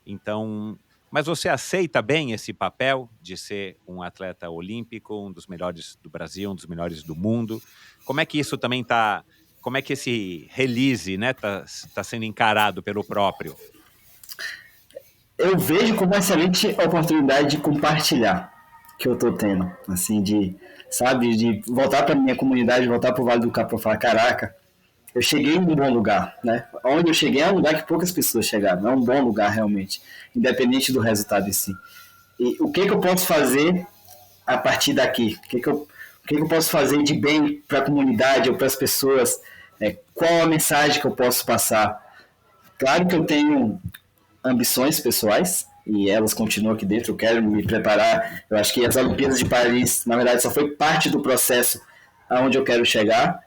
Então, mas você aceita bem esse papel de ser um atleta olímpico, um dos melhores do Brasil, um dos melhores do mundo? Como é que isso também está? Como é que esse release, né, tá sendo encarado pelo próprio? Eu vejo como uma excelente oportunidade de compartilhar que eu tô tendo, assim, de, sabe, de voltar para minha comunidade, voltar para o Vale do Capão e falar, caraca, eu cheguei em um bom lugar, né? Onde eu cheguei é um lugar que poucas pessoas chegaram, é um bom lugar realmente, independente do resultado em si. E o que eu posso fazer a partir daqui? O que eu posso fazer de bem para a comunidade ou para as pessoas? Qual a mensagem que eu posso passar? Claro que eu tenho ambições pessoais e elas continuam aqui dentro. Eu quero me preparar. Eu acho que as Olimpíadas de Paris, na verdade, só foi parte do processo aonde eu quero chegar,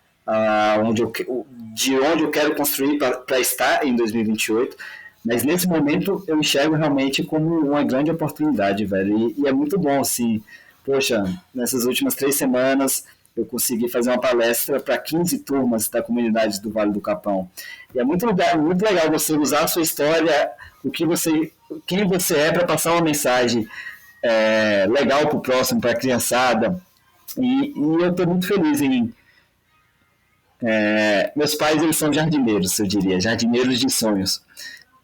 de onde eu quero construir para estar em 2028. Mas nesse momento eu enxergo realmente como uma grande oportunidade, velho. E é muito bom, assim. Poxa, nessas últimas 3 semanas eu consegui fazer uma palestra para 15 turmas da comunidade do Vale do Capão. E é muito legal você usar a sua história, quem você é, para passar uma mensagem legal para o próximo, para a criançada. E eu estou muito feliz em. Meus pais, eles são jardineiros, eu diria, jardineiros de sonhos.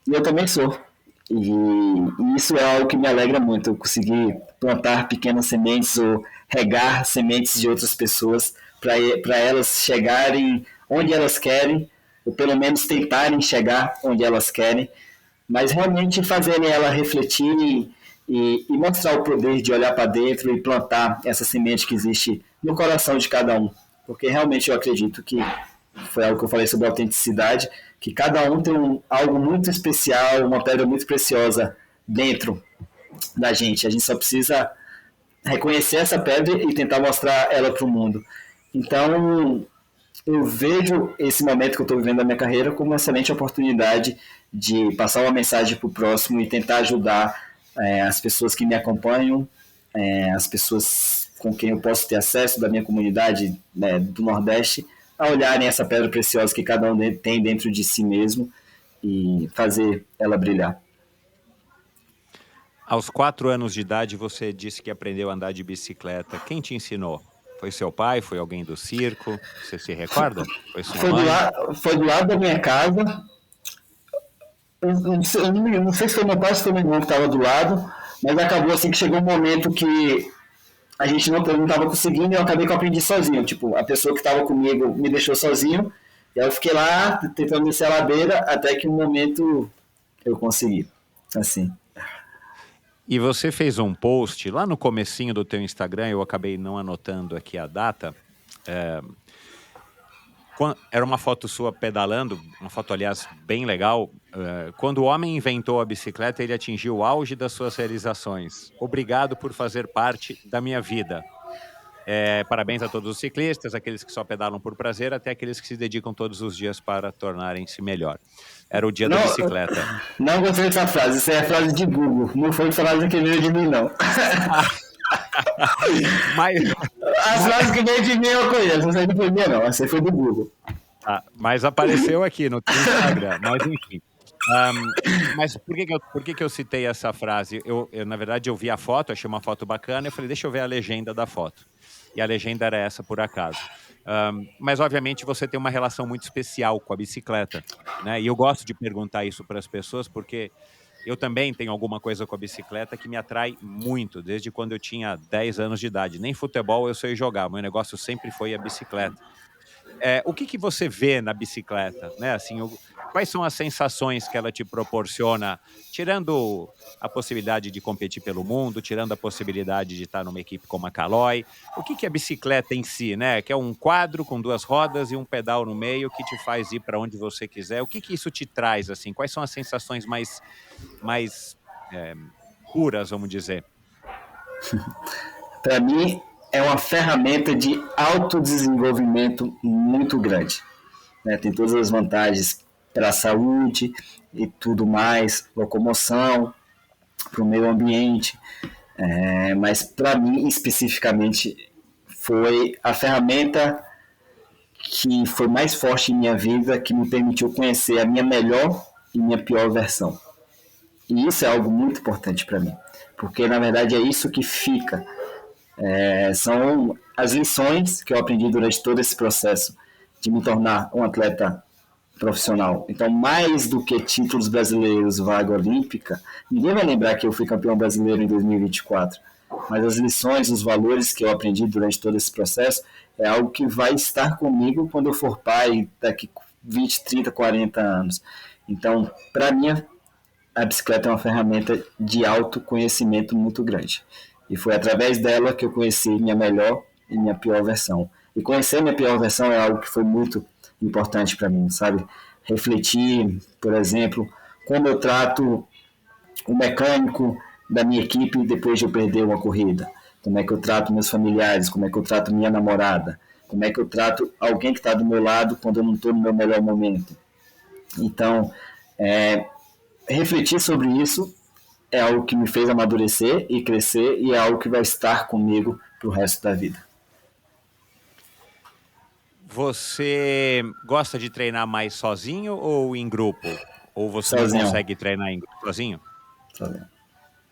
E eu também sou. E isso é algo que me alegra muito. Eu conseguir plantar pequenas sementes ou regar sementes de outras pessoas para elas chegarem onde elas querem, ou pelo menos tentarem chegar onde elas querem, mas realmente fazerem ela refletir e mostrar o poder de olhar para dentro e plantar essa semente que existe no coração de cada um. Porque realmente eu acredito que foi algo que eu falei sobre autenticidade, que cada um tem algo muito especial, uma pedra muito preciosa dentro da gente. A gente só precisa reconhecer essa pedra e tentar mostrar ela para o mundo. Então, eu vejo esse momento que eu estou vivendo na minha carreira como uma excelente oportunidade de passar uma mensagem para o próximo e tentar ajudar as pessoas que me acompanham, as pessoas com quem eu posso ter acesso da minha comunidade, né, do Nordeste, a olharem essa pedra preciosa que cada um tem dentro de si mesmo e fazer ela brilhar. Aos 4 anos de idade, você disse que aprendeu a andar de bicicleta. Quem te ensinou? Foi seu pai? Foi alguém do circo? Você se recorda? Foi sua mãe? Foi do lado da minha casa. Eu não sei se foi meu pai ou se foi meu irmão que estava do lado, mas acabou assim que chegou um momento que a gente não estava conseguindo e eu acabei que eu aprendi sozinho. Tipo, a pessoa que estava comigo me deixou sozinho, e aí eu fiquei lá tentando descer a ladeira até que um momento eu consegui. Assim. E você fez um post lá no comecinho do teu Instagram, eu acabei não anotando aqui a data. Era uma foto sua pedalando, uma foto, aliás, bem legal. Quando o homem inventou a bicicleta, ele atingiu o auge das suas realizações. Obrigado por fazer parte da minha vida. Parabéns a todos os ciclistas, aqueles que só pedalam por prazer, até aqueles que se dedicam todos os dias para tornarem-se melhor. Era o dia da bicicleta. Não gostei dessa frase, isso é frase de Google. Não foi frase que veio de mim, não. As frases que veio de mim eu conheço, não sei se foi minha, não. Essa foi do Google. Mas apareceu aqui no teu Instagram, mas enfim. Mas por que eu citei essa frase? Na verdade, eu vi a foto, achei uma foto bacana, eu falei, deixa eu ver a legenda da foto. E a legenda era essa, por acaso. Mas, obviamente, você tem uma relação muito especial com a bicicleta, né? E eu gosto de perguntar isso para as pessoas, porque eu também tenho alguma coisa com a bicicleta que me atrai muito, desde quando eu tinha 10 anos de idade. Nem futebol eu sei jogar, meu negócio sempre foi a bicicleta. O que que você vê na bicicleta, né, assim, quais são as sensações que ela te proporciona, tirando a possibilidade de competir pelo mundo, tirando a possibilidade de estar numa equipe como a Caloi, o que que a bicicleta em si, né, que é um quadro com 2 rodas e um pedal no meio que te faz ir para onde você quiser, o que que isso te traz, assim? Quais são as sensações mais, eh, puras, vamos dizer? Para mim, é uma ferramenta de autodesenvolvimento muito grande. Né? Tem todas as vantagens para a saúde e tudo mais, locomoção, para o meio ambiente, mas para mim especificamente foi a ferramenta que foi mais forte em minha vida, que me permitiu conhecer a minha melhor e minha pior versão. E isso é algo muito importante para mim, porque na verdade é isso que fica. São as lições que eu aprendi durante todo esse processo de me tornar um atleta profissional. Então, mais do que títulos brasileiros, vaga olímpica, ninguém vai lembrar que eu fui campeão brasileiro em 2024. Mas as lições, os valores que eu aprendi durante todo esse processo é algo que vai estar comigo quando eu for pai daqui 20, 30, 40 anos. Então, para mim, a bicicleta é uma ferramenta de autoconhecimento muito grande. E foi através dela que eu conheci minha melhor e minha pior versão. E conhecer minha pior versão é algo que foi muito importante para mim, sabe? Refletir, por exemplo, como eu trato o mecânico da minha equipe depois de eu perder uma corrida. Como é que eu trato meus familiares, como é que eu trato minha namorada, como é que eu trato alguém que está do meu lado quando eu não estou no meu melhor momento. Então, refletir sobre isso é algo que me fez amadurecer e crescer e é algo que vai estar comigo pro resto da vida. Você gosta de treinar mais sozinho ou em grupo? Ou você não Sozinho. consegue treinar sozinho? Sozinho.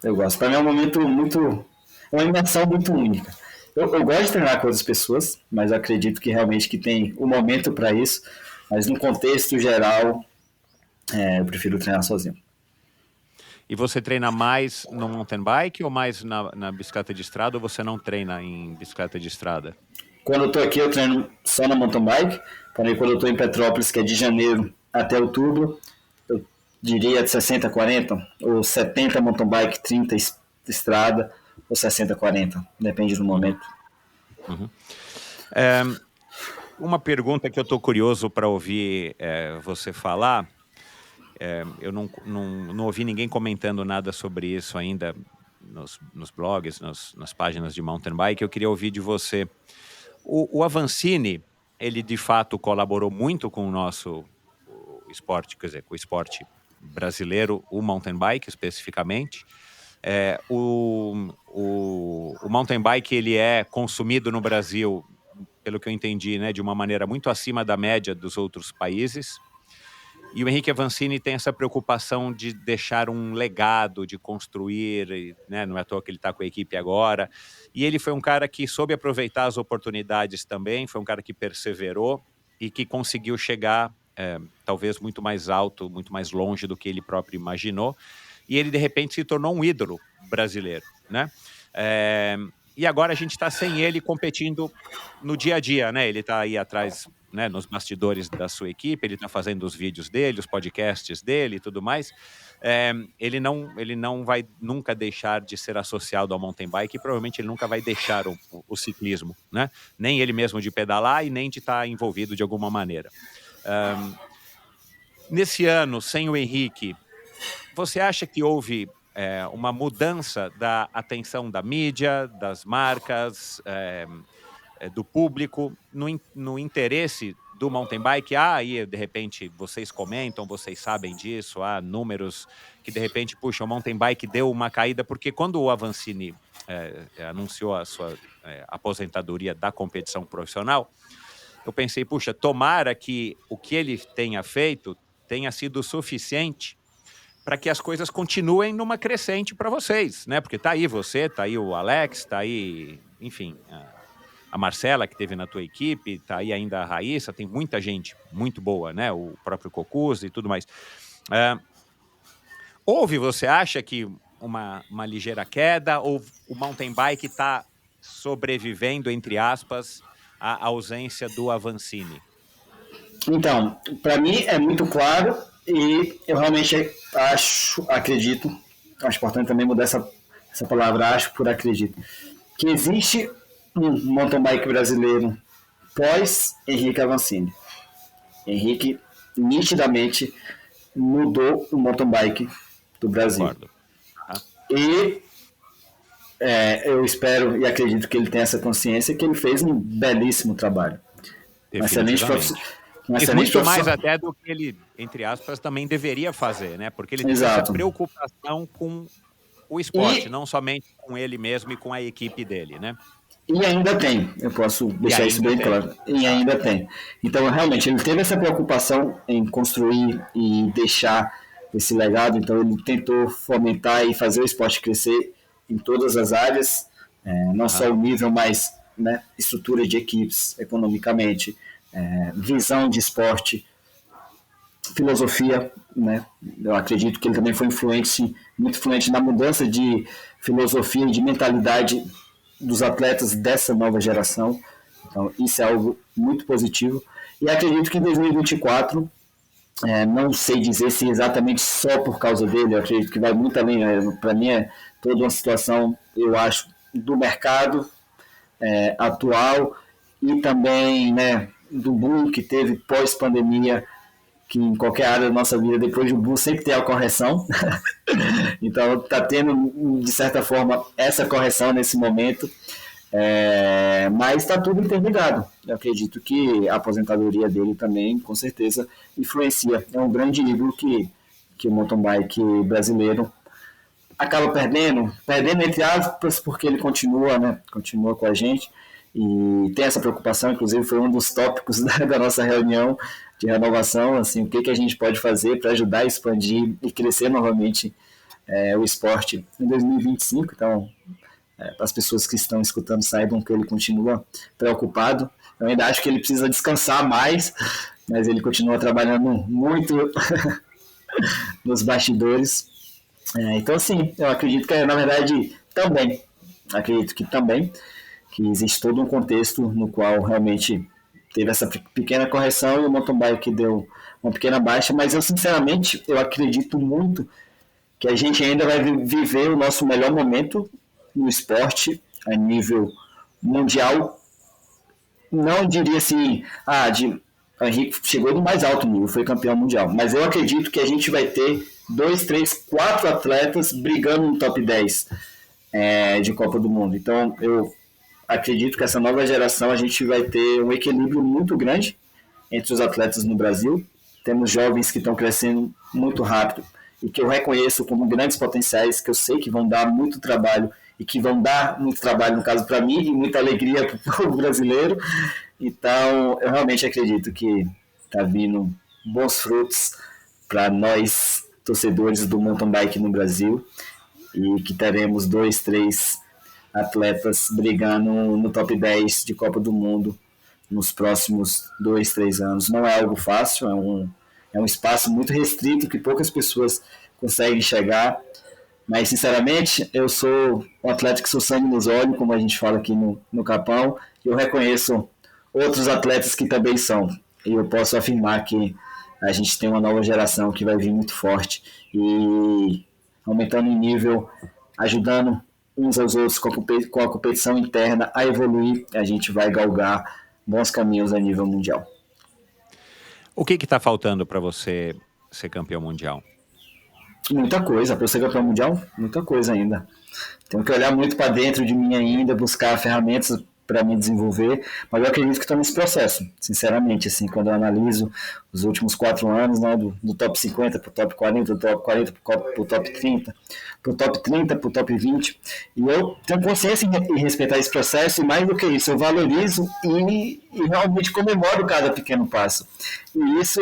Eu gosto. Para mim é um momento muito. É uma imersão muito única. Eu gosto de treinar com outras pessoas, mas eu acredito que realmente que tem um momento para isso. Mas no contexto geral, eu prefiro treinar sozinho. E você treina mais no mountain bike ou mais na bicicleta de estrada, ou você não treina em bicicleta de estrada? Quando eu estou aqui, eu treino só na mountain bike. Porém, quando eu estou em Petrópolis, que é de janeiro até outubro, eu diria de 60 a 40, ou 70 mountain bike, 30 estrada, ou 60 a 40, depende do momento. Uhum. Uma pergunta que eu estou curioso para ouvir você falar, eu não ouvi ninguém comentando nada sobre isso ainda nos blogs, nas páginas de mountain bike, eu queria ouvir de você. O Avancini, ele de fato colaborou muito com o nosso esporte, quer dizer, com o esporte brasileiro, o mountain bike especificamente. O mountain bike ele é consumido no Brasil, pelo que eu entendi, né, de uma maneira muito acima da média dos outros países. E o Henrique Avancini tem essa preocupação de deixar um legado, de construir, né, não é à toa que ele está com a equipe agora. E ele foi um cara que soube aproveitar as oportunidades também, foi um cara que perseverou e que conseguiu chegar, talvez muito mais alto, muito mais longe do que ele próprio imaginou. E ele, de repente, se tornou um ídolo brasileiro, né? E agora a gente está sem ele competindo no dia a dia, né? Ele está aí atrás, né, nos bastidores da sua equipe, ele está fazendo os vídeos dele, os podcasts dele e tudo mais. Ele não vai nunca deixar de ser associado ao mountain bike e provavelmente ele nunca vai deixar o ciclismo, né? Nem ele mesmo de pedalar e nem de estar envolvido de alguma maneira. Nesse ano, sem o Henrique, você acha que houve uma mudança da atenção da mídia, das marcas, do público, no interesse do mountain bike? E de repente vocês comentam, vocês sabem disso, há números que de repente, puxa, o mountain bike deu uma caída, porque quando o Avancini anunciou a sua aposentadoria da competição profissional, eu pensei, puxa, tomara que o que ele tenha feito tenha sido suficiente para que as coisas continuem numa crescente para vocês, né? Porque tá aí você, tá aí o Alex, tá aí, enfim, a Marcela, que teve na tua equipe, tá aí ainda a Raíssa, tem muita gente muito boa, né? O próprio Cocuz e tudo mais. Você acha que uma ligeira queda, ou o mountain bike está sobrevivendo, entre aspas, à ausência do Avancini? Então, para mim é muito claro e eu realmente acredito, acho importante também mudar essa palavra, acho por acredito, que existe um mountain bike brasileiro pós Henrique Avancini. Henrique nitidamente mudou o mountain bike do Brasil. Concordo. E eu espero e acredito que ele tenha essa consciência que ele fez um belíssimo trabalho. Um excelente muito mais até do que ele, entre aspas, também deveria fazer, né? Porque ele tem essa preocupação com o esporte, não somente com ele mesmo e com a equipe dele, né? E ainda tem, eu posso deixar isso bem claro. E ainda tem. Então, realmente, ele teve essa preocupação em construir e deixar esse legado. Então, ele tentou fomentar e fazer o esporte crescer em todas as áreas, não só o nível, mas estrutura de equipes, economicamente, visão de esporte, filosofia, né? Eu acredito que ele também foi muito influente na mudança de filosofia e de mentalidade dos atletas dessa nova geração. Então, isso é algo muito positivo. E acredito que em 2024, não sei dizer se exatamente só por causa dele, eu acredito que vai muito além. Para mim, é toda uma situação, eu acho, do mercado atual e também, né, do boom que teve pós-pandemia, que em qualquer área da nossa vida, depois do boom, sempre tem a correção. Então, está tendo, de certa forma, essa correção nesse momento. Mas está tudo interligado. Eu acredito que a aposentadoria dele também, com certeza, influencia. É um grande ídolo que o mountain bike brasileiro acaba perdendo entre aspas, porque ele continua com a gente e tem essa preocupação. Inclusive foi um dos tópicos da nossa reunião de renovação, assim, o que a gente pode fazer para ajudar a expandir e crescer novamente o esporte em 2025. Então, para as pessoas que estão escutando saibam que ele continua preocupado. Eu ainda acho que ele precisa descansar mais, mas ele continua trabalhando muito nos bastidores. Então, sim, eu acredito que, na verdade, que existe todo um contexto no qual realmente teve essa pequena correção e o mountain bike deu uma pequena baixa, mas eu, sinceramente, eu acredito muito que a gente ainda vai viver o nosso melhor momento no esporte a nível mundial. Não diria assim, o Henrique chegou no mais alto nível, foi campeão mundial, mas eu acredito que a gente vai ter 2, 3, 4 atletas brigando no top 10 de Copa do Mundo. Então eu acredito que essa nova geração a gente vai ter um equilíbrio muito grande entre os atletas no Brasil. Temos jovens que estão crescendo muito rápido e que eu reconheço como grandes potenciais, que eu sei que vão dar muito trabalho e que vão dar muito trabalho, no caso, para mim, e muita alegria para o povo brasileiro. Então, eu realmente acredito que está vindo bons frutos para nós, torcedores do mountain bike no Brasil, e que teremos 2, 3 atletas brigando no top 10 de Copa do Mundo nos próximos 2, 3 anos. Não é algo fácil, é um espaço muito restrito que poucas pessoas conseguem chegar. Mas, sinceramente, eu sou um atleta que sou sangue nos olhos, como a gente fala aqui no Capão, e eu reconheço outros atletas que também são. E eu posso afirmar que a gente tem uma nova geração que vai vir muito forte e aumentando em nível, ajudando uns aos outros com a competição interna a evoluir. A gente vai galgar bons caminhos a nível mundial. O que está faltando para você ser campeão mundial? Muita coisa, para eu ser campeão mundial, muita coisa ainda. Tenho que olhar muito para dentro de mim ainda, buscar ferramentas para me desenvolver, mas eu acredito que estou nesse processo, sinceramente, assim, quando eu analiso os últimos 4 anos, né, do top 50 para o top 40, do top 40 para o top 30, para o top 30 para o top 20, e eu tenho consciência em respeitar esse processo, e mais do que isso, eu valorizo e realmente comemoro cada pequeno passo. E isso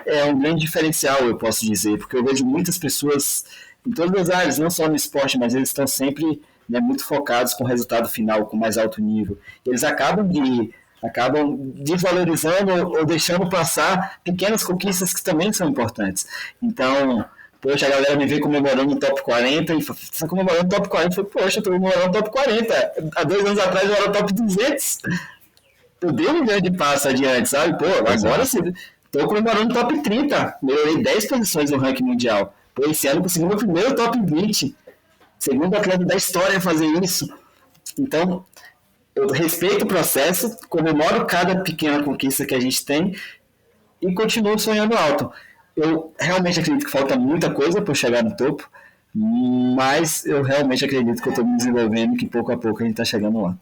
é um grande diferencial, eu posso dizer, porque eu vejo muitas pessoas em todas as áreas, não só no esporte, mas eles estão sempre muito focados com o resultado final, com mais alto nível. Eles acabam desvalorizando ou deixando passar pequenas conquistas que também são importantes. Então, poxa, a galera me vê comemorando o top 40 e está comemorando o top 40. Eu falei, poxa, eu estou comemorando o top 40. Há 2 anos atrás eu era o top 200. eu dei um grande passo adiante, sabe? Pô, agora Exato. sim, tô comemorando o top 30, melhorei 10 posições no ranking mundial. Pô, esse ano consegui meu primeiro top 20, segundo atleta da história a fazer isso. Então, eu respeito o processo, comemoro cada pequena conquista que a gente tem e continuo sonhando alto. Eu realmente acredito que falta muita coisa para chegar no topo, mas eu realmente acredito que eu estou me desenvolvendo e que pouco a pouco a gente está chegando lá.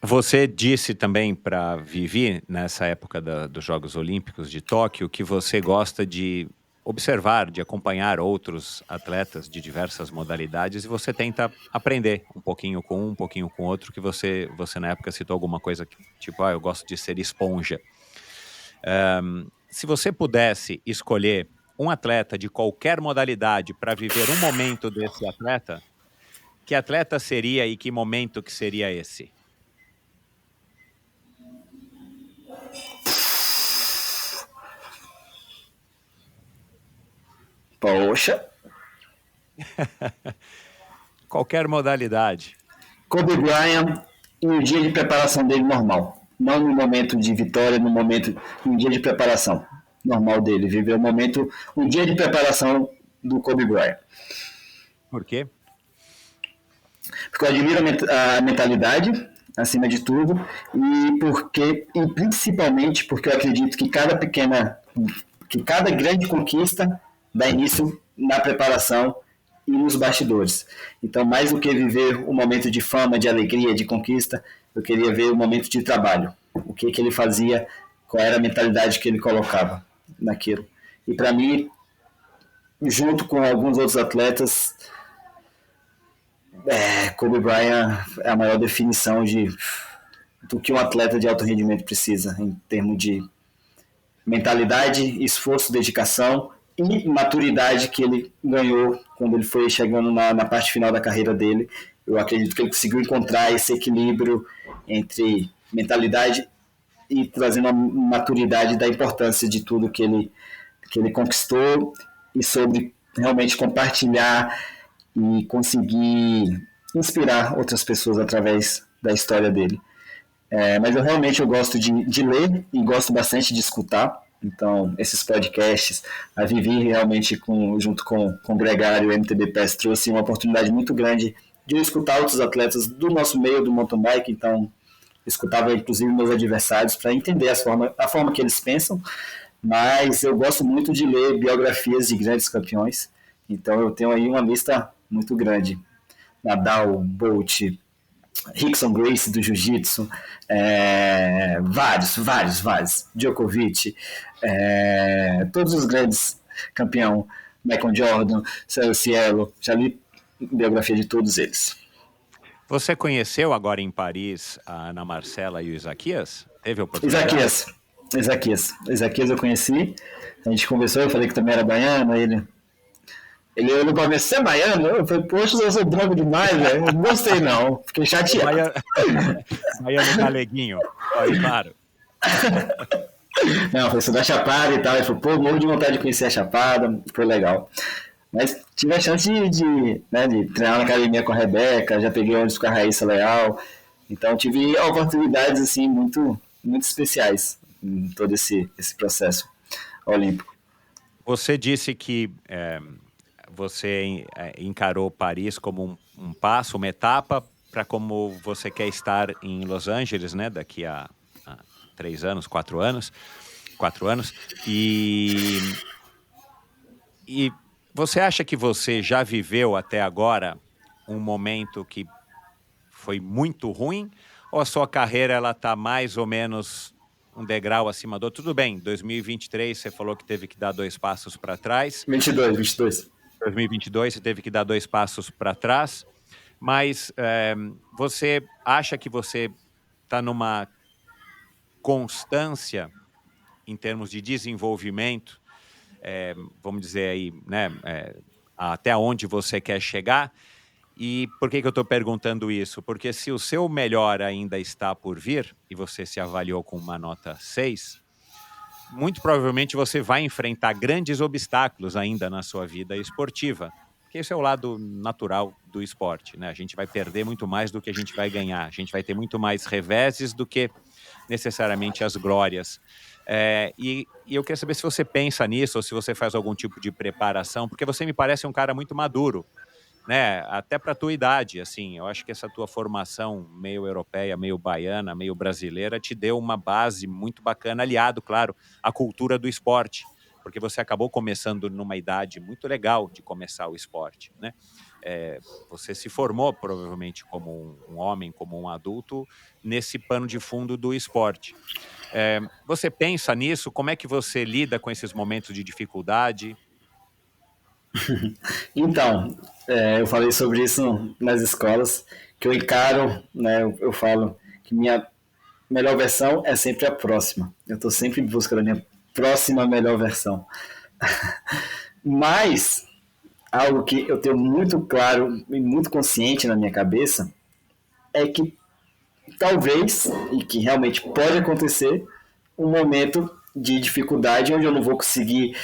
Você disse também para Vivi, nessa época dos Jogos Olímpicos de Tóquio, que você gosta de observar, de acompanhar outros atletas de diversas modalidades e você tenta aprender um pouquinho com um pouquinho com outro, que você na época citou alguma coisa tipo, eu gosto de ser esponja. Se você pudesse escolher um atleta de qualquer modalidade para viver um momento desse atleta, que atleta seria e que momento que seria esse? Poxa, Qualquer modalidade. Kobe Bryant em um dia de preparação dele normal. Não no momento de vitória, em um dia de preparação normal dele. Viver um dia de preparação do Kobe Bryant. Por quê? Porque eu admiro a mentalidade, acima de tudo, e principalmente porque eu acredito que cada grande conquista dá início na preparação e nos bastidores. Então, mais do que viver um momento de fama, de alegria, de conquista, eu queria ver o momento de trabalho. O que ele fazia, qual era a mentalidade que ele colocava naquilo. E para mim, junto com alguns outros atletas, Kobe Bryant é a maior definição do que um atleta de alto rendimento precisa, em termos de mentalidade, esforço, dedicação e maturidade que ele ganhou quando ele foi chegando na parte final da carreira dele. Eu acredito que ele conseguiu encontrar esse equilíbrio entre mentalidade e trazendo a maturidade da importância de tudo que ele conquistou e sobre realmente compartilhar e conseguir inspirar outras pessoas através da história dele. Mas eu gosto de ler e gosto bastante de escutar. Então, esses podcasts, a Vivi realmente, junto com o Gregário e o MTB PES, trouxe uma oportunidade muito grande de eu escutar outros atletas do nosso meio do mountain bike. Então, escutava inclusive meus adversários para entender a forma que eles pensam. Mas eu gosto muito de ler biografias de grandes campeões. Então, eu tenho aí uma lista muito grande. Nadal, Bolt, Rickson Gracie do jiu-jitsu, vários, Djokovic, todos os grandes campeões, Michael Jordan, Cielo, já li biografia de todos eles. Você conheceu agora em Paris a Ana Marcela e o Isaquias? Teve a oportunidade? Isaquias eu conheci, a gente conversou, eu falei que também era baiano, ele olhou pra mim, você é baiano? Eu falei, poxa, eu sou branco demais, velho. Não gostei, não. Fiquei chateado. Baiano galeguinho, claro. Não, foi da Chapada e tal. Ele falou, pô, morro de vontade de conhecer a Chapada, foi legal. Mas tive a chance de treinar na academia com a Rebeca, já peguei ônibus com a Raíssa Leal. Então tive oportunidades, assim, muito, muito especiais em todo esse processo olímpico. Você disse que você encarou Paris como um passo, uma etapa para como você quer estar em Los Angeles, né? Daqui a 3 anos, 4 anos. E você acha que você já viveu até agora um momento que foi muito ruim? Ou a sua carreira ela está mais ou menos um degrau acima do outro? Tudo bem, 2023 você falou que teve que dar 2 passos para trás. 22. 2022 você teve que dar 2 passos para trás, mas você acha que você está numa constância em termos de desenvolvimento, vamos dizer aí, né, até onde você quer chegar? E por que eu estou perguntando isso? Porque se o seu melhor ainda está por vir, e você se avaliou com uma nota 6, muito provavelmente você vai enfrentar grandes obstáculos ainda na sua vida esportiva, Porque esse é o lado natural do esporte, né? A gente vai perder muito mais do que a gente vai ganhar. A gente vai ter muito mais reveses do que necessariamente as glórias. E eu queria saber se você pensa nisso ou se você faz algum tipo de preparação, porque você me parece um cara muito maduro, né? Até para a tua idade, assim. Eu acho que essa tua formação meio europeia, meio baiana, meio brasileira te deu uma base muito bacana, aliado, claro, à cultura do esporte, porque você acabou começando numa idade muito legal de começar o esporte, né? É, você se formou provavelmente como um homem, como um adulto, nesse pano de fundo do esporte. Você pensa nisso? Como é que você lida com esses momentos de dificuldade? Então, eu falei sobre isso nas escolas, que eu encaro, né, eu falo que minha melhor versão é sempre a próxima. Eu estou sempre em busca da minha próxima melhor versão. Mas, algo que eu tenho muito claro e muito consciente na minha cabeça é que talvez, e que realmente pode acontecer, um momento de dificuldade onde eu não vou conseguir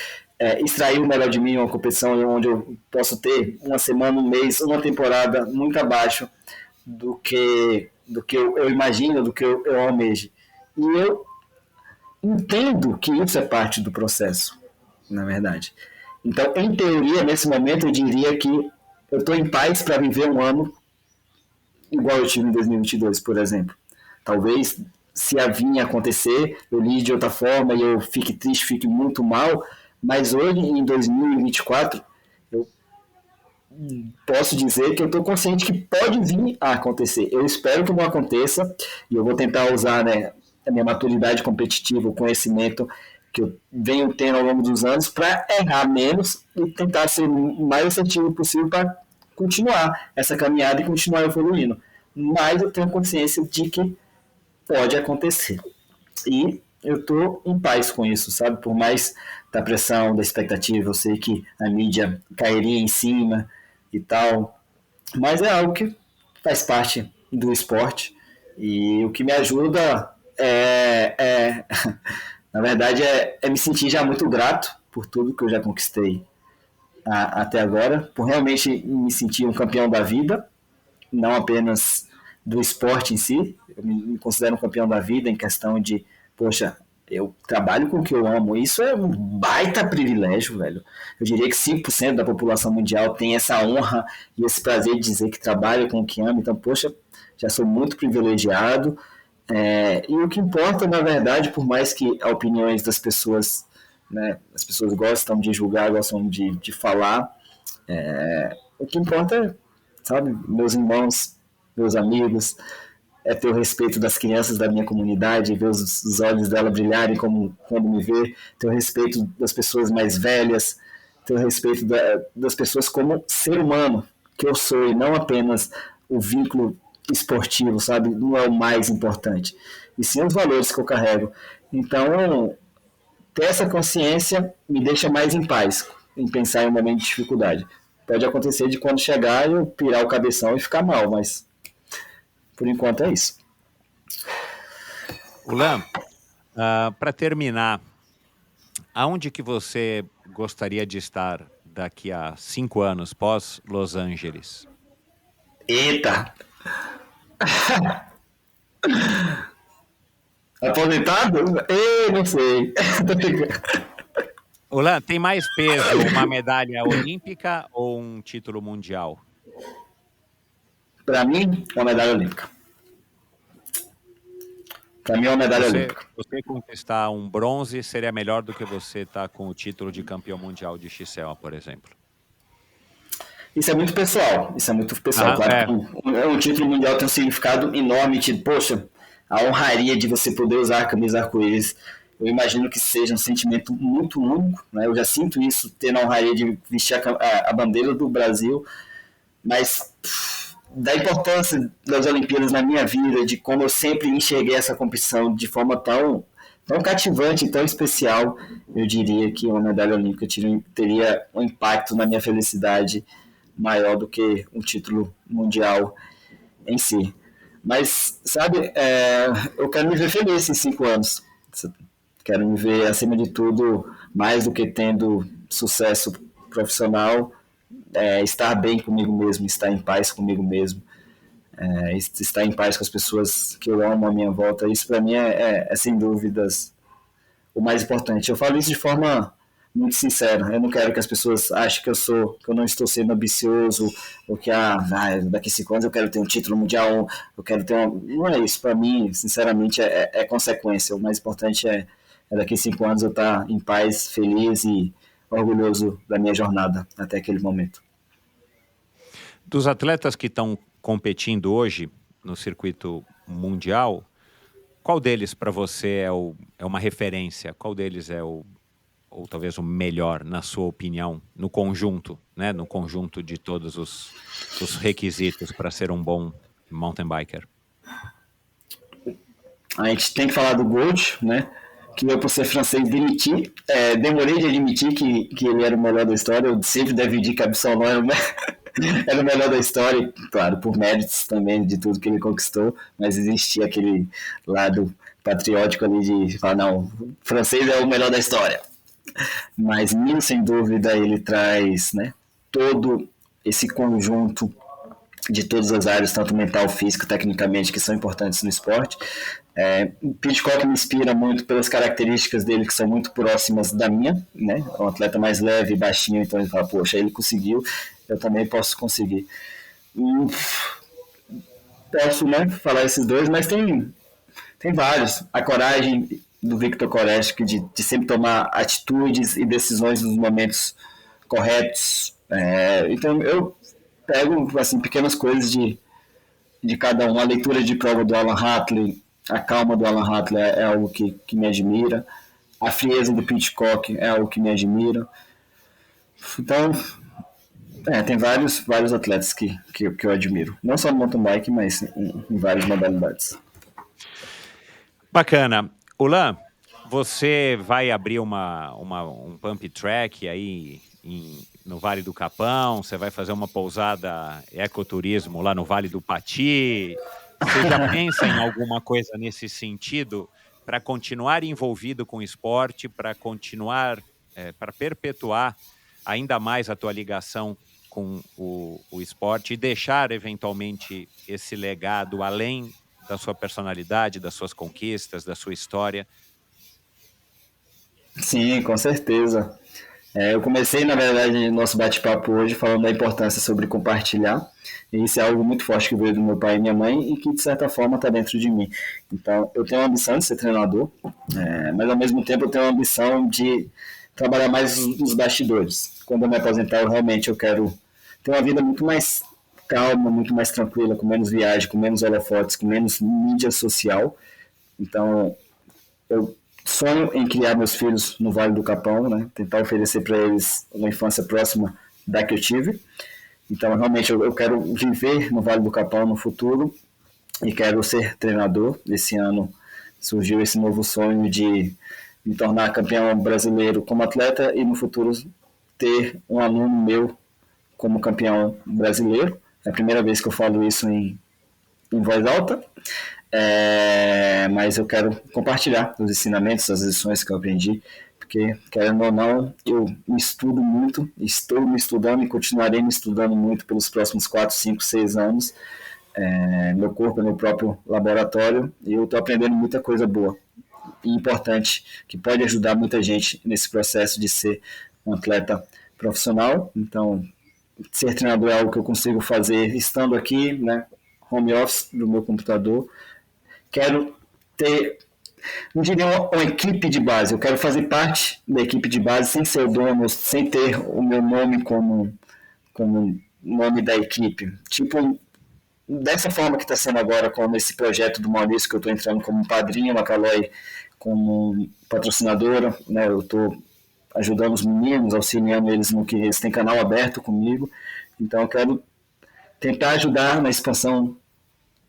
extrair o melhor de mim em uma competição onde eu posso ter uma semana, um mês, uma temporada muito abaixo do que eu imagino, do que eu almejo. E eu entendo que isso é parte do processo, na verdade. Então, em teoria, nesse momento, eu diria que eu estou em paz para viver um ano igual eu tive em 2022, por exemplo. Talvez, se a vinha acontecer, eu lide de outra forma e eu fique triste, fique muito mal, mas hoje, em 2024, eu posso dizer que eu estou consciente que pode vir a acontecer. Eu espero que não aconteça e eu vou tentar usar, né, a minha maturidade competitiva, o conhecimento que eu venho tendo ao longo dos anos para errar menos e tentar ser o mais assertivo possível para continuar essa caminhada e continuar evoluindo. Mas eu tenho consciência de que pode acontecer. E eu estou em paz com isso, sabe? Por mais da pressão, da expectativa, eu sei que a mídia cairia em cima e tal, mas é algo que faz parte do esporte e o que me ajuda na verdade, me sentir já muito grato por tudo que eu já conquistei até agora, por realmente me sentir um campeão da vida, não apenas do esporte em si. Eu me considero um campeão da vida em questão de, poxa, eu trabalho com o que eu amo. Isso é um baita privilégio, velho. Eu diria que 5% da população mundial tem essa honra e esse prazer de dizer que trabalha com o que ama. Então, poxa, já sou muito privilegiado. E o que importa, na verdade, por mais que as opiniões das pessoas, né, as pessoas gostam de julgar, gostam de falar, o que importa é, sabe, meus irmãos, meus amigos, é ter o respeito das crianças da minha comunidade, ver os olhos dela brilharem como quando me vê, ter o respeito das pessoas mais velhas, ter o respeito das pessoas como ser humano que eu sou e não apenas o vínculo esportivo, sabe? Não é o mais importante. E sim os valores que eu carrego. Então, ter essa consciência me deixa mais em paz em pensar em um momento de dificuldade. Pode acontecer de quando chegar eu pirar o cabeção e ficar mal, mas por enquanto é isso. Ulan, para terminar, aonde que você gostaria de estar daqui a 5 anos, pós Los Angeles? Eita! Aposentado? Não sei. Ulan, tem mais peso uma medalha olímpica ou um título mundial? Para mim, é uma medalha olímpica. Para mim, é uma medalha olímpica. Você conquistar um bronze seria melhor do que você estar com o título de campeão mundial de XCO, por exemplo? Isso é muito pessoal. Claro que um título mundial tem um significado enorme. Tipo, poxa, a honraria de você poder usar a camisa arco-íris. Eu imagino que seja um sentimento muito único, né? Eu já sinto isso, tendo a honraria de vestir a bandeira do Brasil, mas da importância das Olimpíadas na minha vida, de como eu sempre enxerguei essa competição de forma tão cativante, tão especial, eu diria que uma medalha olímpica teria um impacto na minha felicidade maior do que um título mundial em si. Mas, sabe, eu quero me ver feliz em 5 anos. Quero me ver, acima de tudo, mais do que tendo sucesso profissional, estar bem comigo mesmo, estar em paz comigo mesmo, estar em paz com as pessoas que eu amo à minha volta. Isso para mim é sem dúvidas o mais importante. Eu falo isso de forma muito sincera. Eu não quero que as pessoas achem que eu não estou sendo ambicioso, ou que daqui a 5 anos eu quero ter um título mundial, eu quero ter uma. Não é isso. Para mim, sinceramente, é consequência. O mais importante é daqui a 5 anos eu estar em paz, feliz e orgulhoso da minha jornada até aquele momento. Dos atletas que estão competindo hoje no circuito mundial, qual deles para você é uma referência? Qual deles ou talvez o melhor, na sua opinião, no conjunto, né? No conjunto de todos os requisitos para ser um bom mountain biker? A gente tem que falar do Gold, né? Que eu, por ser francês, demiti. Demorei de admitir que ele era o melhor da história. Eu sempre defendi que Absolon era o melhor da história, claro, por méritos também de tudo que ele conquistou, mas existia aquele lado patriótico ali de falar, não, o francês é o melhor da história. Mas Nilo, sem dúvida, ele traz, né, todo esse conjunto de todas as áreas, tanto mental, físico, tecnicamente, que são importantes no esporte. O Pidcock me inspira muito pelas características dele, que são muito próximas da minha, né? É um atleta mais leve e baixinho, então ele fala, poxa, ele conseguiu, eu também posso conseguir. Posso, né, falar esses dois, mas tem vários. A coragem do Victor Koresh de sempre tomar atitudes e decisões nos momentos corretos. Então eu pego assim, pequenas coisas de cada um. A leitura de prova do Alan Hartley, a calma do Alan Hartley é algo que me admira. A frieza do Pidcock é algo que me admira. Então, tem vários atletas que eu admiro. Não só no mountain bike, mas em várias modalidades. Bacana. Ulan, você vai abrir um pump track aí no Vale do Capão, você vai fazer uma pousada ecoturismo lá no Vale do Pati. Você já pensa em alguma coisa nesse sentido para continuar envolvido com o esporte, para continuar, para perpetuar ainda mais a tua ligação com o esporte e deixar eventualmente esse legado além da sua personalidade, das suas conquistas, da sua história? Sim, com certeza. Eu comecei, na verdade, nosso bate-papo hoje falando da importância sobre compartilhar. E isso é algo muito forte que veio do meu pai e minha mãe e que, de certa forma, está dentro de mim. Então, eu tenho a ambição de ser treinador, mas, ao mesmo tempo, eu tenho a ambição de trabalhar mais nos bastidores. Quando eu me aposentar, eu quero ter uma vida muito mais calma, muito mais tranquila, com menos viagem, com menos holofotes, com menos mídia social. Então, eu sonho em criar meus filhos no Vale do Capão, né? Tentar oferecer para eles uma infância próxima da que eu tive. Então, realmente, eu quero viver no Vale do Capão no futuro e quero ser treinador. Esse ano surgiu esse novo sonho de me tornar campeão brasileiro como atleta e no futuro ter um aluno meu como campeão brasileiro. É a primeira vez que eu falo isso em voz alta. Mas eu quero compartilhar os ensinamentos, as lições que eu aprendi, porque, querendo ou não, eu me estudo muito, estou me estudando e continuarei me estudando muito pelos próximos 4, 5, 6 anos. Meu corpo é meu próprio laboratório e eu estou aprendendo muita coisa boa e importante, que pode ajudar muita gente nesse processo de ser um atleta profissional. Então, ser treinador é algo que eu consigo fazer estando aqui, né, home office do meu computador. Quero ter, não diria uma equipe de base, eu quero fazer parte da equipe de base sem ser o dono, sem ter o meu nome como nome da equipe. Tipo, dessa forma que está sendo agora com esse projeto do Maurício, que eu estou entrando como padrinho, a Caloi como patrocinadora, né? Eu estou ajudando os meninos, auxiliando eles no que eles têm canal aberto comigo. Então eu quero tentar ajudar na expansão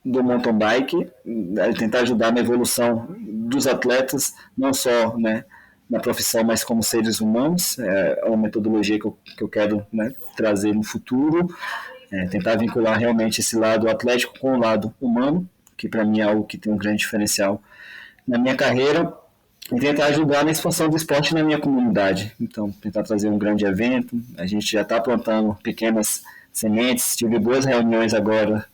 do mountain bike, tentar ajudar na evolução dos atletas, não só, né, na profissão, mas como seres humanos. É uma metodologia que eu quero, né, trazer no futuro, tentar vincular realmente esse lado atlético com o lado humano, que para mim é algo que tem um grande diferencial na minha carreira. e tentar ajudar na expansão do esporte na minha comunidade. Então, tentar trazer um grande evento. A gente já está plantando pequenas sementes. Tive boas reuniões agora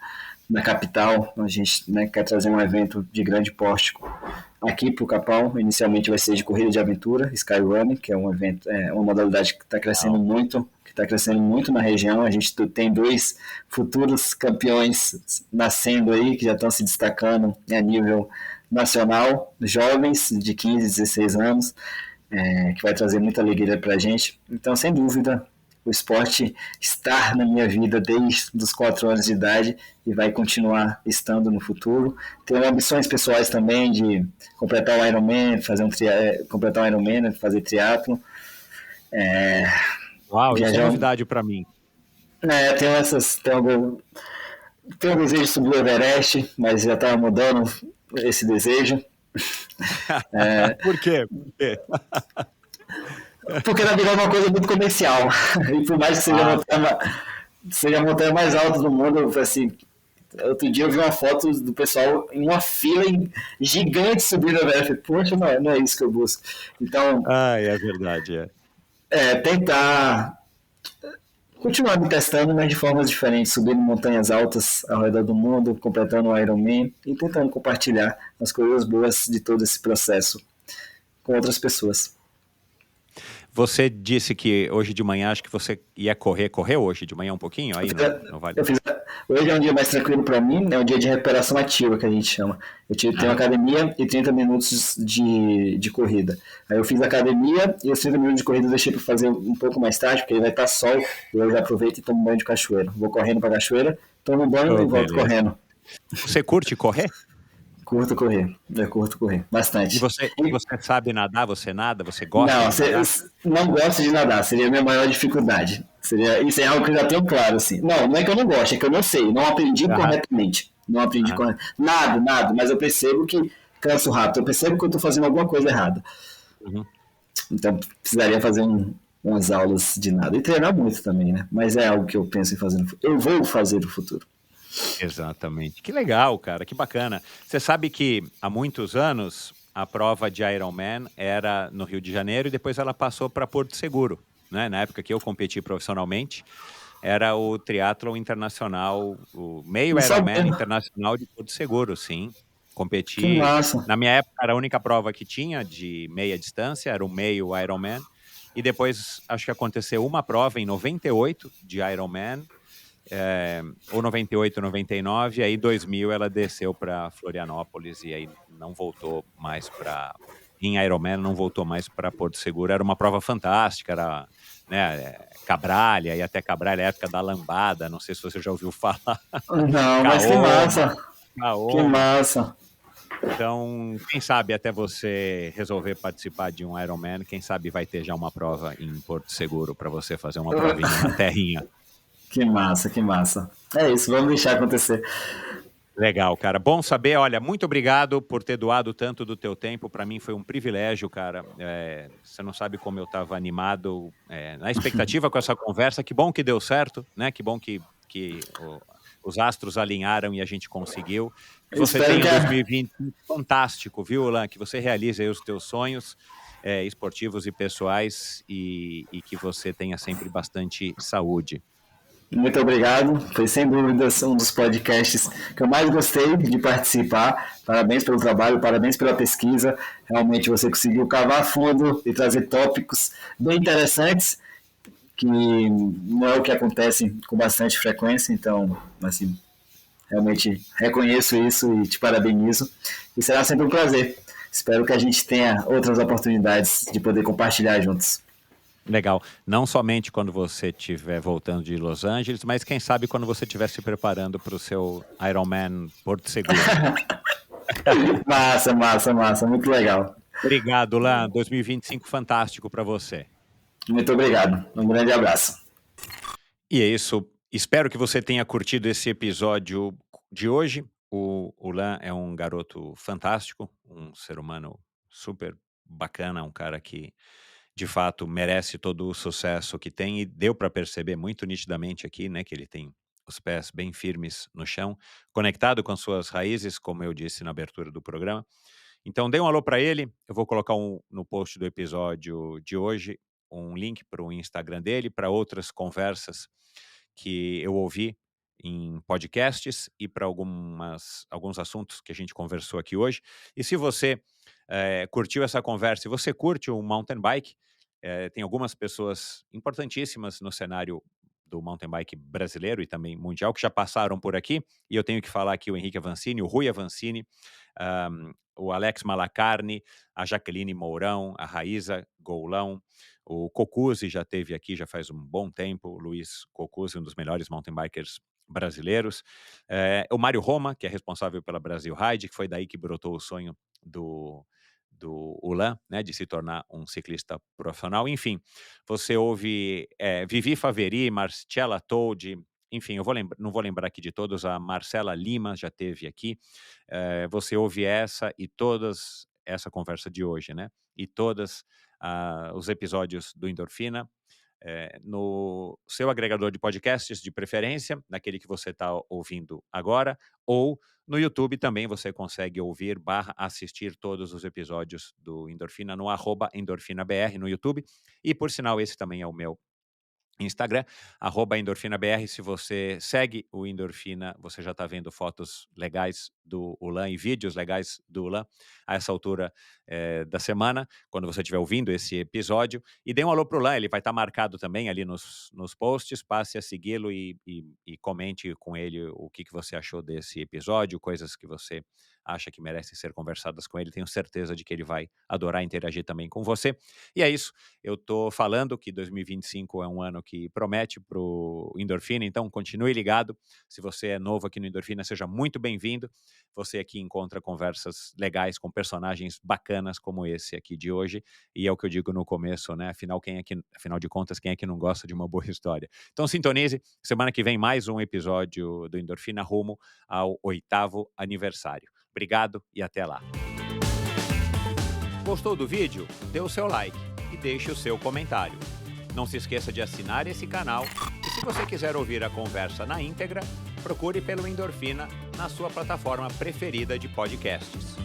na capital. A gente, né, quer trazer um evento de grande porte aqui para o Capão. Inicialmente vai ser de corrida de aventura, Skyrunning, que é um evento, uma modalidade que está crescendo Legal. muito, na região. A gente tem 2 futuros campeões nascendo aí, que já estão se destacando a nível nacional, jovens de 15, 16 anos, que vai trazer muita alegria para a gente. Então, sem dúvida, o esporte está na minha vida desde os 4 anos de idade e vai continuar estando no futuro. Tenho ambições pessoais também de completar o Ironman, completar o Ironman, fazer triatlo, Uau, isso é viajar. novidade para mim. Tenho um desejo de subir o Everest, mas já estava mudando esse desejo. Por quê? Por quê? Porque na virou uma coisa muito comercial. E por mais que seja a montanha mais alta do mundo, assim, outro dia eu vi uma foto do pessoal em uma fila gigante subindo a Everest. Poxa, não é isso que eu busco. Então, É verdade. tentar continuar me testando, mas de formas diferentes, subindo montanhas altas ao redor do mundo, completando o Ironman e tentando compartilhar as coisas boas de todo esse processo com outras pessoas. Você disse que hoje de manhã, acho que você ia correu hoje de manhã um pouquinho? Aí não vale. Hoje é um dia mais tranquilo para mim, é um dia de recuperação ativa que a gente chama. Eu tenho academia e 30 minutos de corrida. Aí eu fiz academia e os 30 minutos de corrida eu deixei para fazer um pouco mais tarde, porque aí vai estar sol, e eu já aproveito e tomo banho de cachoeira. Vou correndo para a cachoeira, tomo banho e volto correndo. Você curte correr? Curto correr, eu curto correr, bastante. E você sabe nadar? Você nada? Você gosta de nadar? Não gosto de nadar, seria a minha maior dificuldade. Isso é algo que eu já tenho claro, assim. Não é que eu não gosto, é que eu não sei, não aprendi corretamente. Não aprendi corretamente. Nada, mas eu percebo que canso rápido, eu percebo que eu estou fazendo alguma coisa errada. Então, precisaria fazer umas aulas de nada. E treinar muito também, né? Mas é algo que eu penso em fazer no futuro. Eu vou fazer no futuro. Exatamente. Que legal, cara, que bacana. Você sabe que há muitos anos a prova de Ironman era no Rio de Janeiro e depois ela passou para Porto Seguro, né? Na época que eu competi profissionalmente, era o triatlon internacional, o meio Ironman internacional de Porto Seguro, sim. Competi. Que massa. Na minha época era a única prova que tinha de meia distância, era o meio Ironman. E depois acho que aconteceu uma prova em 98 de Ironman. Ou 98, 99, e aí 2000 ela desceu para Florianópolis e aí não voltou mais em Ironman, não voltou mais para Porto Seguro. Era uma prova fantástica, era, né, Cabralha, e até Cabralha, época da lambada, não sei se você já ouviu falar. Não, mas que massa. Que massa. Então, quem sabe até você resolver participar de um Ironman, quem sabe vai ter já uma prova em Porto Seguro para você fazer uma provinha na terrinha. Que massa, que massa. É isso, vamos deixar acontecer. Legal, cara. Bom saber. Olha, muito obrigado por ter doado tanto do teu tempo. Para mim foi um privilégio, cara. Você não sabe como eu estava animado, na expectativa com essa conversa. Que bom que deu certo, né? Que bom que os astros alinharam e a gente conseguiu. Que você tenha 2020 fantástico, viu, Lan? Que você realize aí os teus sonhos esportivos e pessoais e que você tenha sempre bastante saúde. Muito obrigado. Foi sem dúvida um dos podcasts que eu mais gostei de participar. Parabéns pelo trabalho, parabéns pela pesquisa. Realmente você conseguiu cavar fundo e trazer tópicos bem interessantes, que não é o que acontece com bastante frequência. Então, assim, realmente reconheço isso e te parabenizo. E será sempre um prazer. Espero que a gente tenha outras oportunidades de poder compartilhar juntos. Legal. Não somente quando você estiver voltando de Los Angeles, mas quem sabe quando você estiver se preparando para o seu Ironman Porto Seguro. Massa. Muito legal. Obrigado, Lan. 2025 fantástico para você. Muito obrigado. Um grande abraço. E é isso. Espero que você tenha curtido esse episódio de hoje. O Lan é um garoto fantástico, um ser humano super bacana, um cara que de fato merece todo o sucesso que tem e deu para perceber muito nitidamente aqui, né, que ele tem os pés bem firmes no chão, conectado com as suas raízes, como eu disse na abertura do programa. Então, dê um alô para ele. Eu vou colocar no post do episódio de hoje um link para o Instagram dele, para outras conversas que eu ouvi em podcasts e para alguns assuntos que a gente conversou aqui hoje. E se você curtiu essa conversa, se você curte o mountain bike, tem algumas pessoas importantíssimas no cenário do mountain bike brasileiro e também mundial que já passaram por aqui, e eu tenho que falar aqui o Henrique Avancini, o Rui Avancini, o Alex Malacarne, a Jaqueline Mourão, a Raíza Goulão, o Cocuzzi já esteve aqui já faz um bom tempo, o Luiz Cocuzzi, um dos melhores mountain bikers brasileiros, o Mário Roma, que é responsável pela Brasil Ride, que foi daí que brotou o sonho do Ulan, né, de se tornar um ciclista profissional. Enfim, você ouve Vivi Faveri, Marcella Toldi, enfim, não vou lembrar aqui de todos, a Marcela Lima já esteve aqui. Você ouve essa conversa de hoje, né? E todos os episódios do Endorfina no seu agregador de podcasts de preferência, naquele que você está ouvindo agora, ou no YouTube também você consegue ouvir / assistir todos os episódios do Endorfina no @EndorfinaBR no YouTube. E, por sinal, esse também é o meu Instagram, @EndorfinaBR. Se você segue o Endorfina, você já está vendo fotos legais do Ulan e vídeos legais do Ulan a essa altura da semana, quando você estiver ouvindo esse episódio. E dê um alô pro Ulan, ele vai estar marcado também ali nos posts. Passe a segui-lo e comente com ele o que você achou desse episódio, coisas que você acha que merecem ser conversadas com ele. Tenho certeza de que ele vai adorar interagir também com você. E é isso. Eu estou falando que 2025 é um ano que promete para o Endorfina, então continue ligado. Se você é novo aqui no Endorfina, seja muito bem-vindo. Você aqui encontra conversas legais com personagens bacanas como esse aqui de hoje. E é o que eu digo no começo, né? Afinal de contas, quem é que não gosta de uma boa história? Então sintonize. Semana que vem mais um episódio do Endorfina rumo ao 8º aniversário. Obrigado e até lá. Gostou do vídeo? Dê o seu like e deixe o seu comentário. Não se esqueça de assinar esse canal e se você quiser ouvir a conversa na íntegra, procure pelo Endorfina na sua plataforma preferida de podcasts.